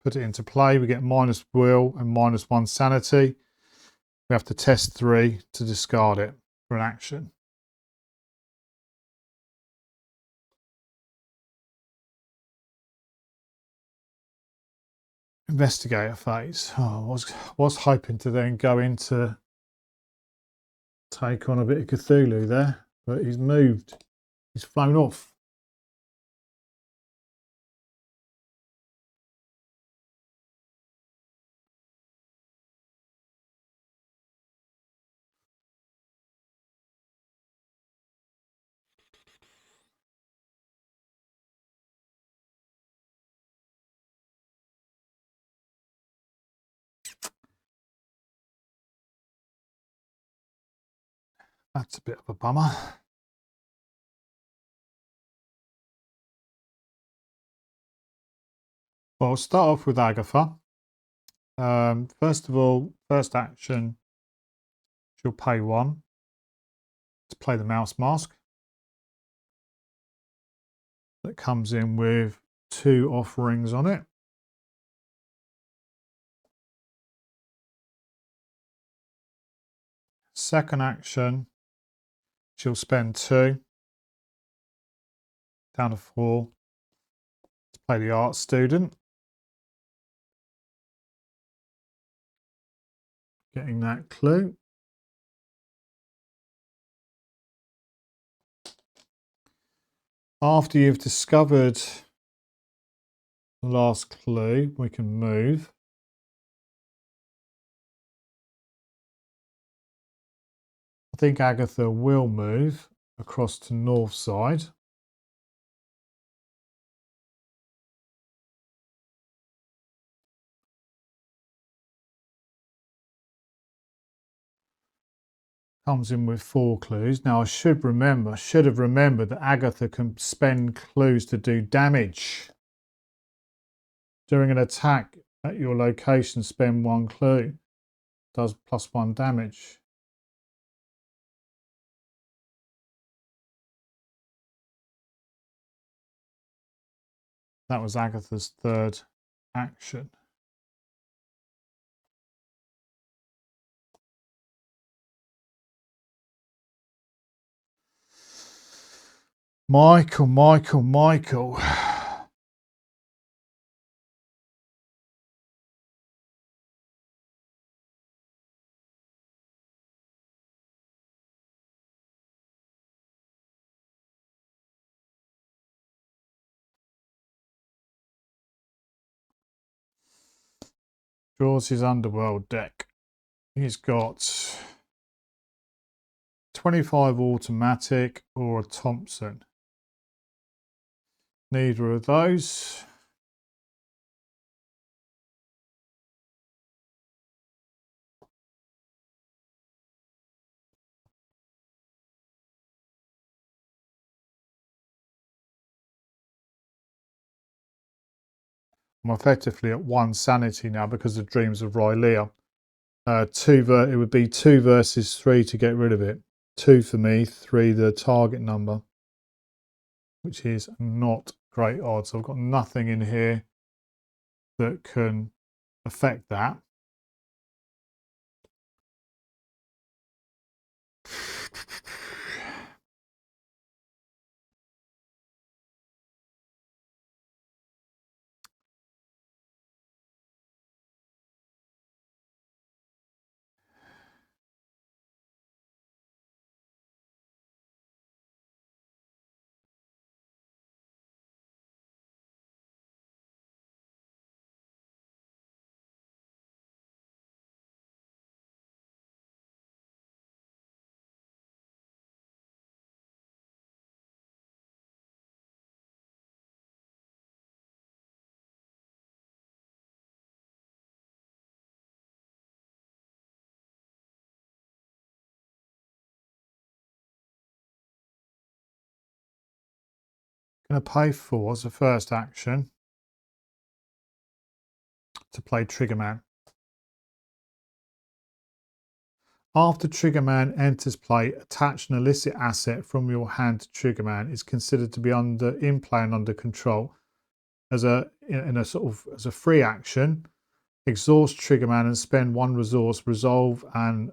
Put it into play. We get minus will and minus 1 sanity. We have to test 3 to discard it for an action. Investigator phase. Oh, I was hoping to then go into take on a bit of Cthulhu there, but he's moved. He's flown off. That's a bit of a bummer. Well, I'll start off with Agatha. First of all, first action, she'll pay 1 to play the mouse mask. That comes in with 2 offerings on it. Second action, she'll spend 2 down to 4 to play the art student. Getting that clue. After you've discovered the last clue, we can move. I think Agatha will move across to north side. Comes in with 4 clues. Now I should have remembered that Agatha can spend clues to do damage. During an attack at your location, spend 1 clue. Does +1 damage. That was Agatha's 3rd action. Michael. Draws his underworld deck. He's got 25 automatic or a Thompson. Neither of those. I'm effectively at 1 sanity now because of Dreams of Rylea. It would be 2 versus 3 to get rid of it. 2 for me, 3 the target number, which is not great odds. I've got nothing in here that can affect that. Going to pay 4 as the first action to play Triggerman. After Triggerman enters play, attach an illicit asset from your hand to Triggerman. Is considered to be in play and under control. As a free action, exhaust Triggerman and spend 1 resource. Resolve an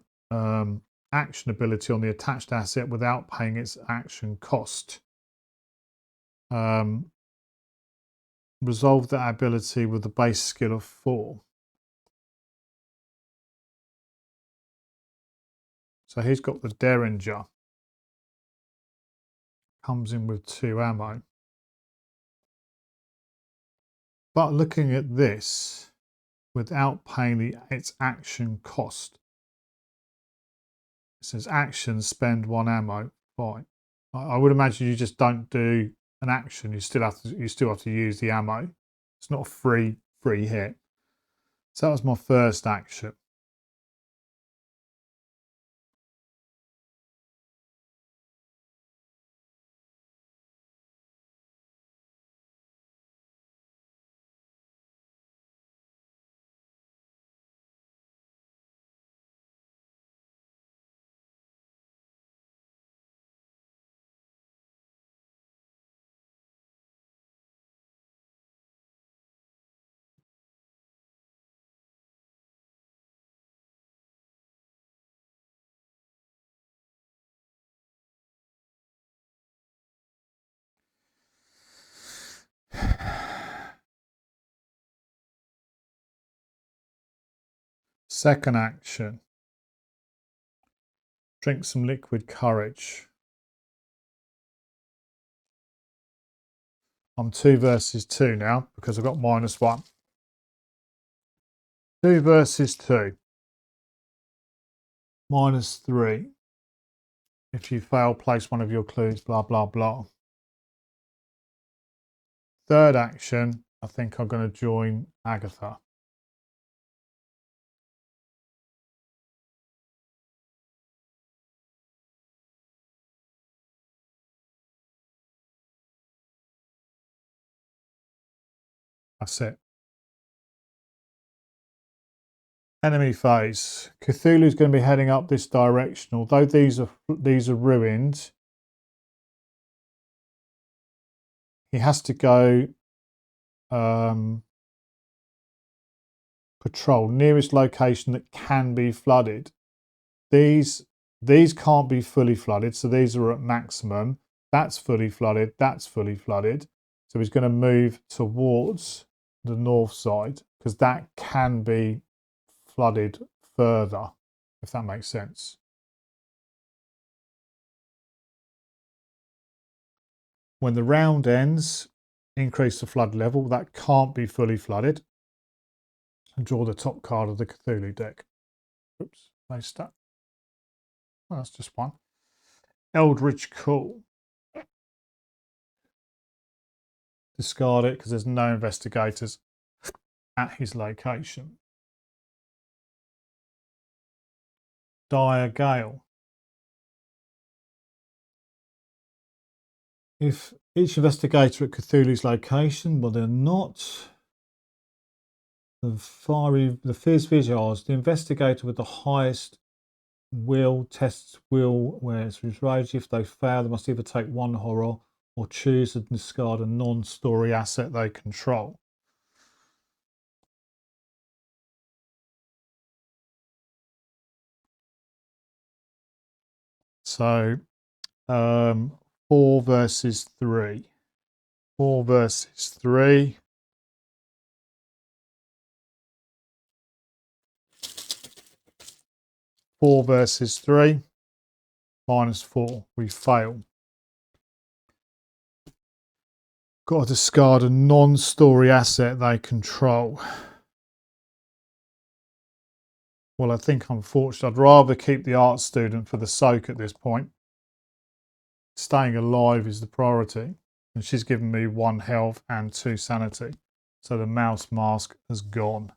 action ability on the attached asset without paying its action cost. Resolve that ability with the base skill of 4. So he's got the Derringer. Comes in with 2 ammo. But looking at this, without paying its action cost. It says action, spend 1 ammo. Fine. I would imagine you just don't do an action. You still have to use the ammo. It's not a free hit. So that was my first action. Second action. Drink some liquid courage. I'm 2 versus 2 now because I've got -1. 2 versus 2. -3. If you fail, place one of your clues, blah, blah, blah. Third action, I think I'm going to join Agatha. That's it. Enemy phase. Cthulhu's going to be heading up this direction. Although these are ruined, he has to go patrol nearest location that can be flooded. These can't be fully flooded, so these are at maximum. That's fully flooded. That's fully flooded. So he's going to move towards the north side because that can be flooded further, if that makes sense. When the round ends, increase the flood level. That can't be fully flooded. And draw the top card of the Cthulhu deck. Oops, nice stat. Oh, that's just one. Eldritch Call. Discard it because there's no investigators at his location. Dire Gale. If each investigator at Cthulhu's location, well, they're not. The Fierce Visage, the investigator with the highest will tests will where it's rage. If they fail, they must either take 1 horror or choose and discard a non-story asset they control. So 4 versus 3. 4 versus 3. Four versus 3. -4. We fail. Got to discard a non-story asset they control. Well, I think I'm fortunate. I'd rather keep the art student for the soak at this point. Staying alive is the priority. And she's given me 1 health and 2 sanity. So the mouse mask has gone.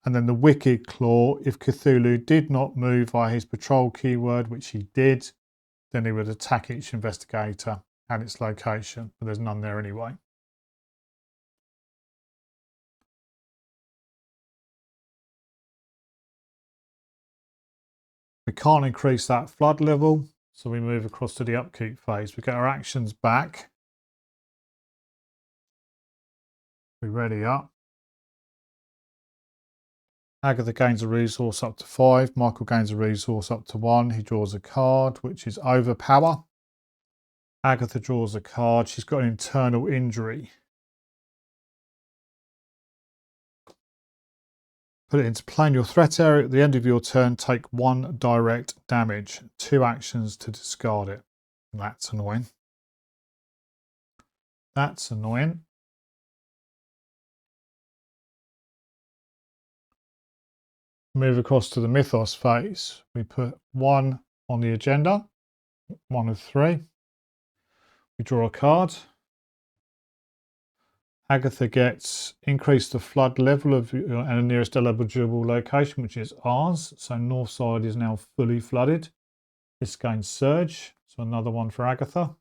And then the Wicked Claw, if Cthulhu did not move by his patrol keyword, which he did, then he would attack each investigator and its location, but there's none there anyway. We can't increase that flood level, so we move across to the upkeep phase. We get our actions back. We ready up. Agatha gains a resource up to 5. Michael gains a resource up to 1. He draws a card, which is overpower. Agatha draws a card. She's got an internal injury. Put it into play in your threat area. At the end of your turn, take 1 direct damage. 2 actions to discard it. That's annoying. That's annoying. Move across to the mythos phase. We put 1 on the agenda. 1 of 3. We draw a card. Agatha gets increase the flood level of the nearest eligible location, which is ours. So north side is now fully flooded. This gains surge. So another one for Agatha.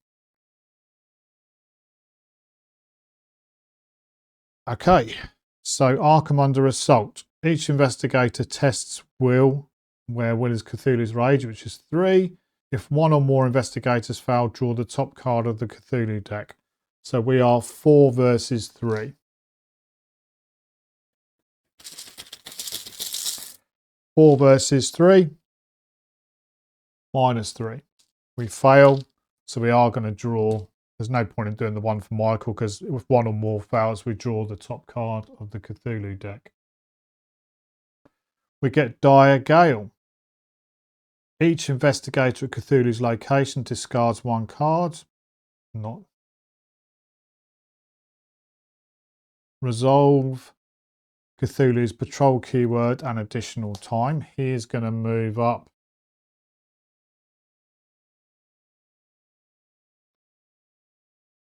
Okay, so Arkham under assault. Each investigator tests will, where will is Cthulhu's Rage, which is 3. If 1 or more investigators fail, draw the top card of the Cthulhu deck. So we are 4 versus 3. 4 versus 3. -3. We fail, so we are going to draw. There's no point in doing the one for Michael, because if 1 or more fails, we draw the top card of the Cthulhu deck. We get Dire Gale. Each investigator at Cthulhu's location discards 1 card. Not. Resolve Cthulhu's patrol keyword and additional time. He is going to move up.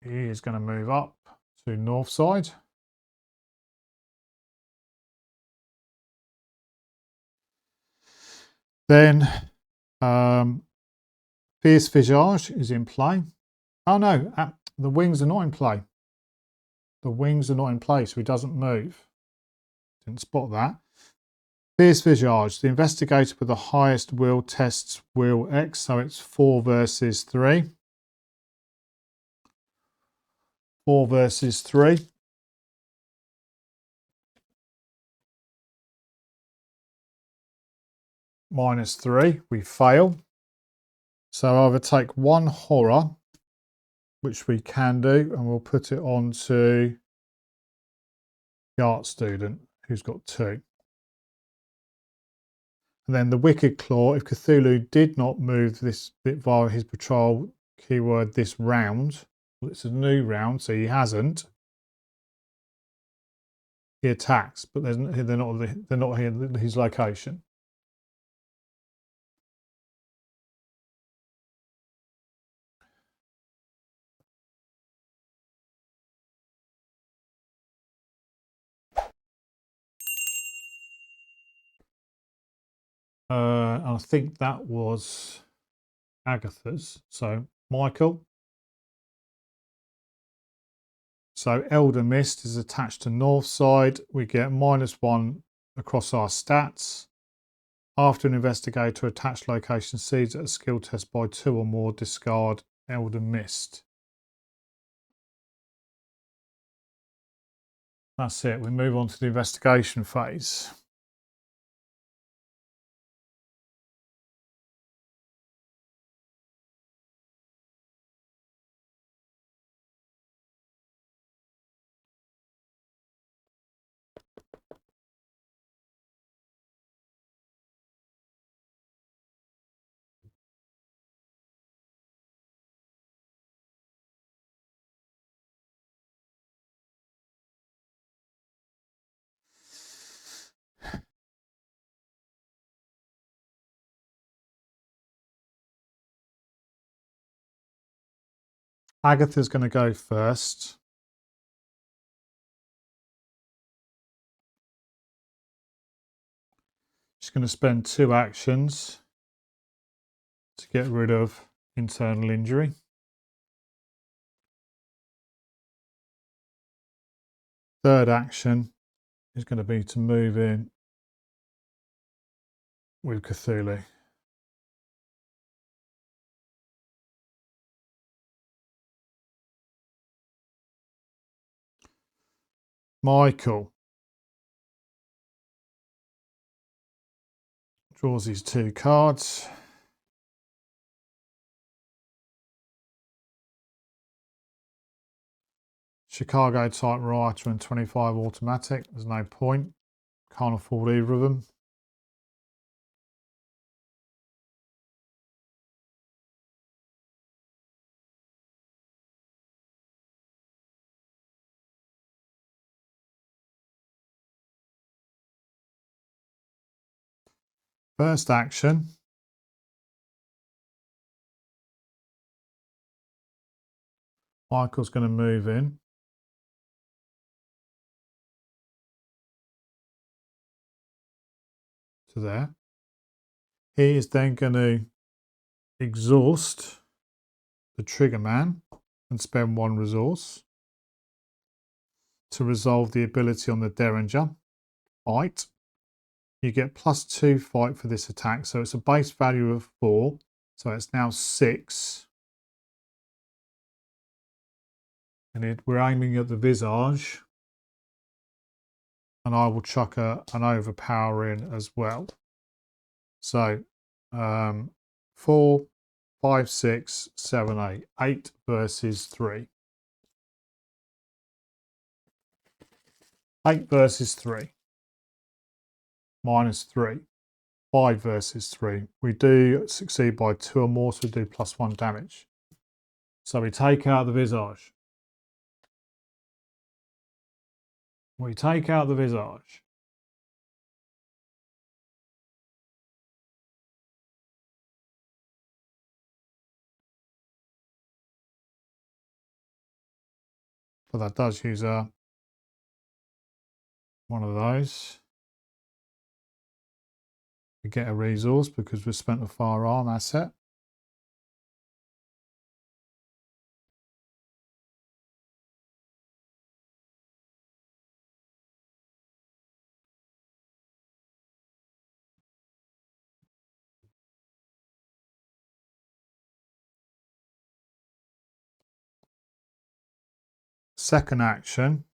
He is going to move up to north side. Then Fierce Visage is in play. Oh no, the wings are not in play. The wings are not in play, so he doesn't move. Didn't spot that. Fierce Visage, the investigator with the highest will tests will X, so it's 4 versus 3. 4 versus 3. -3, we fail. So either take 1 horror, which we can do, and we'll put it onto the art student, who's got 2. And then the Wicked Claw, if Cthulhu did not move this bit via his patrol keyword this round, well, it's a new round, so he hasn't. He attacks, but they're not here his location. I think that was Agatha's. So Michael. So Elder Mist is attached to north side. We get -1 across our stats. After an investigator attached location sees at a skill test by 2 or more, discard Elder Mist. That's it. We move on to the investigation phase. Agatha's going to go first. She's going to spend 2 actions to get rid of internal injury. Third action is going to be to move in with Cthulhu. Michael draws his 2 cards. Chicago typewriter and 25 automatic. There's no point. Can't afford either of them. First action. Michael's going to move in to there. He is then going to exhaust the trigger man and spend 1 resource to resolve the ability on the Derringer. Fight. You get +2 fight for this attack, so it's a base value of 4, so it's now 6. And we're aiming at the visage, and I will chuck an overpower in as well. So 4, 5, 6, 7, 8. 8 versus 3. 8 versus 3. -3. 5 versus 3. We do succeed by 2 or more, so we do +1 damage. So we take out the visage. We take out the visage. But that does use one of those. We get a resource because we've spent a firearm asset. Second action,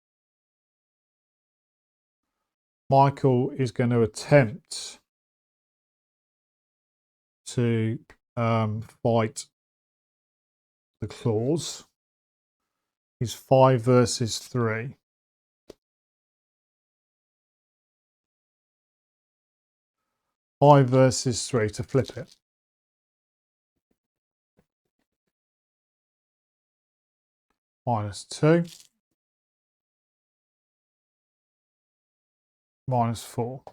Michael is going to attempt to fight the claws. He's 5 versus 3. 5 versus 3 to flip it. -2. -4.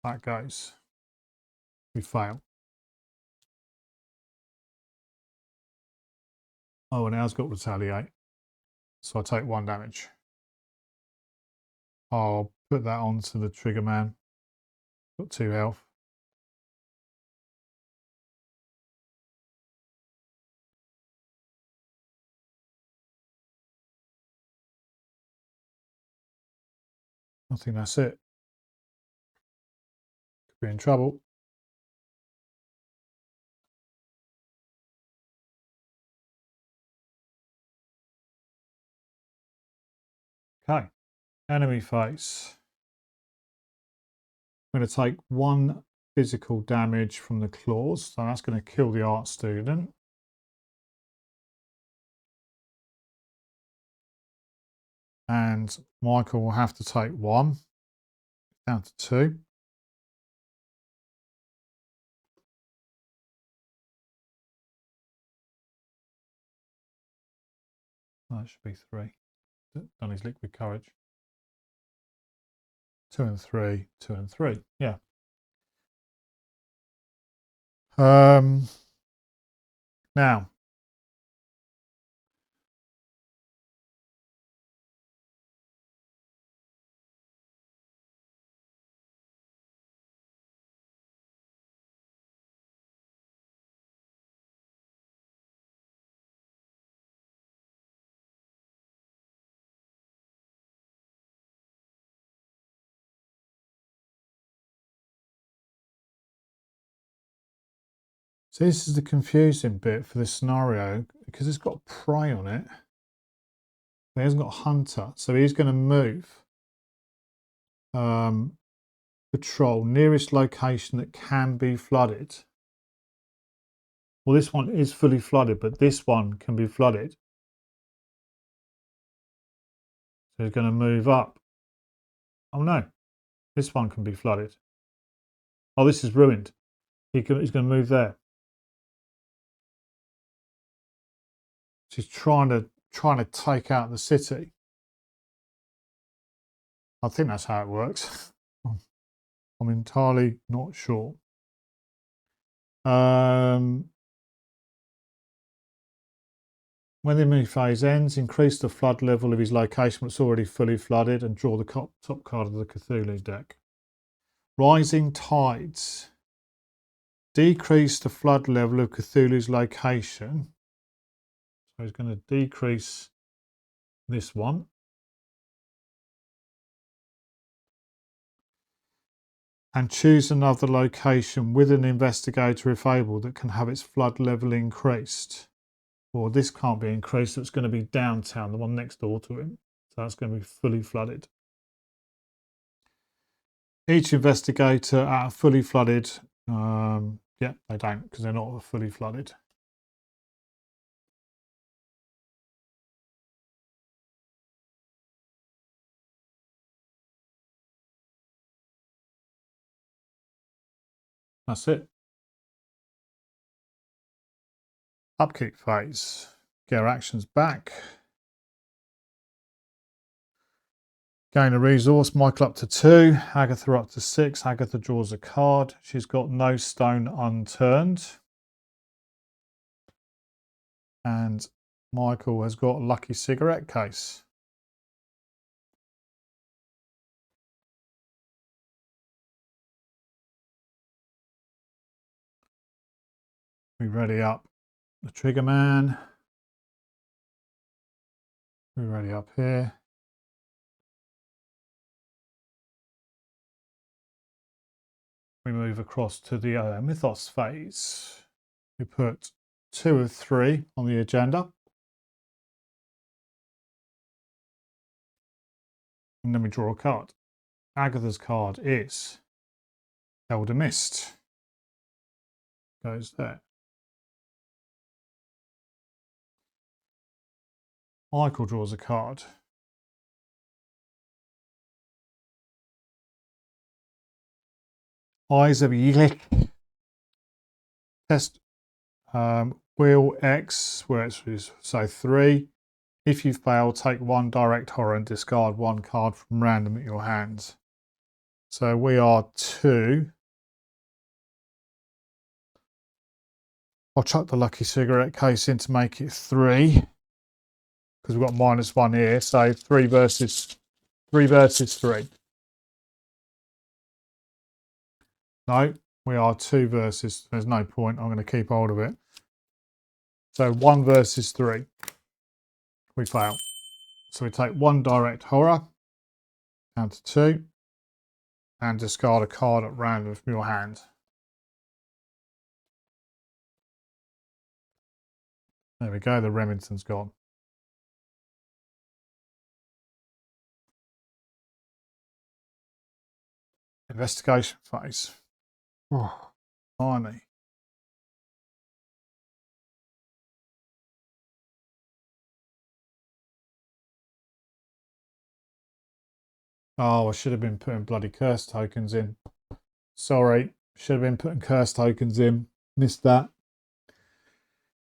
That goes. We fail. Oh, and ours got retaliate. So I take 1 damage. I'll put that onto the trigger man. Got 2 health. I think that's it. Could be in trouble. Okay. Enemy face. I'm going to take 1 physical damage from the claws. So that's going to kill the art student. And Michael will have to take 1. Down to 2. That should be 3. Done his liquid courage. 2 and 3, 2 and 3. Yeah. Now, So this is the confusing bit for this scenario because it's got prey on it. He hasn't got a hunter, so he's going to move patrol nearest location that can be flooded. Well, this one is fully flooded, but this one can be flooded. So he's going to move up. Oh no, this one can be flooded. Oh, this is ruined. He's going to move there. So he's trying to take out the city. I think that's how it works. I'm entirely not sure. When the mini phase ends, increase the flood level of his location that's already fully flooded and draw the top card of the Cthulhu deck. Rising tides. Decrease the flood level of Cthulhu's location. So he's going to decrease this one. And choose another location with an investigator if able that can have its flood level increased. Or this can't be increased, so it's going to be downtown, the one next door to him. So that's going to be fully flooded. Each investigator at a fully flooded, yeah, they don't because they're not fully flooded. That's it. Upkeep phase. Get our actions back. Gain a resource. Michael up to 2. Agatha up to 6. Agatha draws a card. She's got no stone unturned. And Michael has got a lucky cigarette case. We ready up the trigger man. We ready up here. We move across to the mythos phase. We put 2 of 3 on the agenda. And then we draw a card. Agatha's card is Elder Mist. Goes there. Michael draws a card. Eyes of Yilik. Test wheel X, where it's say 3. If you fail, take 1 direct horror and discard 1 card from random at your hands. So we are 2. I'll chuck the lucky cigarette case in to make it 3. Because we've got -1 here. So 3 versus 3. No, we are 2 versus. There's no point. I'm going to keep hold of it. So 1 versus 3. We fail. So we take 1 direct horror, down to 2, and discard a card at random from your hand. There we go, the Remington's gone. Investigation phase. Oh, blimey. Oh, I should have been putting bloody curse tokens in. Sorry, should have been putting curse tokens in. Missed that.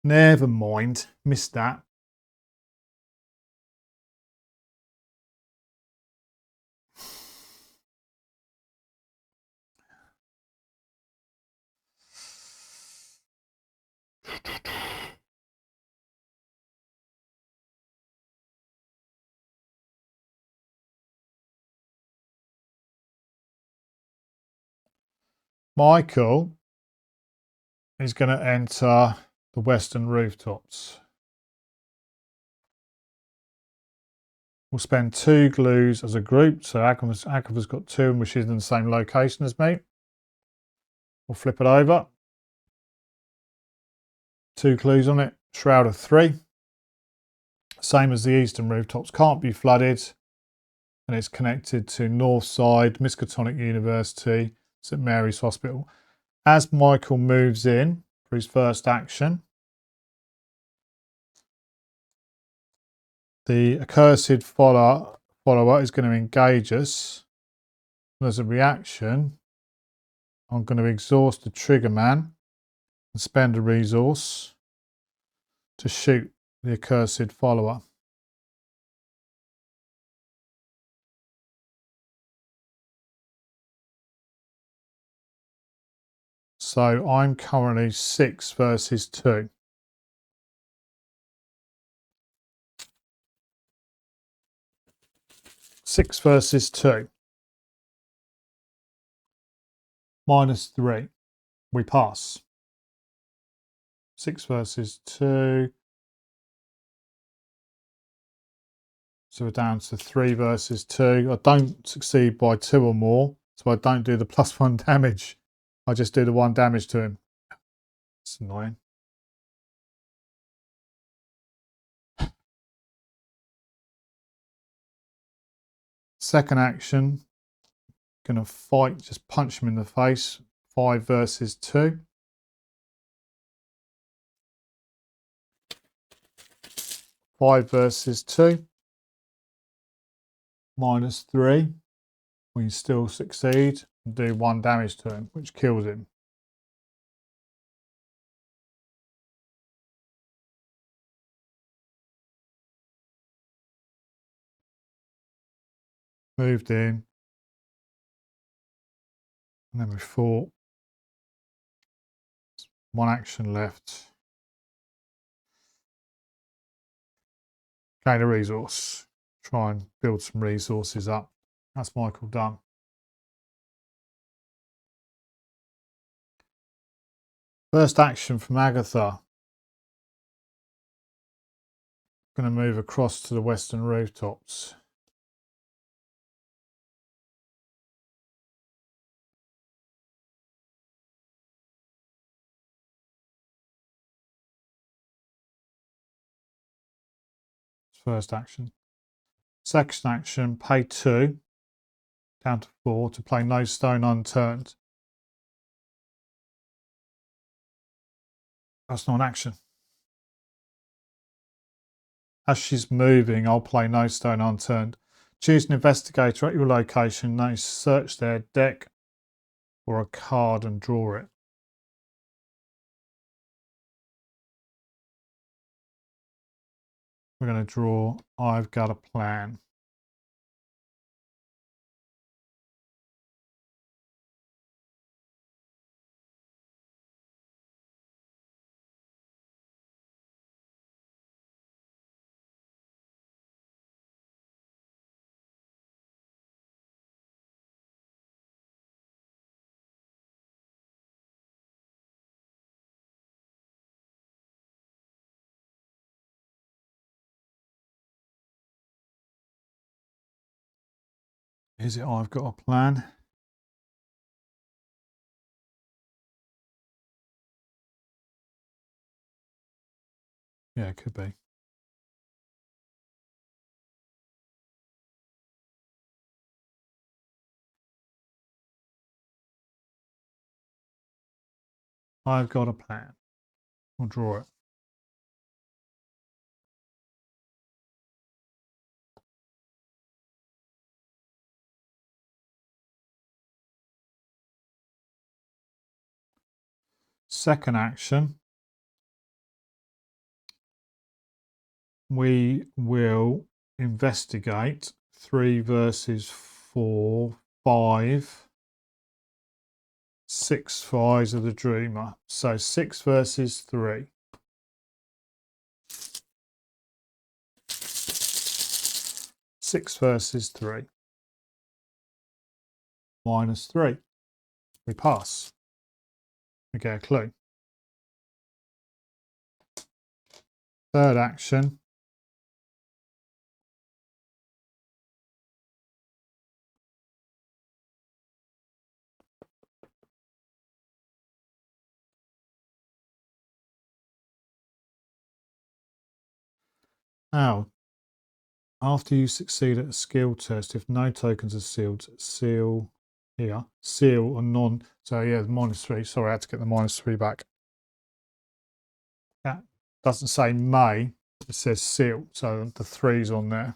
Never mind, missed that. Michael is going to enter the western rooftops. We'll spend 2 glues as a group. So Agatha's got 2, and she's in the same location as me. We'll flip it over. 2 clues on it. Shroud of 3. Same as the eastern rooftops. Can't be flooded. And it's connected to North Side, Miskatonic University, St Mary's Hospital. As Michael moves in for his first action, the accursed follower is going to engage us. And as a reaction, I'm going to exhaust the trigger man and spend a resource to shoot the accursed follower. So I'm currently 6 versus 2. Six versus 2. -3. We pass. 6 versus 2. So we're down to 3 versus 2. I don't succeed by 2 or more, so I don't do the +1 damage. I just do the 1 damage to him. It's annoying. Second action, gonna fight, just punch him in the face. 5 versus 2. Five versus 2. -3. We still succeed and do 1 damage to him, which kills him. Moved in. And then we fought. 1 action left. Gain a resource. Try and build some resources up. That's Michael done. First action from Agatha. Going to move across to the western rooftops. First action. Second action, pay 2 down to 4 to play no stone unturned. That's not an action. As she's moving, I'll play no stone unturned. Choose an investigator at your location. Now search their deck or a card and draw it. We're going to draw I've got a plan. Is it I've got a plan? Yeah, it could be. I've got a plan. I'll draw it. Second action, we will investigate 3 versus 4, 5, 6 for Eyes of the Dreamer. So 6 versus 3. Six versus 3. -3. We pass. We get a clue. Third action. Now, after you succeed at a skill test, if no tokens are sealed, seal here, seal or non. So yeah, -3. Sorry, I had to get the -3 back. That doesn't say may, it says seal. So the 3's on there.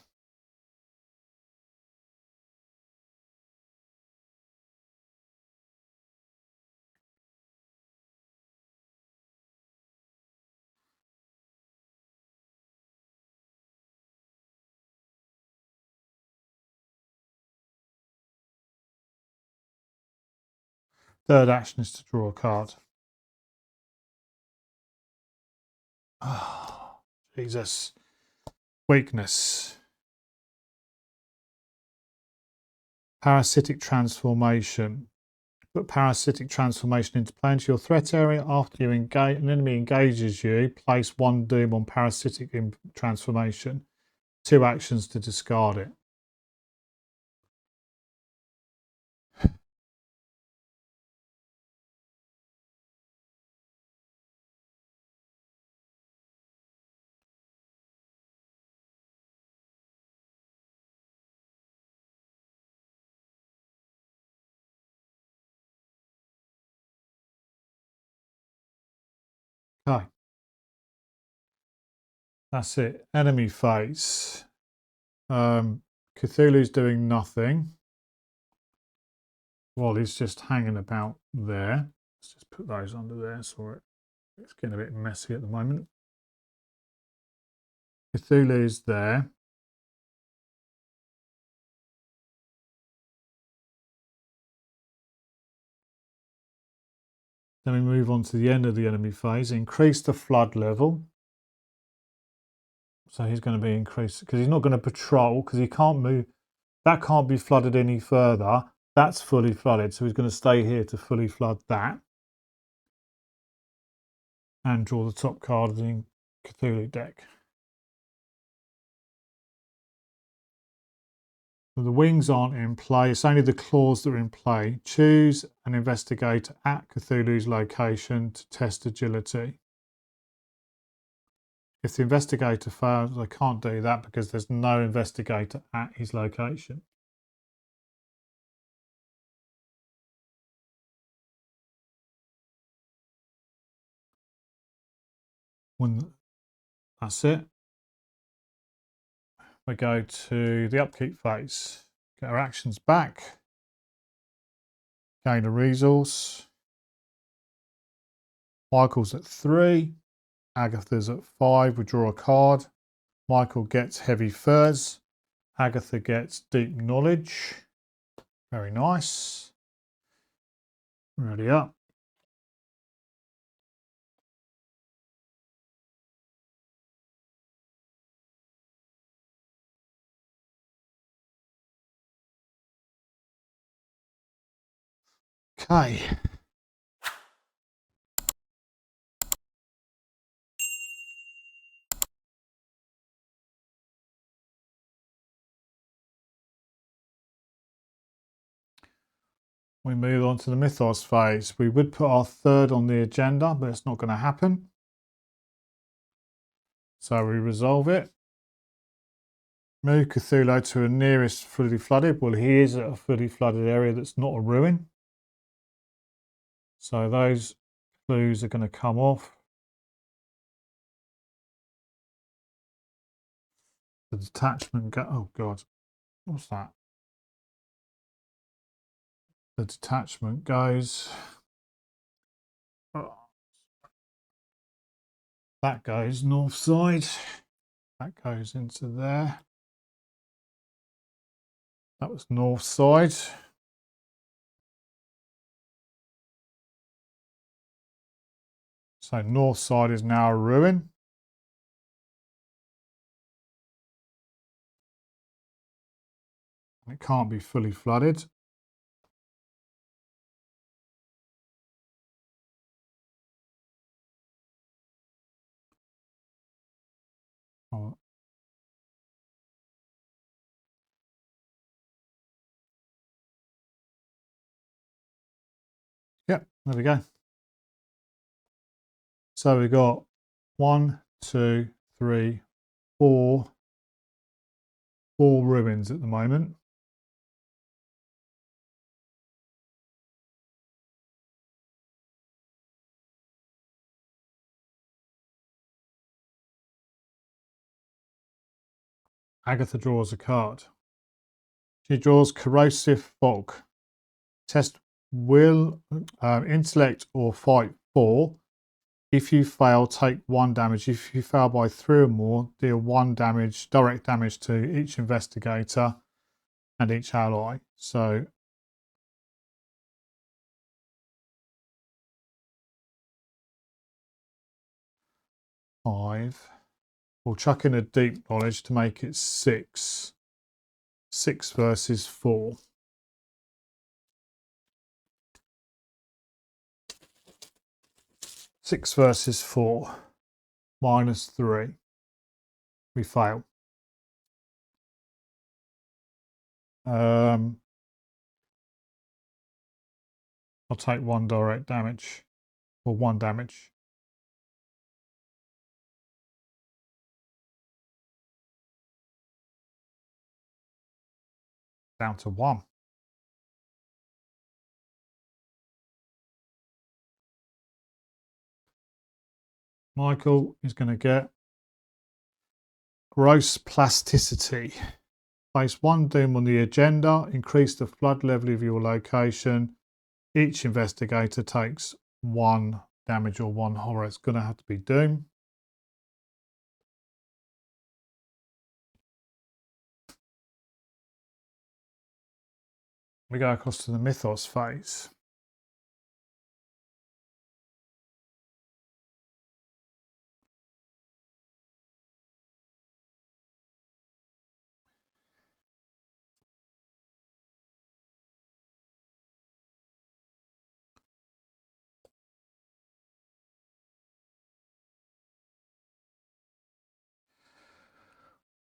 Third action is to draw a card. Oh, Jesus. Weakness. Parasitic transformation. Put parasitic transformation into play into your threat area. After you engage, an enemy engages you, place 1 doom on parasitic transformation. 2 actions to discard it. Okay. That's it. Enemy phase. Cthulhu's doing nothing. Well, he's just hanging about there. Let's just put those under there. Sorry, it's getting a bit messy at the moment. Cthulhu's there. Then we move on to the end of the enemy phase. Increase the flood level. So he's going to be increased because he's not going to patrol because he can't move. That can't be flooded any further. That's fully flooded. So he's going to stay here to fully flood that. And draw the top card of the Cthulhu deck. So the wings aren't in play. It's only the claws that are in play. Choose an investigator at Cthulhu's location to test agility. If the investigator fails, I can't do that because there's no investigator at his location. That's it. We go to the upkeep phase. Get our actions back. Gain a resource. Michael's at 3. Agatha's at 5. We draw a card. Michael gets heavy furs. Agatha gets deep knowledge. Very nice. Ready up. Okay. We move on to the mythos phase. We would put our third on the agenda, but it's not going to happen. So we resolve it. Move Cthulhu to a nearest fully flooded. Well, he is at a fully flooded area that's not a ruin. So those clues are going to come off. The detachment go. Oh God, what's that? The detachment goes. That goes north side. That goes into there. That was north side. So north side is now a ruin. It can't be fully flooded. Oh. Yep, there we go. So we got 1, 2, 3, four ruins at the moment. Agatha draws a card. She draws corrosive fog. Test will, intellect or fight 4. If you fail, take 1 damage. If you fail by 3 or more, deal 1 damage, direct damage to each investigator and each ally. So five. We'll chuck in a deep knowledge to make it 6. 6 versus 4. Six versus 4. -3. We fail. I'll take 1 direct damage, or 1 damage. Down to 1. Michael is going to get gross plasticity. Place 1 doom on the agenda. Increase the flood level of your location. Each investigator takes 1 damage or 1 horror. It's going to have to be doom. We go across to the mythos phase.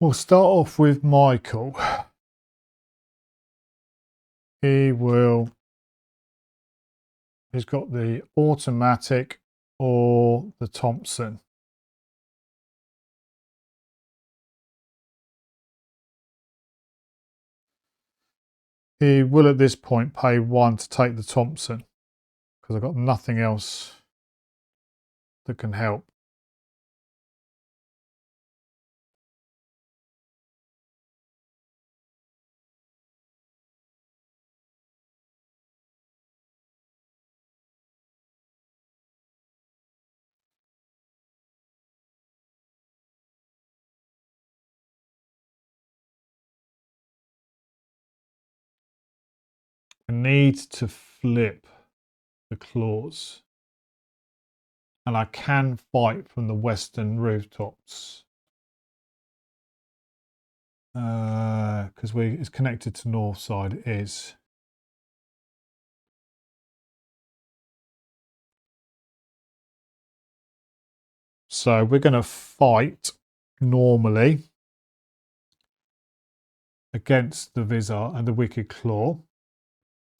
We'll start off with Michael. He's got the automatic or the Thompson. He will at this point pay 1 to take the Thompson because I've got nothing else that can help. I need to flip the claws. And I can fight from the western rooftops. Because it's connected to north side, it is. So we're going to fight normally against the Vizar and the Wicked Claw.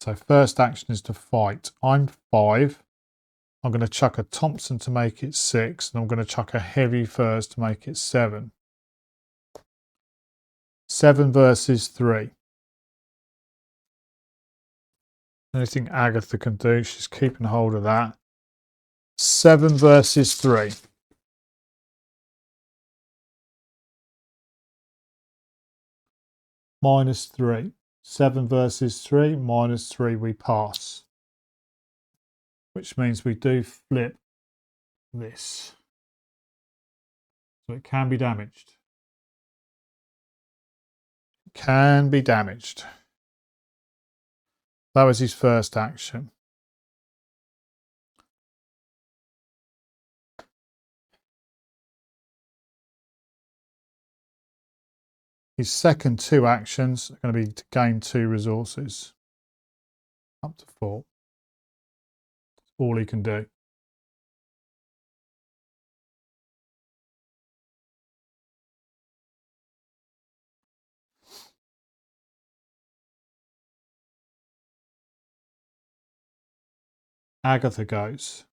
So first action is to fight. I'm 5. I'm going to chuck a Thompson to make it 6. And I'm going to chuck a heavy first to make it 7. 7 versus 3. Anything Agatha can do, she's keeping hold of that. 7 versus 3. -3. 7 versus 3, -3, we pass. Which means we do flip this. So it can be damaged. Can be damaged. That was his first action. His second 2 actions are going to be to gain 2 resources. Up to 4. That's all he can do. Agatha goes.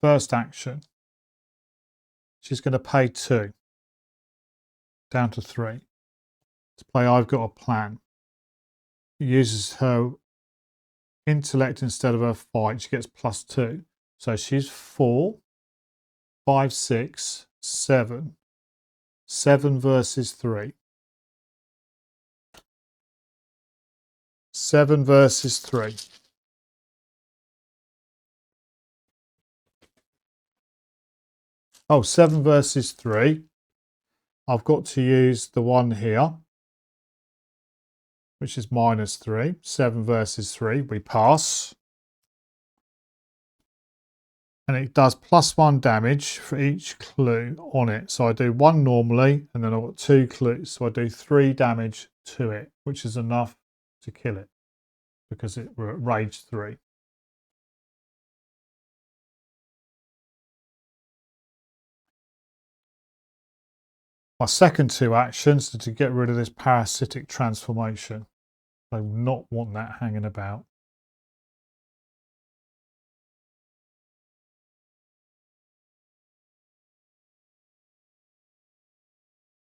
First action. she's going to pay 2. Down to 3. To play I've Got a Plan. She uses her intellect instead of her fight. She gets +2. So she's 4, 5, 6, 7. 7 versus 3. 7 versus 3. Oh, 7 versus 3. I've got to use the one here, which is -3. 7 versus 3. We pass. And it does +1 damage for each clue on it. So I do 1 normally, and then I've got 2 clues. So I do 3 damage to it, which is enough to kill it because we're at rage 3. My second 2 actions are to get rid of this parasitic transformation. I will not want that hanging about.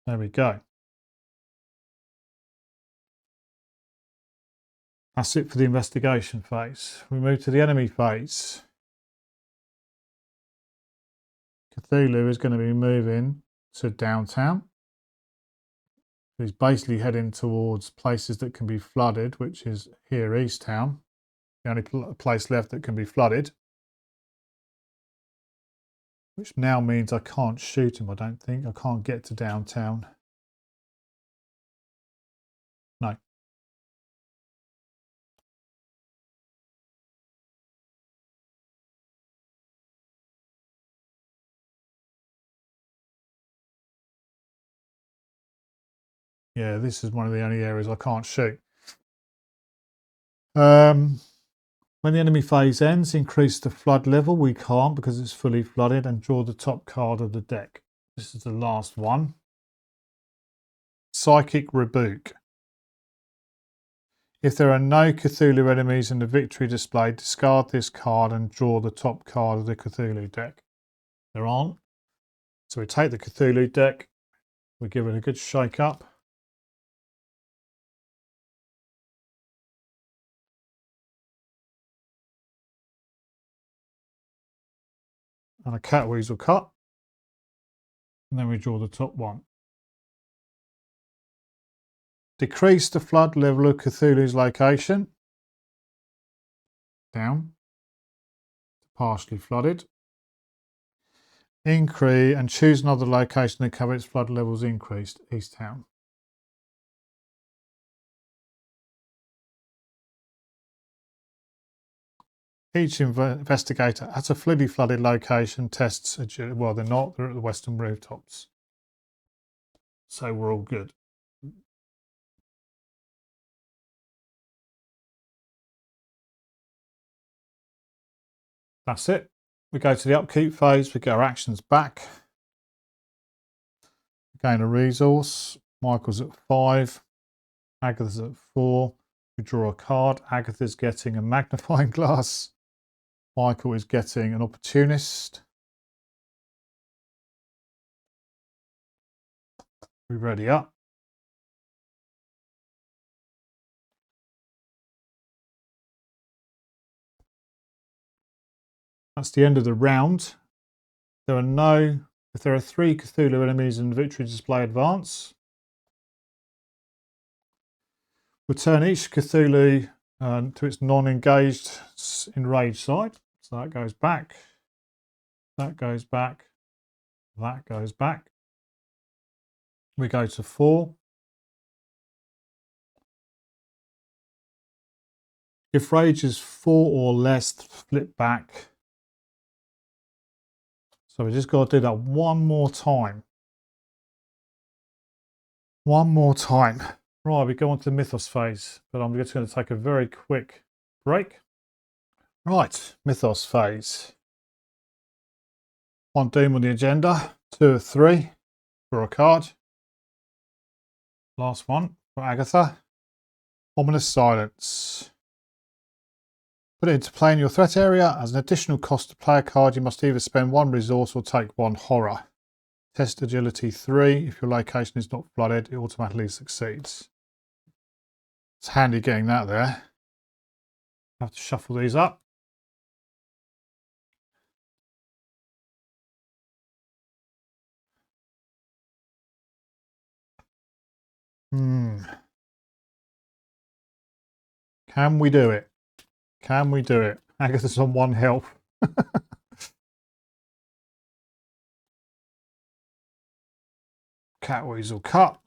There we go. That's it for the investigation phase. We move to the enemy phase. Cthulhu is going to be moving to downtown. He's basically heading towards places that can be flooded, which is here, East Town. The only place left that can be flooded. Which now means I can't shoot him, I don't think. I can't get to downtown. No. Yeah, this is one of the only areas I can't shoot. When the enemy phase ends, increase the flood level. We can't because it's fully flooded, and draw the top card of the deck. This is the last one. Psychic Rebuke. If there are no Cthulhu enemies in the victory display, discard this card and draw the top card of the Cthulhu deck. There aren't. So we take the Cthulhu deck, we give it a good shake up. And a cat weasel cut. And then we draw the top one. Decrease the flood level of Cthulhu's location. Down. Partially flooded. Increase and choose another location to cover its flood levels increased. East Town. Each investigator at a fully flooded location tests, well, they're not, they're at the western rooftops. So we're all good. That's it. We go to the upkeep phase, we get our actions back. Gain a resource. Michael's at 5. Agatha's at 4. We draw a card. Agatha's getting a magnifying glass. Michael is getting an opportunist. We ready up. That's the end of the round. If there are 3 Cthulhu enemies in the victory display advance, return each Cthulhu to its non-engaged enraged side. So that goes back, that goes back, that goes back. We go to 4. If rage is 4 or less, flip back. So we just got to do that one more time. One more time. Right, we go on to the Mythos phase, but I'm just going to take a very quick break. Right, Mythos phase. 1 Doom on the agenda, 2 of 3 for a card. Last one for Agatha. Ominous Silence. Put it into play in your threat area. As an additional cost to play a card, you must either spend 1 resource or take 1 horror. Test agility 3. If your location is not flooded, it automatically succeeds. It's handy getting that there. I have to shuffle these up. Can we do it? Can we do it? Agatha's on 1 health. Cat weasel cut.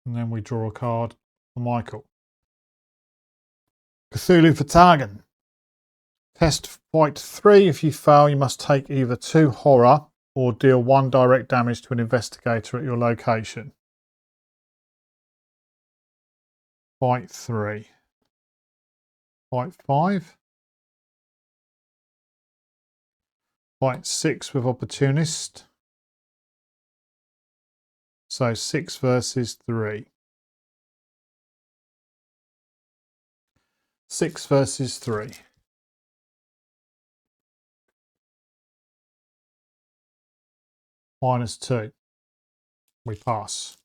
And then we draw a card for Michael. Cthulhu Vertagen. Test fight 3. If you fail, you must take either 2 horror or deal 1 direct damage to an investigator at your location. Fight 3. Fight 5. Fight 6 with opportunist. So 6 versus 3. 6 versus 3. -2. We pass.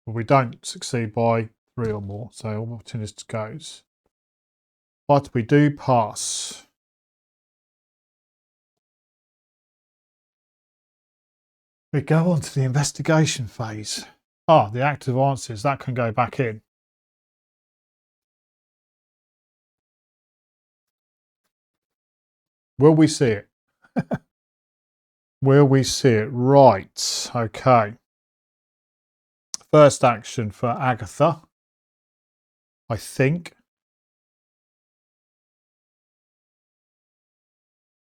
But we don't succeed by 3 or more. So opportunist goes. But we do pass. We go on to the investigation phase. Ah, the active answers, that can go back in. Will we see it? Will we see it? Right, okay. First action for Agatha, I think,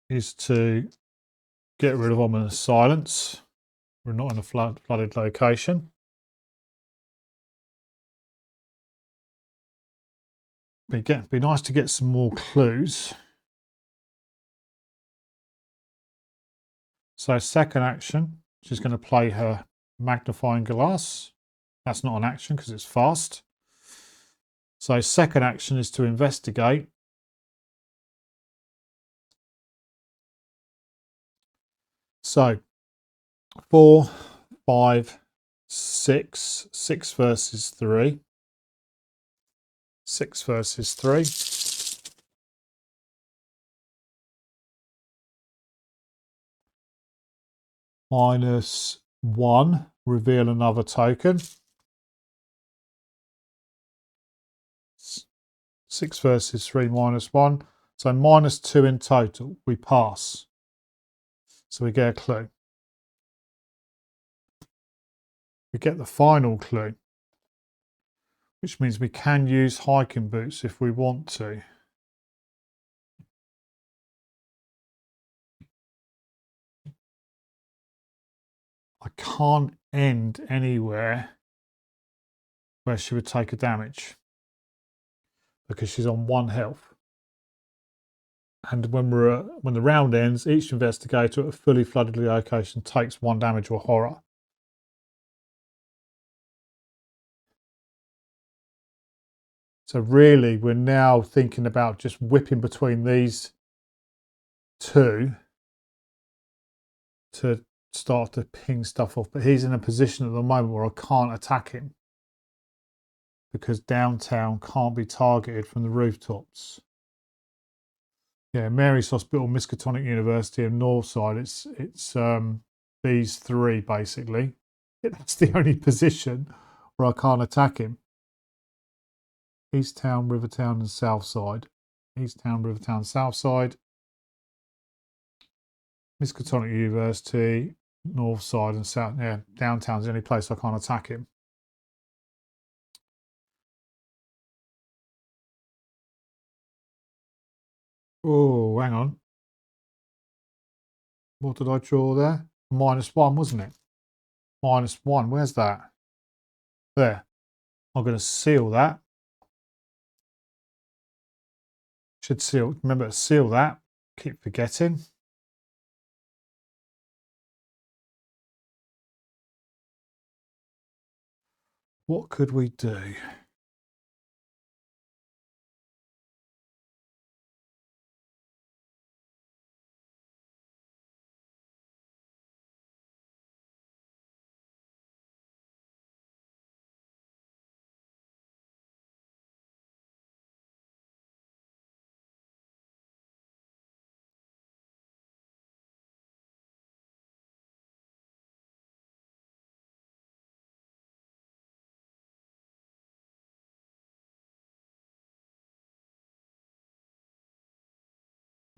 is to get rid of ominous silence. We're not in a flooded location. Be nice to get some more clues. So second action, she's going to play her magnifying glass. That's not an action because it's fast. So second action is to investigate. So 4, 5, 6. 6 versus 3. 6 versus 3. -1. Reveal another token. 6 versus 3 -1. So -2 in total. We pass. So we get a clue. We get the final clue, which means we can use hiking boots if we want to. I can't end anywhere where she would take a damage because she's on 1 health. And when the round ends, each investigator at a fully flooded location takes 1 damage or horror. So really, we're now thinking about just whipping between these 2 to start to ping stuff off. But he's in a position at the moment where I can't attack him because downtown can't be targeted from the rooftops. Yeah, Mary's Hospital, Miskatonic University, and Northside. It's these 3 basically. That's the only position where I can't attack him. East Town, Rivertown, and Southside. East Town, Rivertown, Southside. Miskatonic University, Northside, and South. Yeah, downtown's the only place I can't attack him. Oh, hang on. What did I draw there? -1, wasn't it? -1. Where's that? There. I'm going to seal that. Should seal. Remember to seal that. Keep forgetting. What could we do?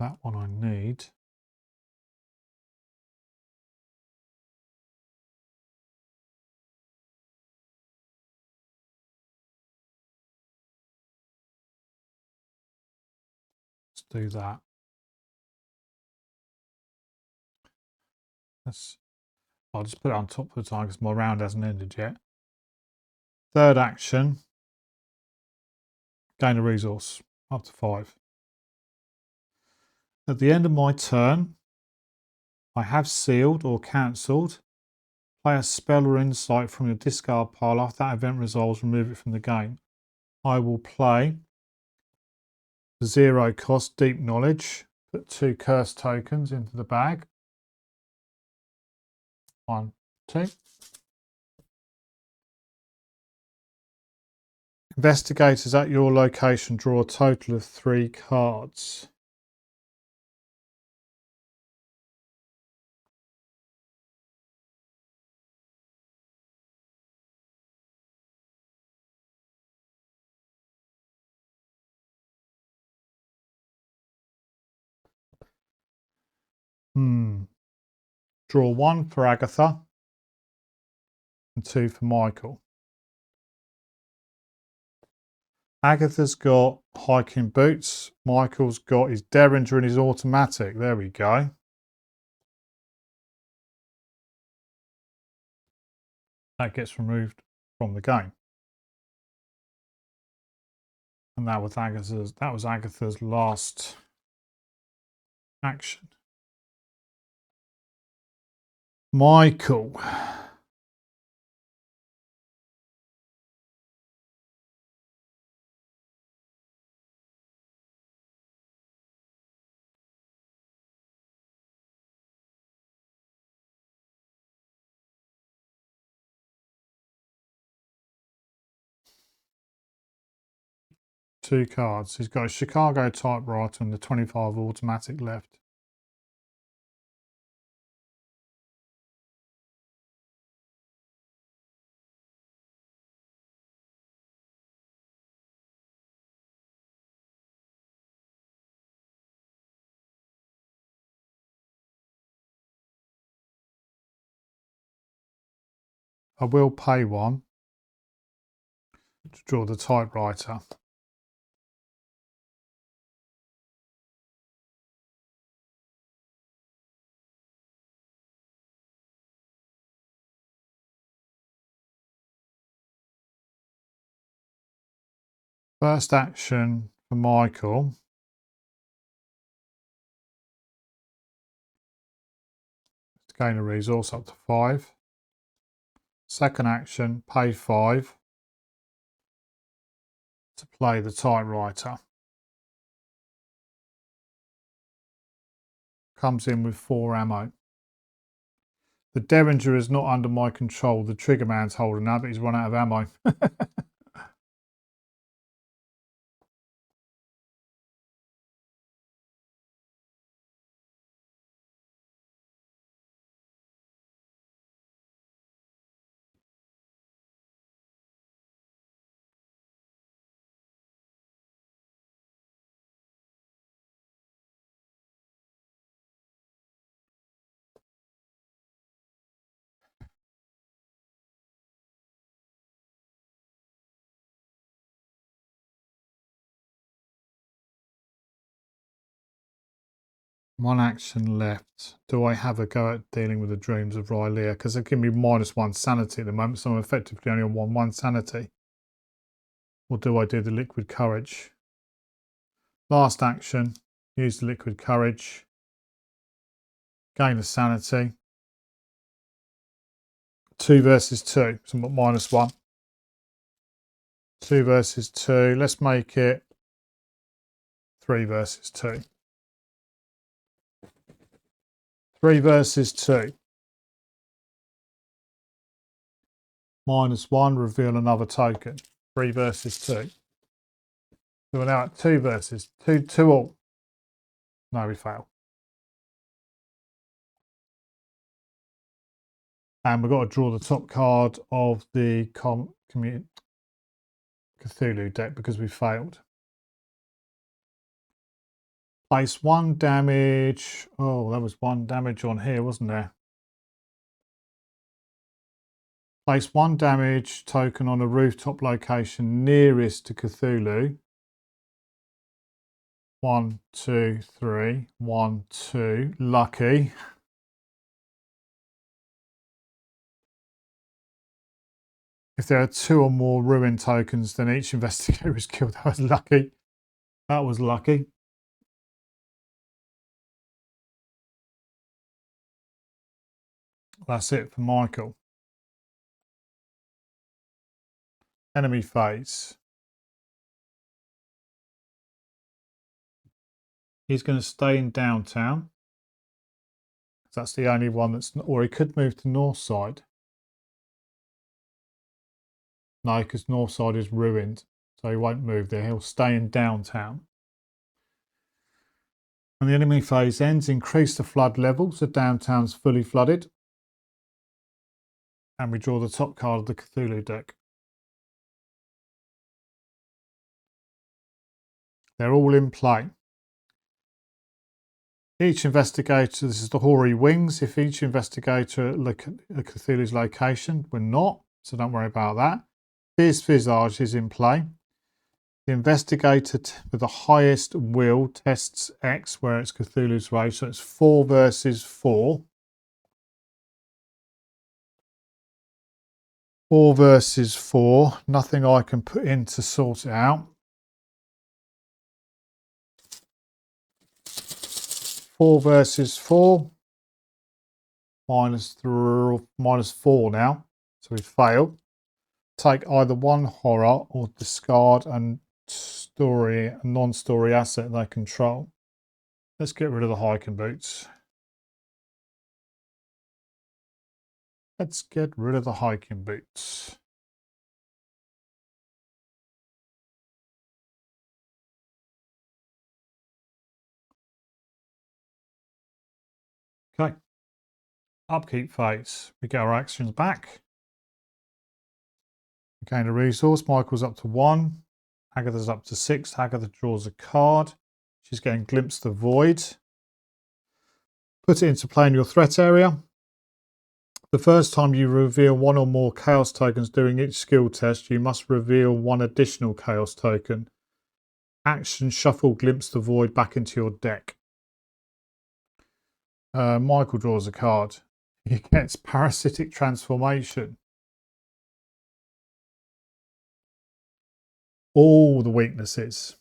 That one I need. Let's do that. I'll just put it on top of the time because my round hasn't ended yet. Third action, gain a resource, up to 5. At the end of my turn, I have sealed or cancelled. Play a spell or insight from your discard pile. After that event resolves, remove it from the game. I will play 0 cost deep knowledge. Put 2 curse tokens into the bag. 1, 2. Investigators at your location draw a total of 3 cards. Draw 1 for Agatha and 2 for Michael. Agatha's got hiking boots. Michael's got his Derringer and his automatic. There we go. That gets removed from the game. And that was Agatha's last action. Michael. Two cards. He's got a Chicago typewriter and the 25 automatic left. I will pay 1 to draw the typewriter. First action for Michael. To gain a resource up to 5. Second action, pay 5 to play the typewriter. Comes in with 4 ammo. The Derringer is not under my control. The trigger man's holding that, but he's run out of ammo. One action left. Do I have a go at dealing with the dreams of Rylea? Because they're giving me -1 sanity at the moment, so I'm effectively only on 1 sanity. Or do I do the liquid courage? Last action, use the liquid courage. Gain a sanity. 2 versus 2, so I'm at -1. 2 versus 2. Let's make it 3 versus 2. 3 versus 2. -1, reveal another token. 3 versus 2. So we're now at 2 versus 2, 2 all. No, we fail. And we've got to draw the top card of the Cthulhu deck because we failed. Place 1 damage. Oh, there was 1 damage on here, wasn't there? Place 1 damage token on a rooftop location nearest to Cthulhu. 1, 2, 3. 1, 2. Lucky. If there are 2 or more ruin tokens, then each investigator is killed. That was lucky. That was lucky. That's it for Michael. Enemy phase. He's going to stay in downtown. That's the only one that's... Or he could move to north side. No, because north side is ruined. So he won't move there. He'll stay in downtown. When the enemy phase ends, increase the flood level so downtown's fully flooded. And we draw the top card of the Cthulhu deck. They're all in play. Each investigator, this is the hoary wings. If each investigator look at Cthulhu's location, we're not, so don't worry about that. Fierce Visage is in play. The investigator with the highest will tests X, where it's Cthulhu's rage. So it's 4 versus 4. 4 versus 4. Nothing I can put in to sort it out. 4 versus 4. Minus 4 now. So we fail. Take either 1 horror or discard a non-story asset they control. Let's get rid of the hiking boots. Let's get rid of the hiking boots. Okay. Upkeep phase. We get our actions back. We gain a resource. Michael's up to 1. Agatha's up to 6. Agatha draws a card. She's getting Glimpse the Void. Put it into play in your threat area. The first time you reveal 1 or more chaos tokens during each skill test, you must reveal 1 additional chaos token. Action, shuffle Glimpse the Void back into your deck. Michael draws a card. He gets Parasitic Transformation. All the weaknesses.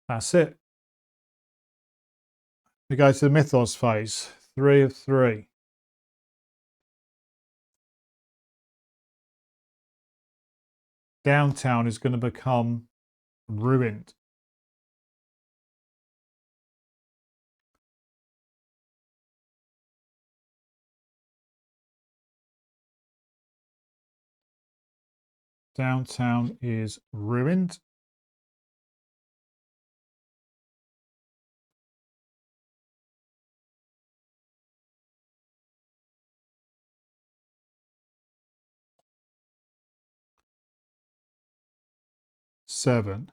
That's it. We go to the Mythos phase. 3 of 3. Downtown is going to become ruined. Downtown is ruined. Seven.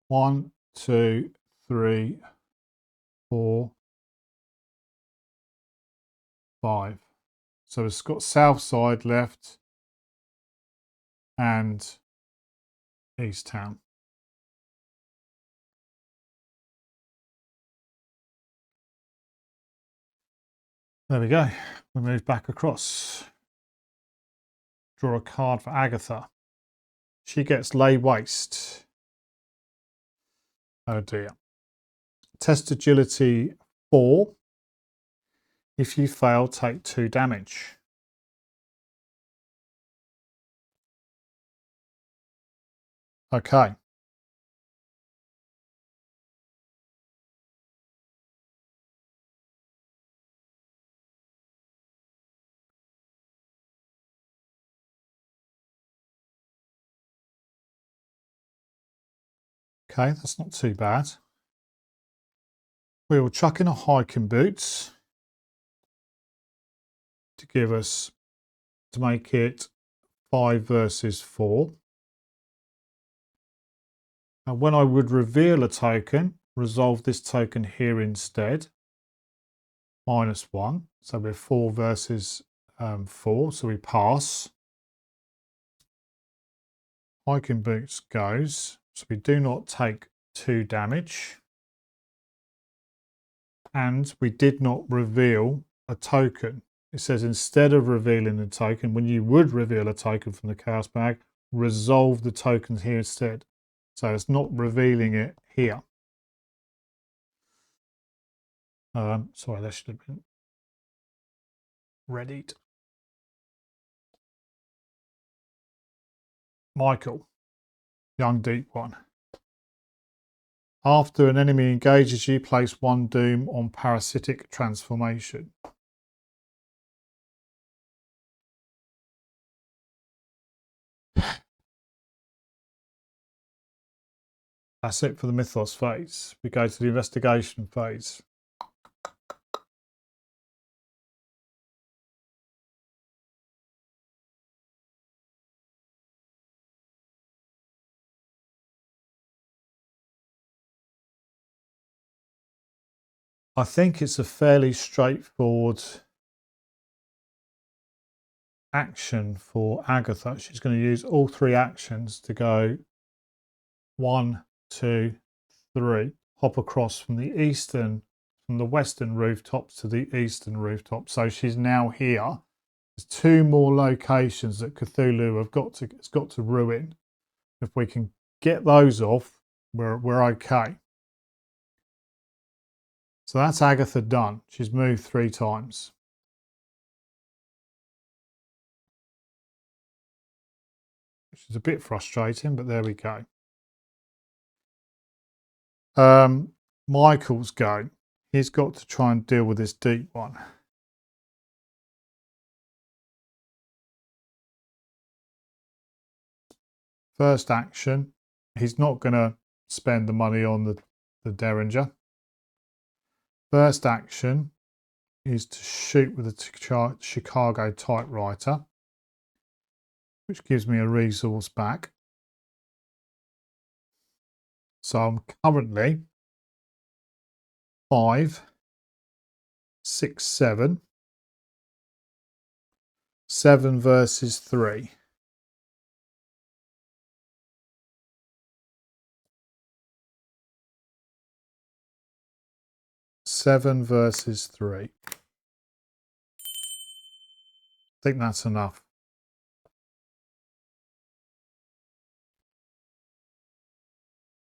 1, 2, 3, 4, 5. So it's got south side left and East Town. There we go. We move back across. Draw a card for Agatha. She gets Lay Waste. Oh dear. Test agility 4. If you fail, take 2 damage. Okay. Okay, that's not too bad. We will chuck in a hiking boots. to give us, to make it 5 versus 4. And when I would reveal a token, resolve this token here instead, -1. So we're 4 versus 4, so we pass. Hiking Boots goes, so we do not take 2 damage. And we did not reveal a token. It says instead of revealing a token, when you would reveal a token from the chaos bag, resolve the tokens here instead. So it's not revealing it here. Sorry, that should have been readied. Michael, young deep one. After an enemy engages you, place 1 doom on parasitic transformation. That's it for the mythos phase. We go to the investigation phase. I think it's a fairly straightforward action for Agatha. She's going to use all 3 actions to go 1, 2, 3, hop across from the western rooftops to the eastern rooftop. So she's now here. There's 2 more locations that Cthulhu has got to ruin. If we can get those off, we're okay. So that's Agatha done. She's moved 3 times. Which is a bit frustrating, but there we go. Michael's go. He's got to try and deal with this deep one. First action, he's not going to spend the money on the Derringer. First action is to shoot with a Chicago typewriter, which gives me a resource back. So I'm currently 5, 6, 7. 7 versus 3. Seven versus 3. I think that's enough.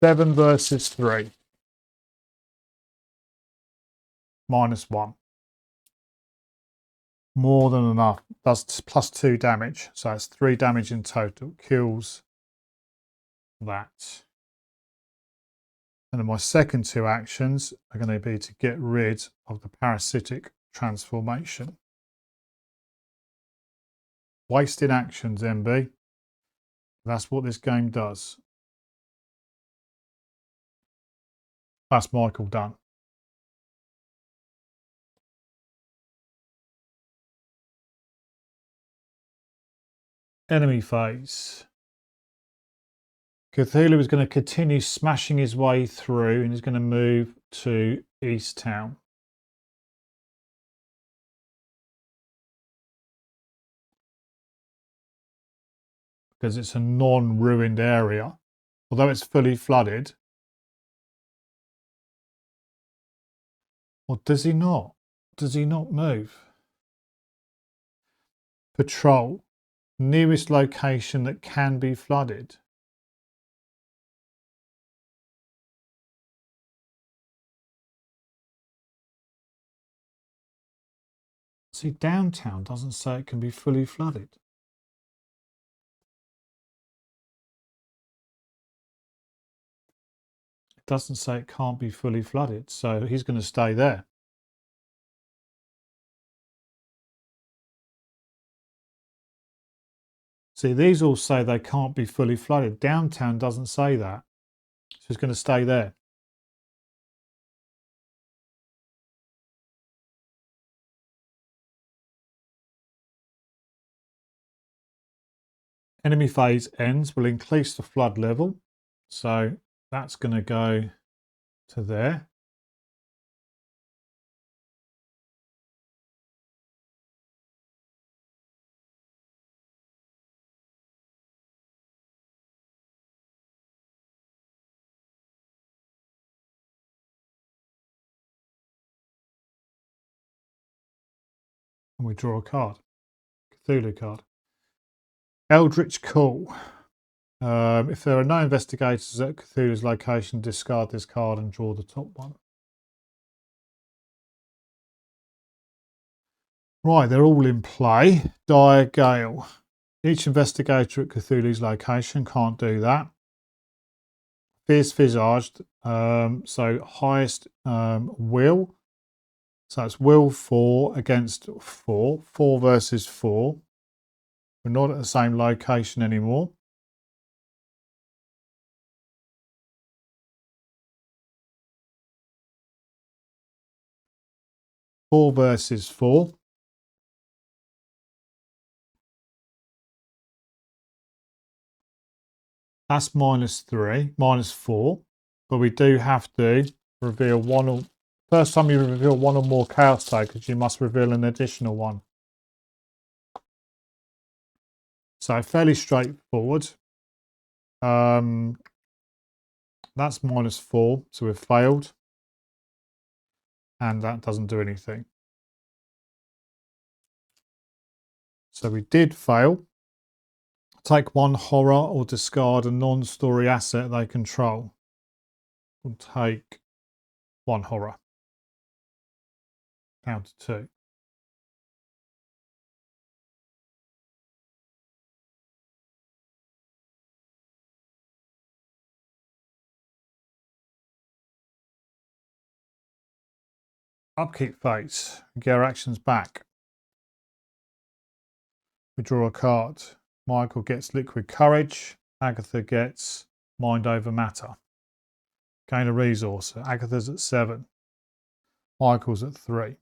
Seven versus 3. -1. More than enough. Does +2 damage. So it's 3 damage in total. Kills that. And then my second 2 actions are going to be to get rid of the parasitic transformation. Wasting actions, MB. That's what this game does. That's Michael done. Enemy phase. Cthulhu is going to continue smashing his way through and he's going to move to East Town. Because it's a non-ruined area. Although it's fully flooded. Or does he not? Does he not move? Patrol. Nearest location that can be flooded. See, downtown doesn't say it can be fully flooded. It doesn't say it can't be fully flooded, so he's going to stay there. See, these all say they can't be fully flooded. Downtown doesn't say that. So he's going to stay there. Enemy phase ends will increase the flood level. So that's going to go to there. And we draw a card. Cthulhu card. Eldritch Call. If there are no investigators at Cthulhu's location, discard this card and draw the top one. Right, they're all in play. Dire Gale. Each investigator at Cthulhu's location can't do that. Fierce Visaged. So highest will. So it's will 4 against 4. 4 versus 4. We're not at the same location anymore. Four versus 4. That's -3, -4. But we do have to reveal one or... First time you reveal one or more chaos tokens, you must reveal an additional one. So fairly straightforward. That's -4, so we've failed. And that doesn't do anything. So we did fail. Take one horror or discard a non-story asset they control. We'll take one horror. Down to 2. Upkeep phase. Get our actions back. We draw a card. Michael gets liquid courage. Agatha gets mind over matter. Gain a resource. Agatha's at 7. Michael's at 3.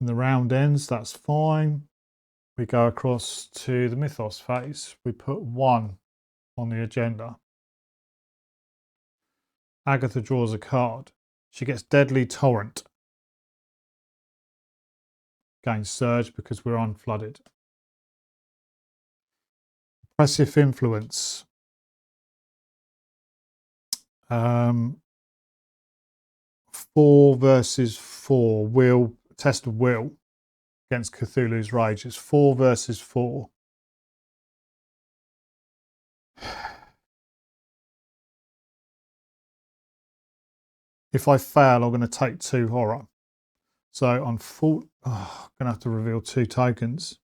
And the round ends, that's fine. We go across to the mythos phase. We put 1 on the agenda. Agatha draws a card. She gets Deadly Torrent. Gains Surge because we're unflooded. Oppressive Influence. 4 versus 4. Will. Test of will against Cthulhu's Rage. It's 4 versus 4. If I fail, I'm going to take 2 horror. So I'm going to have to reveal 2 tokens.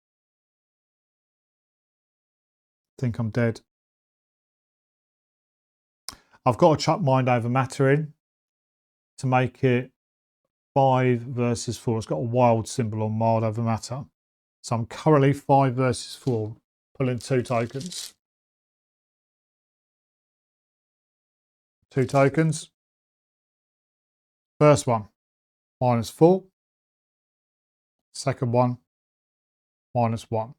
I think I'm dead. I've got to chuck mind over matter in to make it 5 versus 4. It's got a wild symbol on mind over matter. So I'm currently 5 versus 4, pulling 2 tokens. 2 tokens. First one, -4. Second one, -1.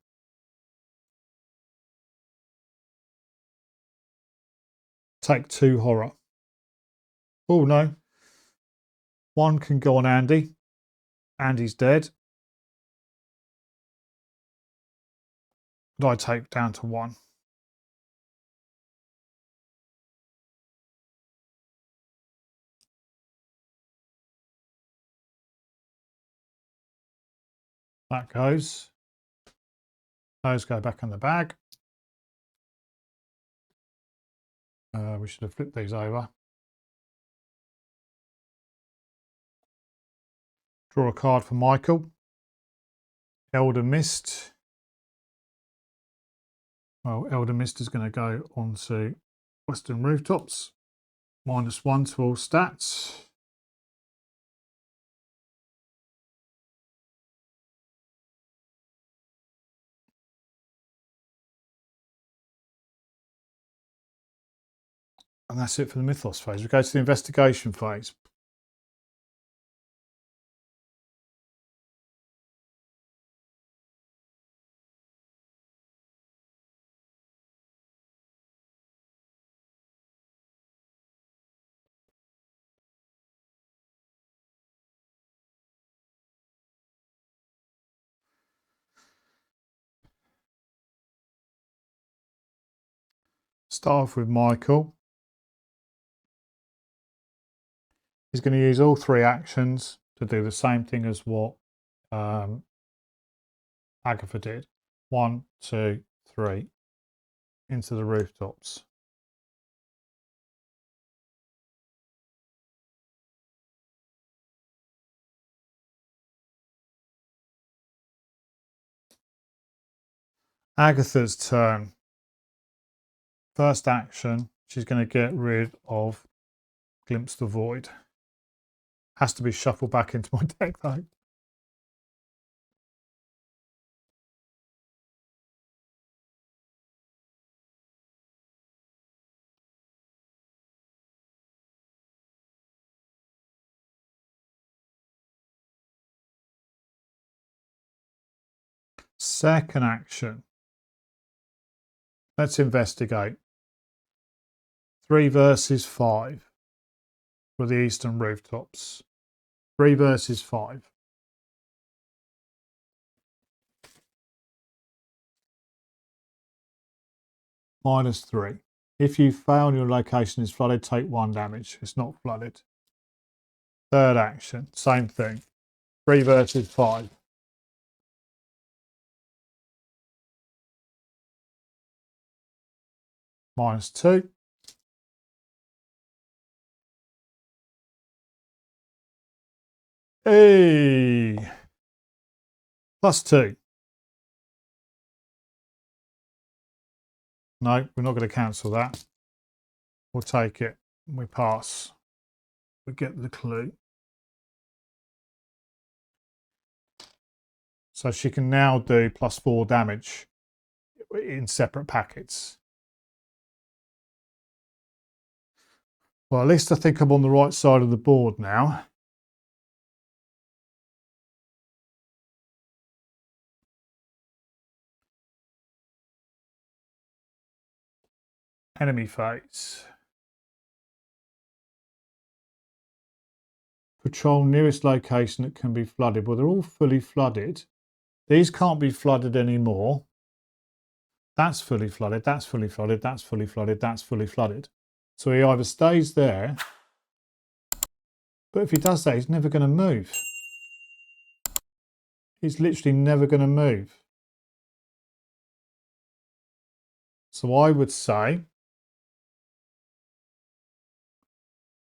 Take 2 horror. Oh no. 1 can go on Andy. Andy's dead. And I take down to 1. That goes. Those go back in the bag. We should have flipped these over. Draw a card for Michael. Elder Mist. Well, Elder Mist is going to go onto Western Rooftops. -1 to all stats. And that's it for the mythos phase. We go to the investigation phase. Start off with Michael. He's going to use all 3 actions to do the same thing as what Agatha did. 1, 2, 3 into the rooftops. Agatha's turn. First action, she's going to get rid of Glimpse the Void. Has to be shuffled back into my deck though. Second action. Let's investigate. 3 versus 5 for the eastern rooftops. 3 versus 5. -3. If you fail and your location is flooded, take 1 damage. It's not flooded. Third action, same thing. 3 versus 5. -2. Hey! +2. No, we're not going to cancel that. We'll take it. We pass. We get the clue. So she can now do +4 damage in separate packets. Well, at least I think I'm on the right side of the board now. Enemy phase. Patrol nearest location that can be flooded. Well, they're all fully flooded. These can't be flooded anymore. That's fully flooded. That's fully flooded. That's fully flooded. That's fully flooded. So he either stays there, but if he does that, he's never going to move. He's literally never going to move. So I would say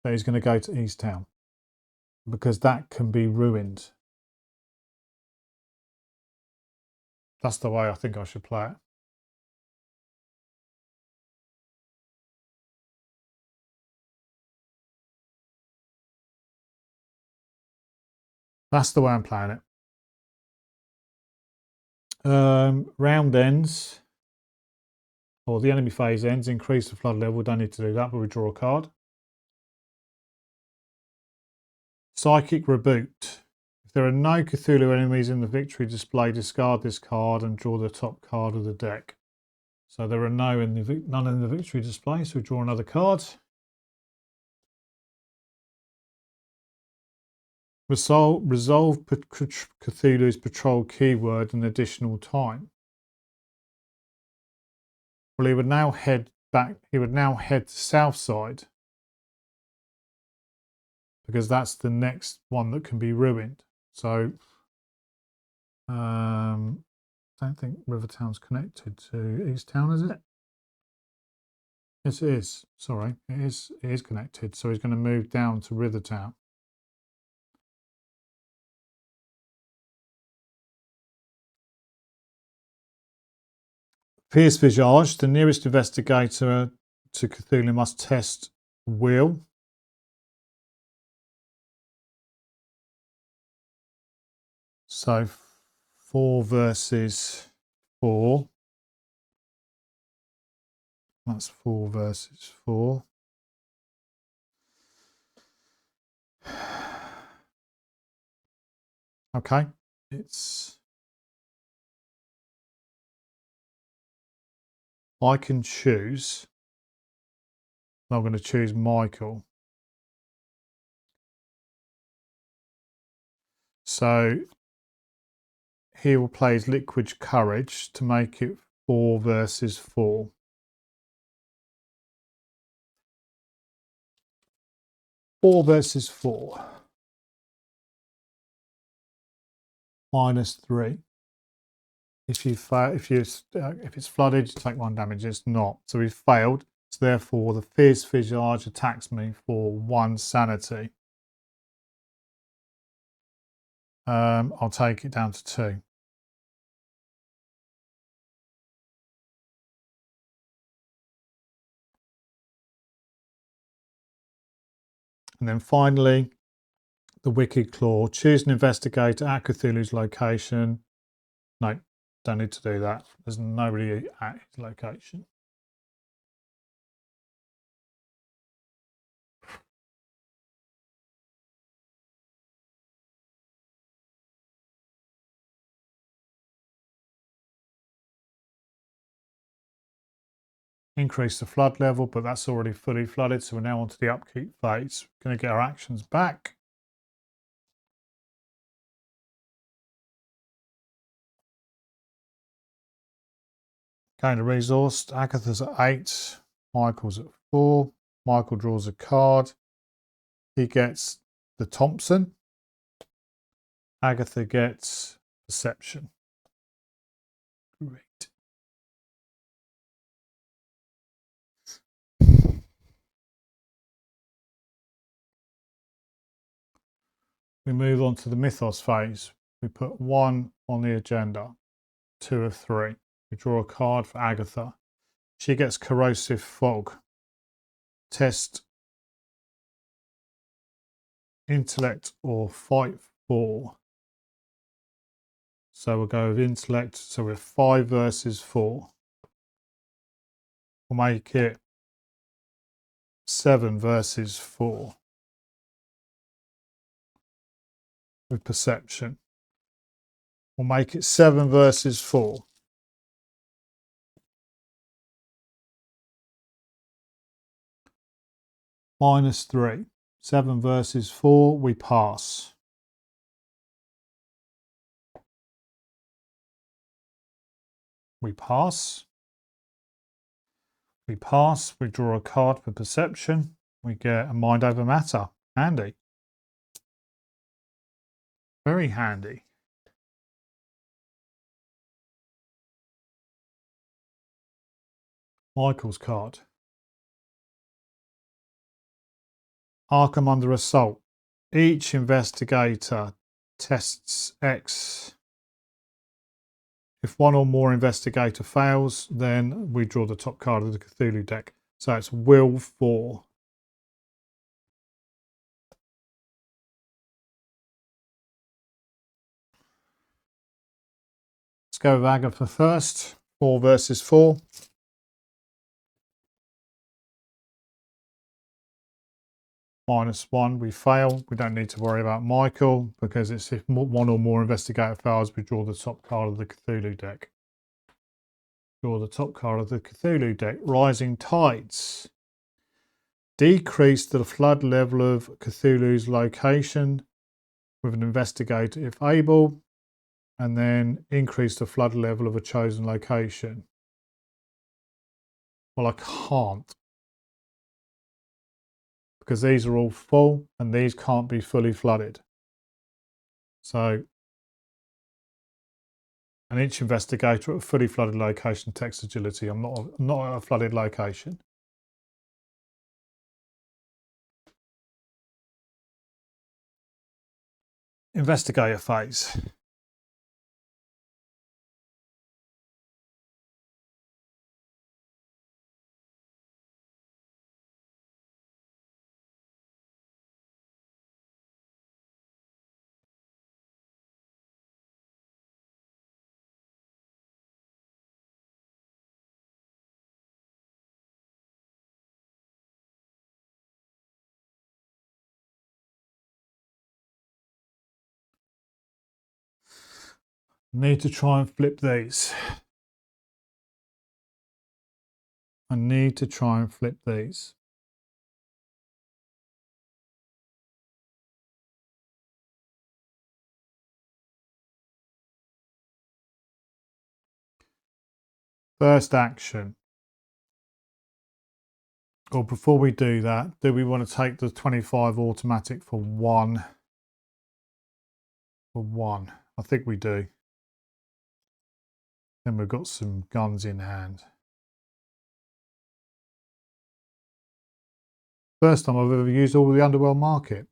that he's going to go to East Town because that can be ruined. That's the way I think I should play it. That's the way I'm playing it. Round ends, or the enemy phase ends, increase the flood level. Don't need to do that, but we draw a card. Psychic Reboot. If there are no Cthulhu enemies in the victory display, discard this card and draw the top card of the deck. So there are none in the victory display, so we draw another card. Resolve Cthulhu's patrol keyword an additional time. Well, he would now head back. He would now head to south side because that's the next one that can be ruined. So, I don't think Rivertown's connected to East Town, is it? Yes, it is. Sorry, it is connected. So he's going to move down to Rivertown. Pierce Visage, the nearest investigator to Cthulhu must test will. So 4 versus 4. That's 4 versus 4. Okay, I can choose. I'm going to choose Michael. So he will play his Liquid Courage to make it 4 versus 4. 4 versus 4. -3. If it's flooded, you take 1 damage. It's not. So we've failed. So therefore, the fierce visage attacks me for 1 sanity. I'll take it down to 2. And then finally, the Wicked Claw. Choose an investigator at Cthulhu's location. No, don't need to do that. There's nobody at his location. Increase the flood level, but that's already fully flooded, so we're now on to the upkeep phase. We're going to get our actions back. Gain a resource. Agatha's at 8. Michael's at 4. Michael draws a card. He gets the Thompson. Agatha gets perception. Great. We move on to the mythos phase. We put 1 on the agenda, 2 of 3. We draw a card for Agatha. She gets corrosive fog. Test intellect or fight 4. So we'll go with intellect. So we're 5 versus 4. We'll make it 7 versus 4. With perception. We'll make it 7 versus 4. -3. 7 versus 4. We pass. We pass. We pass. We draw a card for perception. We get a mind over matter. Handy. Very handy. Michael's card. Arkham under assault. Each investigator tests X. If 1 or more investigator fails, then we draw the top card of the Cthulhu deck. So it's will 4. Let's go with Agatha first. 4 versus 4. -1, we fail. We don't need to worry about Michael because it's if 1 or more investigator fails, we draw the top card of the Cthulhu deck. Draw the top card of the Cthulhu deck. Rising Tides. Decrease the flood level of Cthulhu's location with an investigator if able, and then increase the flood level of a chosen location. Well, I can't, because these are all full and these can't be fully flooded. So, and each investigator at a fully flooded location takes agility. I'm not at a flooded location. Investigator phase. Need to try and flip these. I need to try and flip these. First action. Or before we do that, do we want to take the 25 automatic for one? For one. I think we do. Then we've got some guns in hand. First time I've ever used all the Underworld Market.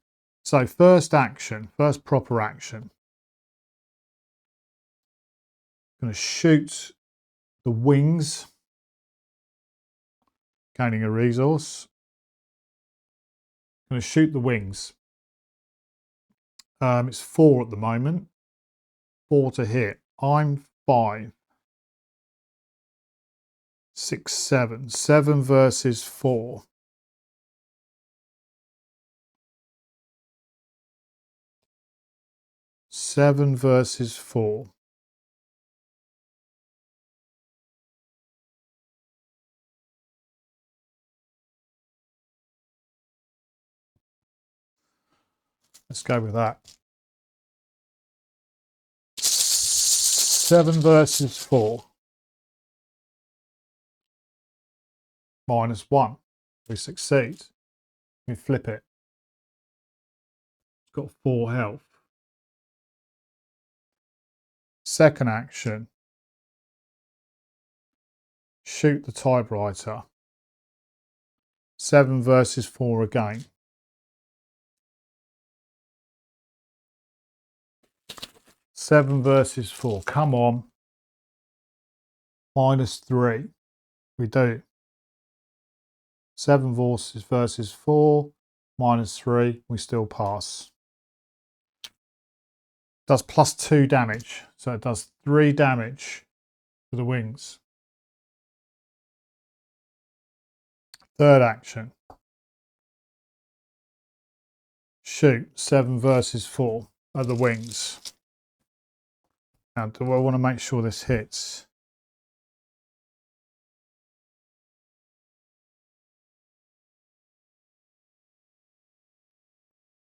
So first action, first proper action. Going to shoot the wings, gaining a resource. Going to shoot the wings. It's 4 at the moment. 4 to hit. I'm 5. 6, 7. 7 versus 4. Seven versus 4. Let's go with that. 7 versus 4. -1. We succeed. We flip it. It's got 4 health. Second action. Shoot the typewriter. 7 versus 4 again. 7 versus 4. Come on. -3. We do. 7 versus 4. -3. We still pass. Does +2 damage. So it does 3 damage to the wings. Third action. Shoot 7 versus 4 at the wings. Now, do I want to make sure this hits?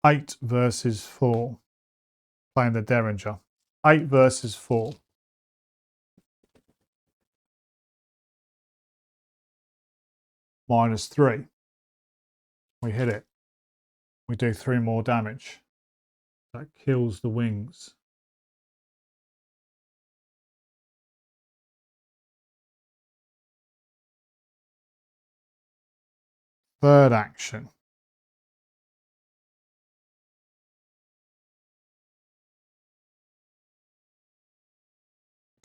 Eight versus 4. Playing the Derringer. 8 versus 4. -3. We hit it. We do 3 more damage. That kills the wings. Third action.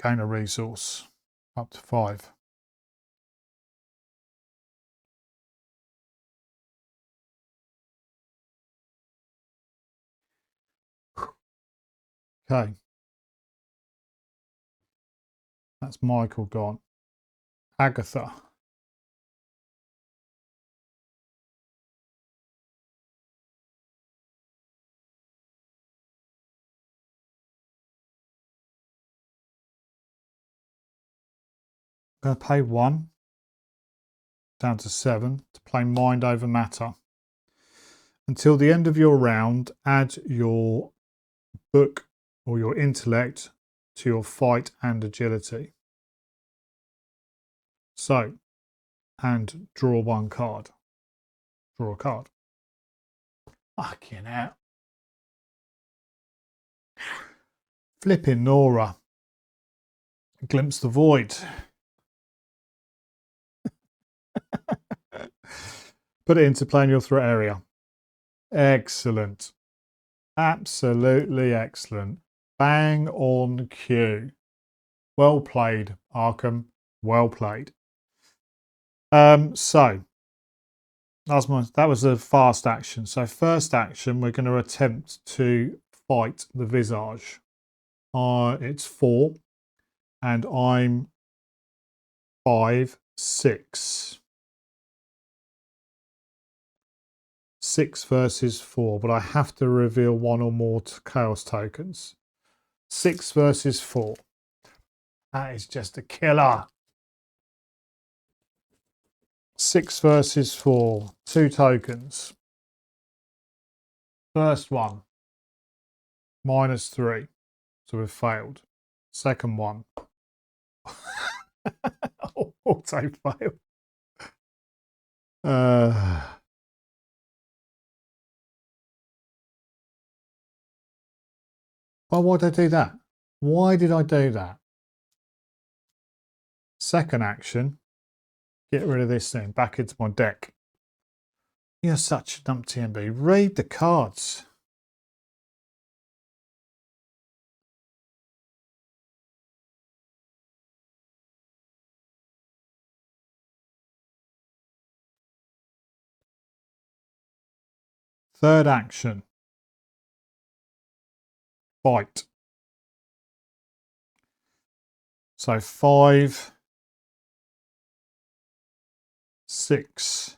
Gain a resource. Up to 5. Okay. That's Michael gone. Agatha. I'm going to pay 1 down to 7 to play mind over matter. Until the end of your round, add your book or your intellect to your fight and agility. So, and draw 1 card. Draw a card. Fucking hell. Flipping Nora. Glimpse the void. Put it into play in your threat area. Excellent. Absolutely excellent. Bang on cue. Well played, Arkham. Well played. So that was a fast action. So first action, we're going to attempt to fight the visage. It's 4, and I'm 5, 6. 6 versus 4, but I have to reveal 1 or more chaos tokens. 6 versus 4. That is just a killer. 6 versus 4. 2 tokens. First one. -3. So we've failed. Second one. Auto fail. Well, why did I do that? Why did I do that? Second action, get rid of this thing, back into my deck. You're such a numpty MB. Read the cards. Third action, fight. So 5, 6,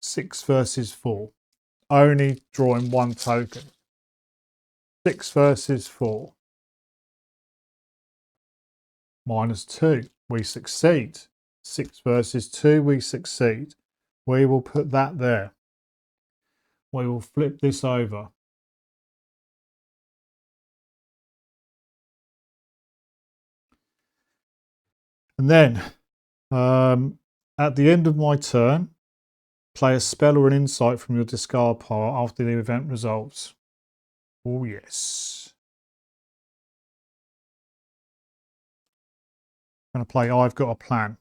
6 versus 4. Only drawing one token. 6 versus 4. -2. We succeed. 6 versus 2. We succeed. We will put that there. We will flip this over. And then at the end of my turn, play a spell or an insight from your discard pile after the event resolves. Oh, yes. I'm going to play I've Got a Plan.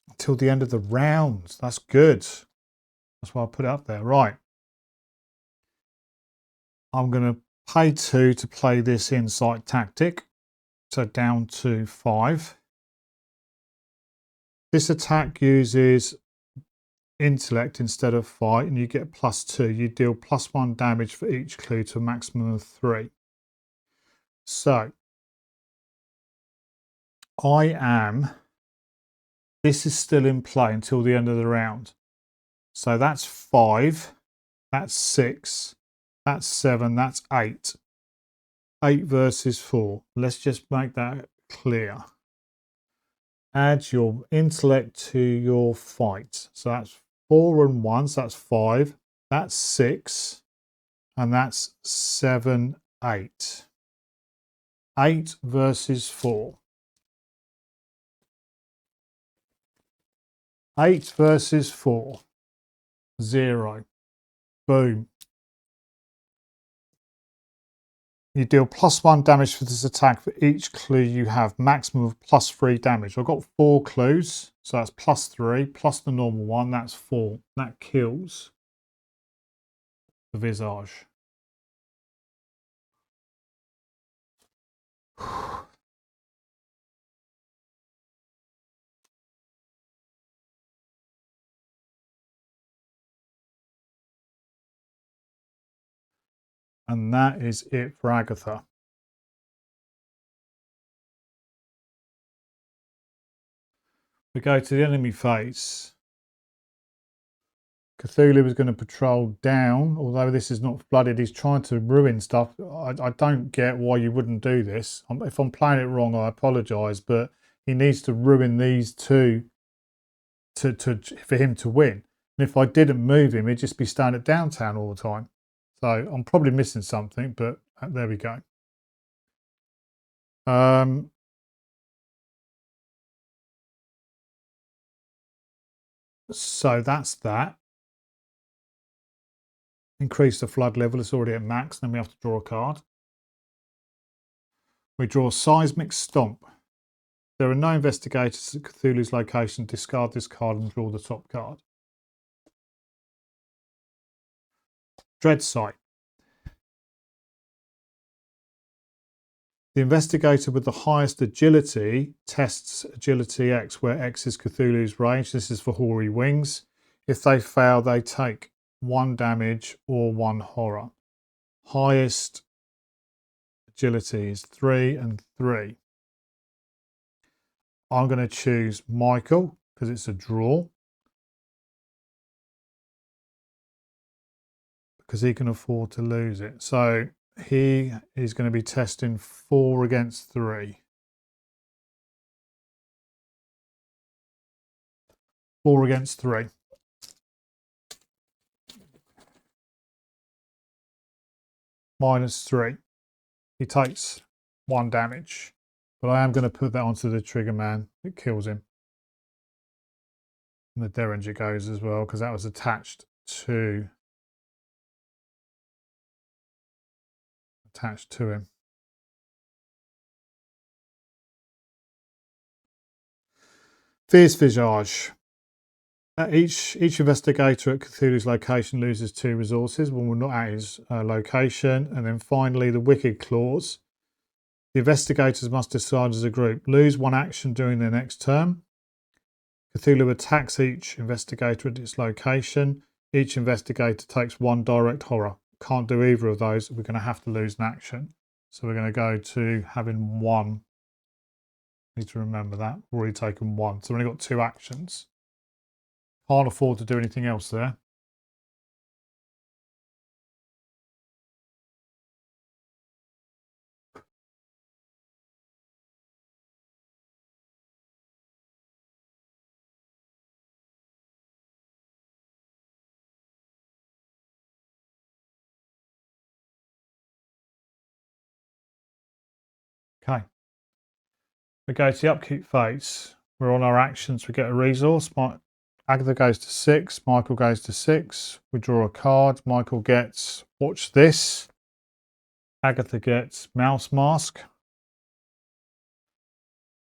Until the end of the round. That's good. That's why I put it up there. Right. I'm going to pay 2 to play this insight tactic. So down to 5. This attack uses intellect instead of fight, and you get +2. You deal +1 damage for each clue to a maximum of 3. So this is still in play until the end of the round. So that's 5, that's 6, that's 7, that's 8. 8 versus 4. Let's just make that clear. Add your intellect to your fight. So that's 4 and 1, so that's 5, that's 6, and that's 7, 8. 8 versus 4. 8 versus 4. 0. Boom. You deal +1 damage for this attack for each clue you have, maximum of +3 damage. I've got 4 clues, so that's +3, plus the normal one, that's 4. That kills the visage. And that is it for Agatha. We go to the enemy phase. Cthulhu is going to patrol down, although this is not flooded. He's trying to ruin stuff. I don't get why you wouldn't do this. If I'm playing it wrong, I apologise, but he needs to ruin these two for him to win. And if I didn't move him, he'd just be staying at downtown all the time. So I'm probably missing something, but there we go. So that's that. Increase the flood level. It's already at max. Then we have to draw a card. We draw Seismic Stomp. There are no investigators at Cthulhu's location. Discard this card and draw the top card. Dread Sight. The investigator with the highest agility tests agility X, where X is Cthulhu's range. This is for hoary wings. If they fail, they take 1 damage or 1 horror. Highest agility is 3 and 3. I'm going to choose Michael because it's a draw, because he can afford to lose it. So he is going to be testing 4 against 3. 4 against 3. -3. He takes 1 damage. But I am going to put that onto the trigger man. It kills him. And the Derringer goes as well, because that was attached to him. Fierce Visage. Each investigator at Cthulhu's location loses 2 resources when we're not at his location. And then finally, the Wicked Claws. The investigators must decide as a group. Lose 1 action during their next turn. Cthulhu attacks each investigator at its location. Each investigator takes 1 direct horror. Can't do either of those. We're going to have to lose an action. So we're going to go to having 1. Need to remember that. We've already taken 1. So we've only got 2 actions. Can't afford to do anything else there. Okay. We go to the upkeep phase. We're on our actions. We get a resource. Agatha goes to 6. Michael goes to 6. We draw a card. Michael gets, watch this. Agatha gets Mouse Mask.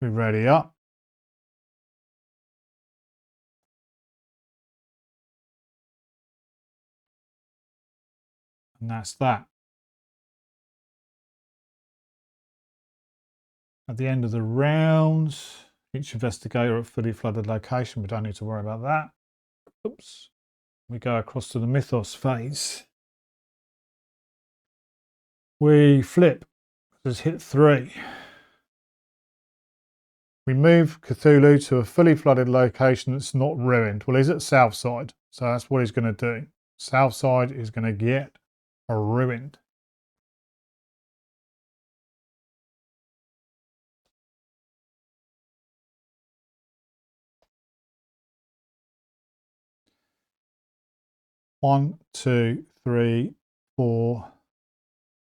We ready up. And that's that. At the end of the round, each investigator at fully flooded location. We don't need to worry about that. Oops. We go across to the Mythos phase. We flip. Just hit 3. We move Cthulhu to a fully flooded location that's not ruined. Well, he's at South Side, so that's what he's going to do. South Side is going to get ruined. One, 2, 3, 4,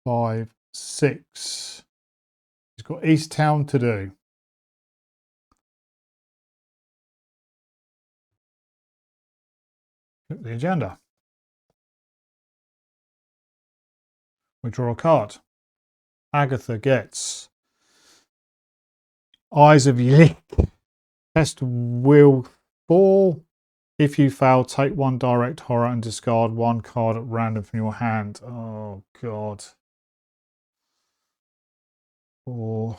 5, 6. He's got East Town to do. Look at the agenda. We draw a card. Agatha gets Eyes of Ylik. Test will 4. If you fail, take 1 direct horror and discard 1 card at random from your hand. Oh, God. 4.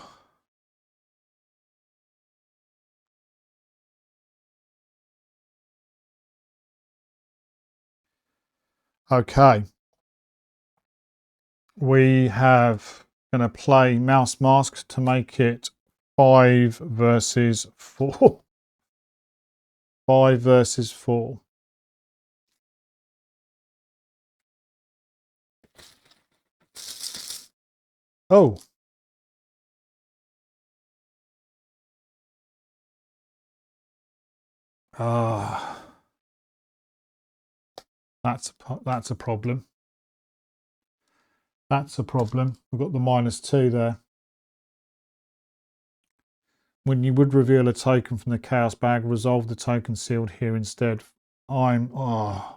Okay. We have going to play Mouse Mask to make it 5 versus 4. 5 versus 4. Oh. That's a problem. That's a problem. We've got the -2 there. When you would reveal a token from the chaos bag, resolve the token sealed here instead. 5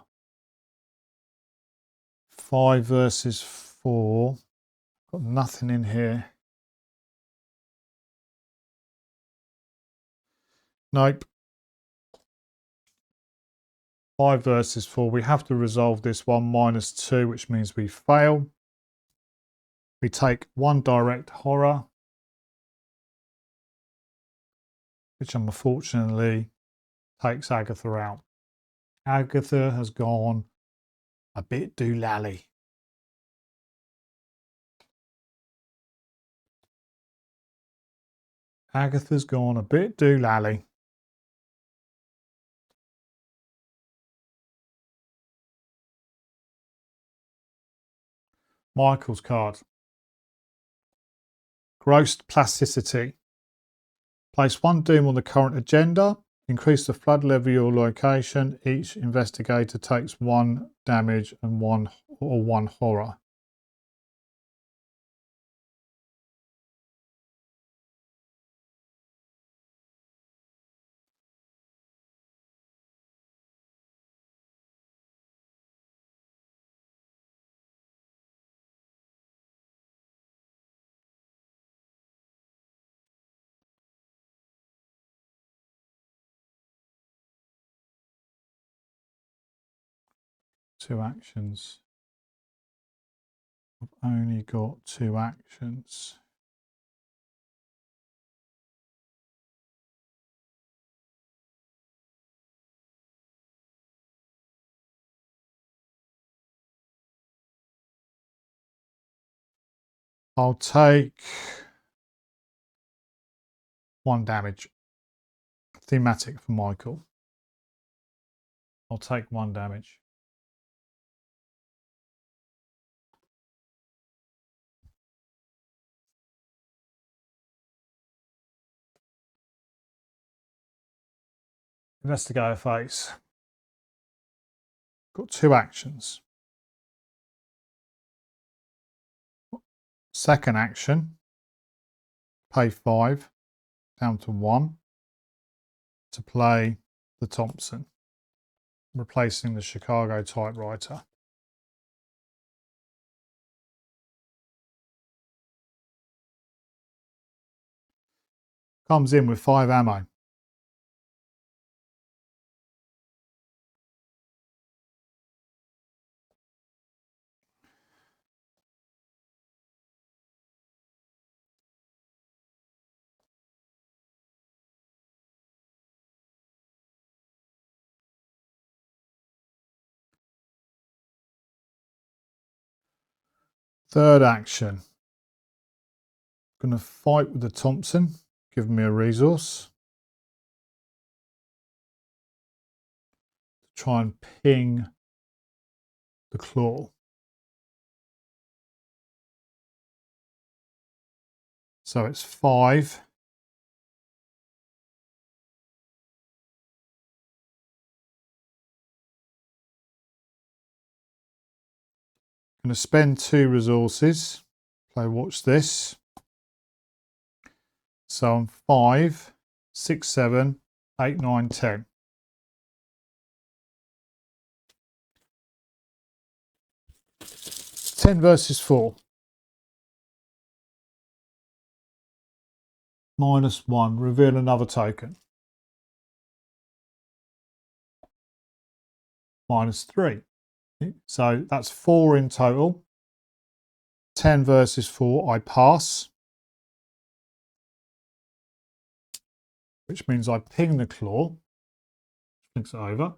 versus 4. Got nothing in here. Nope. 5 versus 4. We have to resolve this one. -2, which means we fail. We take 1 direct horror, which unfortunately takes Agatha out. Agatha has gone a bit doolally. Agatha's gone a bit doolally. Michael's card. Gross plasticity. Place 1 doom on the current agenda. Increase the flood level of your location. Each investigator takes 1 damage and 1 horror. 2 actions. I've only got 2 actions. I'll take 1 damage. Thematic for Michael. I'll take 1 damage. Investigator phase. Got 2 actions. Second action, pay 5 down to 1 to play the Thompson, replacing the Chicago typewriter. Comes in with 5 ammo. Third action, going to fight with the Thompson, giving me a resource. To try and ping the claw. So it's 5. Going to spend 2 resources. Play watch this. So I'm 5, 6, 7, 8, 9, 10. Ten versus 4. -1. Reveal another token. -3. So that's 4 in total. 10 versus 4. I pass. Which means I ping the claw. Flicks it over.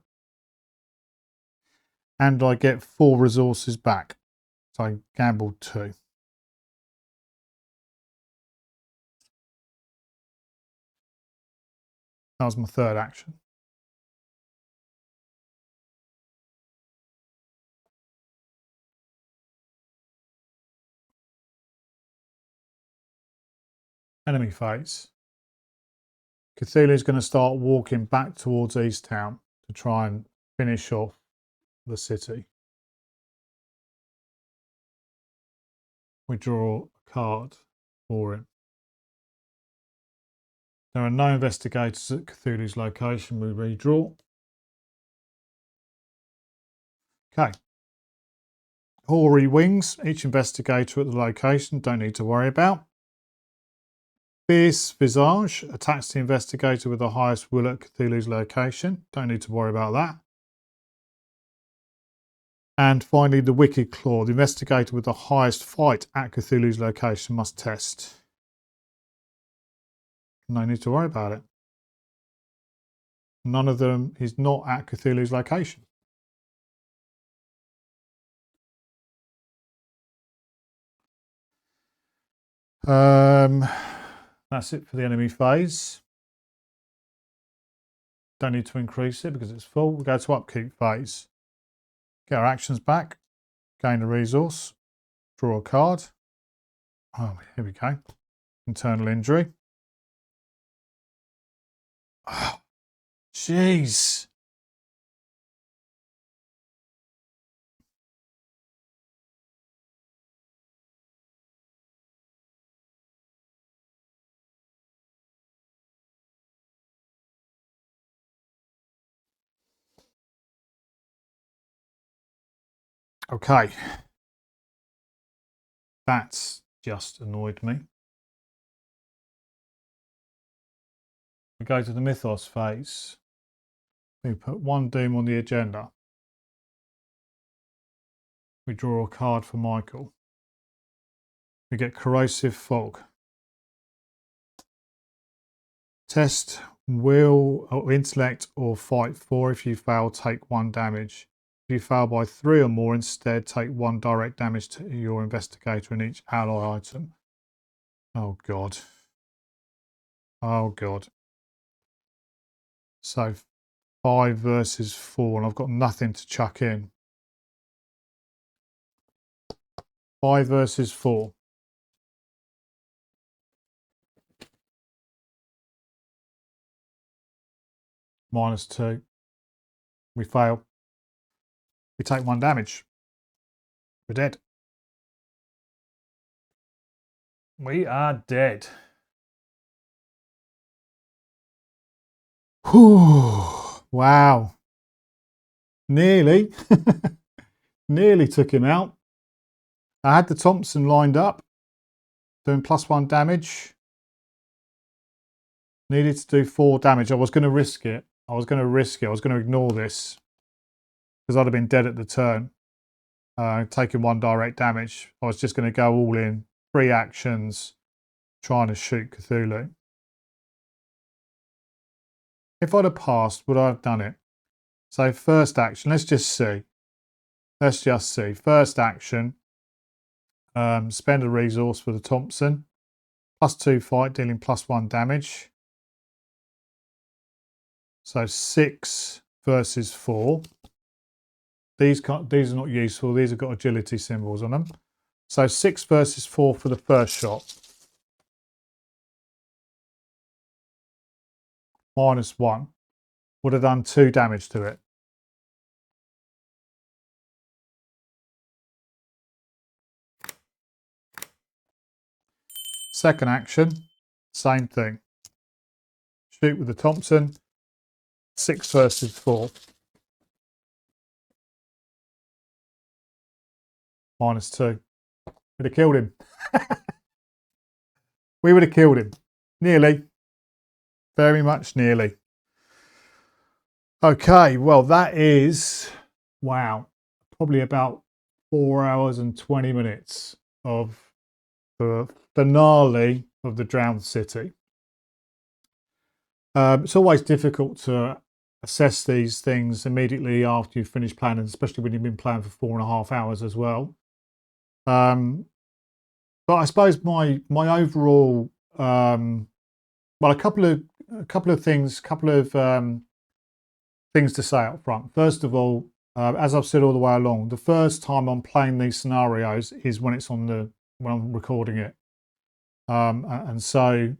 And I get 4 resources back. So I gambled 2. That was my third action. Enemy phase. Cthulhu is going to start walking back towards East Town to try and finish off the city. We draw a card for him. There are no investigators at Cthulhu's location. We redraw. Okay. Hoary wings. Each investigator at the location. Don't need to worry about. Fierce visage. Attacks the investigator with the highest will at Cthulhu's location. Don't need to worry about that. And finally, the wicked claw. The investigator with the highest fight at Cthulhu's location must test. No need to worry about it. None of them is not at Cthulhu's location. That's it for the enemy phase. Don't need to increase it because it's full. We go to upkeep phase. Get our actions back. Gain a resource. Draw a card. Oh, here we go. Internal injury. Oh, jeez. Okay. That's just annoyed me. We go to the mythos phase. We put 1 doom on the agenda. We draw a card for Michael. We get corrosive fog. Test will or intellect or fight 4. If you fail, take 1 damage. If you fail by 3 or more, instead take 1 direct damage to your investigator and each ally item. Oh god. Oh god. So 5 versus 4, and I've got nothing to chuck in. 5 versus 4. -2. We fail. We take 1 damage. We're dead. We are dead. Whew. Wow. Nearly. Nearly took him out. I had the Thompson lined up, doing +1 damage. Needed to do 4 damage. I was going to risk it. I was going to ignore this because I'd have been dead at the turn. Taking 1 direct damage. I was just going to go all in. 3 actions, trying to shoot Cthulhu. If I'd have passed, would I have done it? So first action, let's just see. First action, spend a resource for the Thompson. +2 fight, dealing +1 damage. So 6 versus 4. These are not useful. These have got agility symbols on them. So 6 versus 4 for the first shot. -1. Would have done 2 damage to it. Second action, same thing. Shoot with the Thompson. 6 versus 4. -2. We'd have killed him. We would have killed him. Nearly. Very much nearly. Okay, well that is, wow, probably about 4 hours and 20 minutes of the finale of the Drowned City. It's always difficult to assess these things immediately after you've finished playing, especially when you've been playing for 4.5 hours as well. But I suppose my overall, well, a couple of things to say up front. First of all, as I've said all the way along, the first time I'm playing these scenarios is when when I'm recording it, and so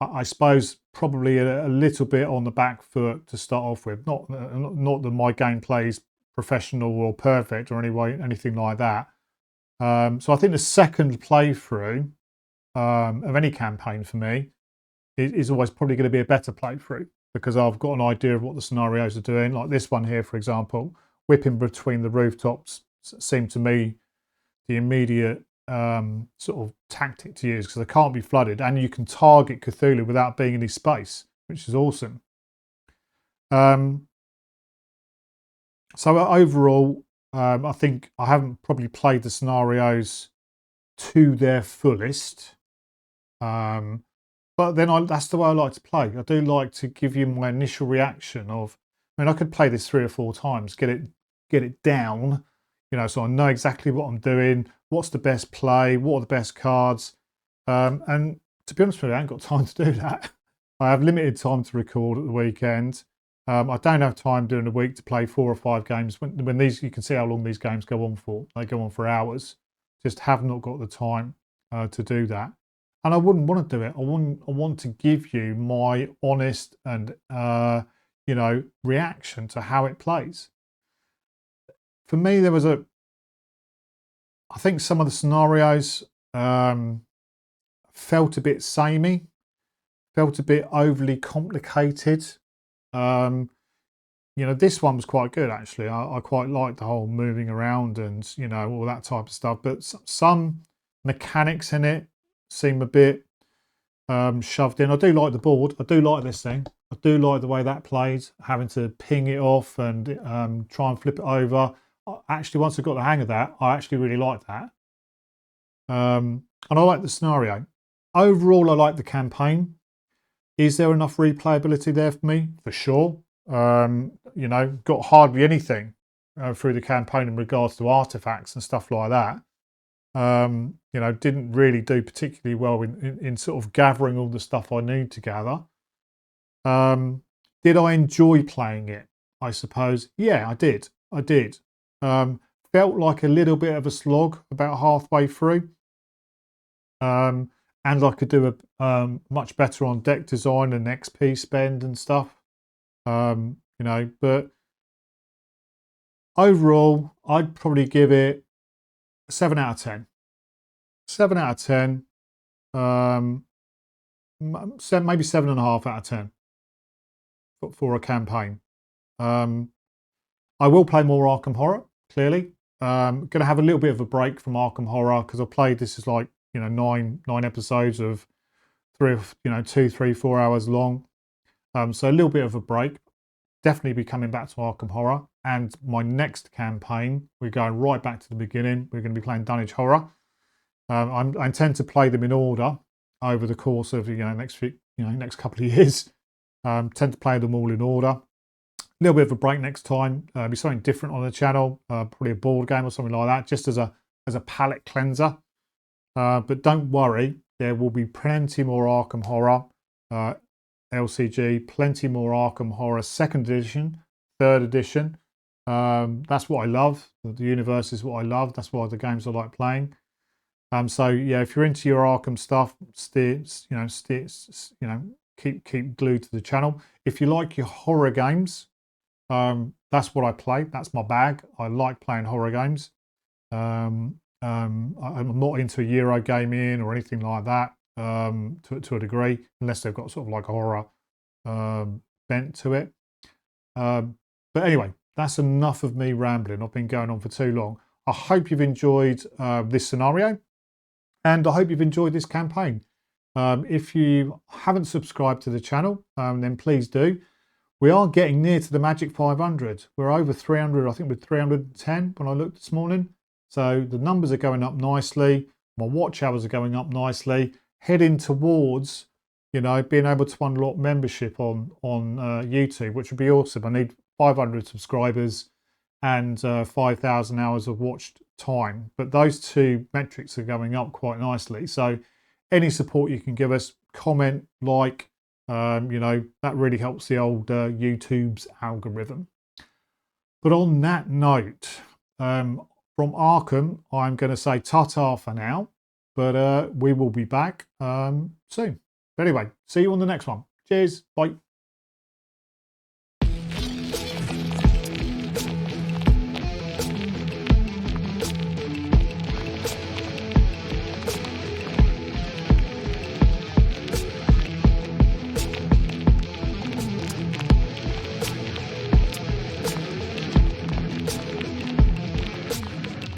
I suppose probably a little bit on the back foot to start off with. Not that my gameplay is professional or perfect or anything like that. So I think the second playthrough of any campaign for me is always probably going to be a better playthrough because I've got an idea of what the scenarios are doing. Like this one here, for example, whipping between the rooftops seemed to me the immediate sort of tactic to use because they can't be flooded and you can target Cthulhu without being in his space, which is awesome. So overall, I think I haven't probably played the scenarios to their fullest. But then that's the way I like to play. I do like to give you my initial reaction of, I mean, I could play this 3 or 4 times, get it down, you know, so I know exactly what I'm doing, what's the best play, what are the best cards. And to be honest with you, I ain't got time to do that. I have limited time to record at the weekend. I don't have time during the week to play 4 or 5 games. When these, you can see how long these games go on for. They go on for hours. Just have not got the time to do that. And I wouldn't want to do it. I want to give you my honest and you know, reaction to how it plays. For me, there was I think some of the scenarios felt a bit samey, felt a bit overly complicated. You know, this one was quite good actually. I quite liked the whole moving around and, you know, all that type of stuff. But some mechanics in it seem a bit shoved in. I do like the board. I do like this thing. I do like the way that plays, having to ping it off and try and flip it over. actually, once I got the hang of that, I actually really liked that. And I like the scenario. Overall, I like the campaign. Is there enough replayability there for me? For sure. You know, got hardly anything through the campaign in regards to artifacts and stuff like that. You know, didn't really do particularly well in sort of gathering all the stuff I need to gather. Did I enjoy playing it? I suppose. Yeah, I did. I did. Felt like a little bit of a slog about halfway through. And I could do a much better on deck design and XP spend and stuff. You know, but overall, I'd probably give it a 7 out of 10. 7 out of 10. Maybe 7.5 out of 10 for a campaign. I will play more Arkham Horror, clearly. Going to have a little bit of a break from Arkham Horror because I played this is like, you know, nine episodes of 2, 3, 4 hours long. So a little bit of a break. Definitely be coming back to Arkham Horror. And my next campaign, we're going right back to the beginning. We're going to be playing Dunwich Horror. I intend to play them in order over the course of next couple of years. Tend to play them all in order. A little bit of a break next time. Be something different on the channel. Probably a board game or something like that, just as a palate cleanser. But don't worry, there will be plenty more Arkham Horror LCG, plenty more Arkham Horror 2nd edition, 3rd edition. That's what I love. The universe is what I love. That's why the games I like playing. So yeah, if you're into your Arkham stuff, keep glued to the channel. If you like your horror games, that's what I play. That's my bag. I like playing horror games. I'm not into Euro gaming or anything like that to a degree, unless they've got sort of like a horror bent to it. But anyway, that's enough of me rambling. I've been going on for too long. I hope you've enjoyed this scenario, and I hope you've enjoyed this campaign. If you haven't subscribed to the channel, then please do. We are getting near to the magic 500. We're over 300, I think we're 310 when I looked this morning. So the numbers are going up nicely. My watch hours are going up nicely. Heading towards, being able to unlock membership on YouTube, which would be awesome. I need 500 subscribers and 5,000 hours of watched time. But those two metrics are going up quite nicely. So any support you can give us, comment, like, that really helps the old YouTube's algorithm. But on that note, from Arkham, I'm going to say ta-ta for now, but we will be back soon. But anyway, see you on the next one. Cheers. Bye.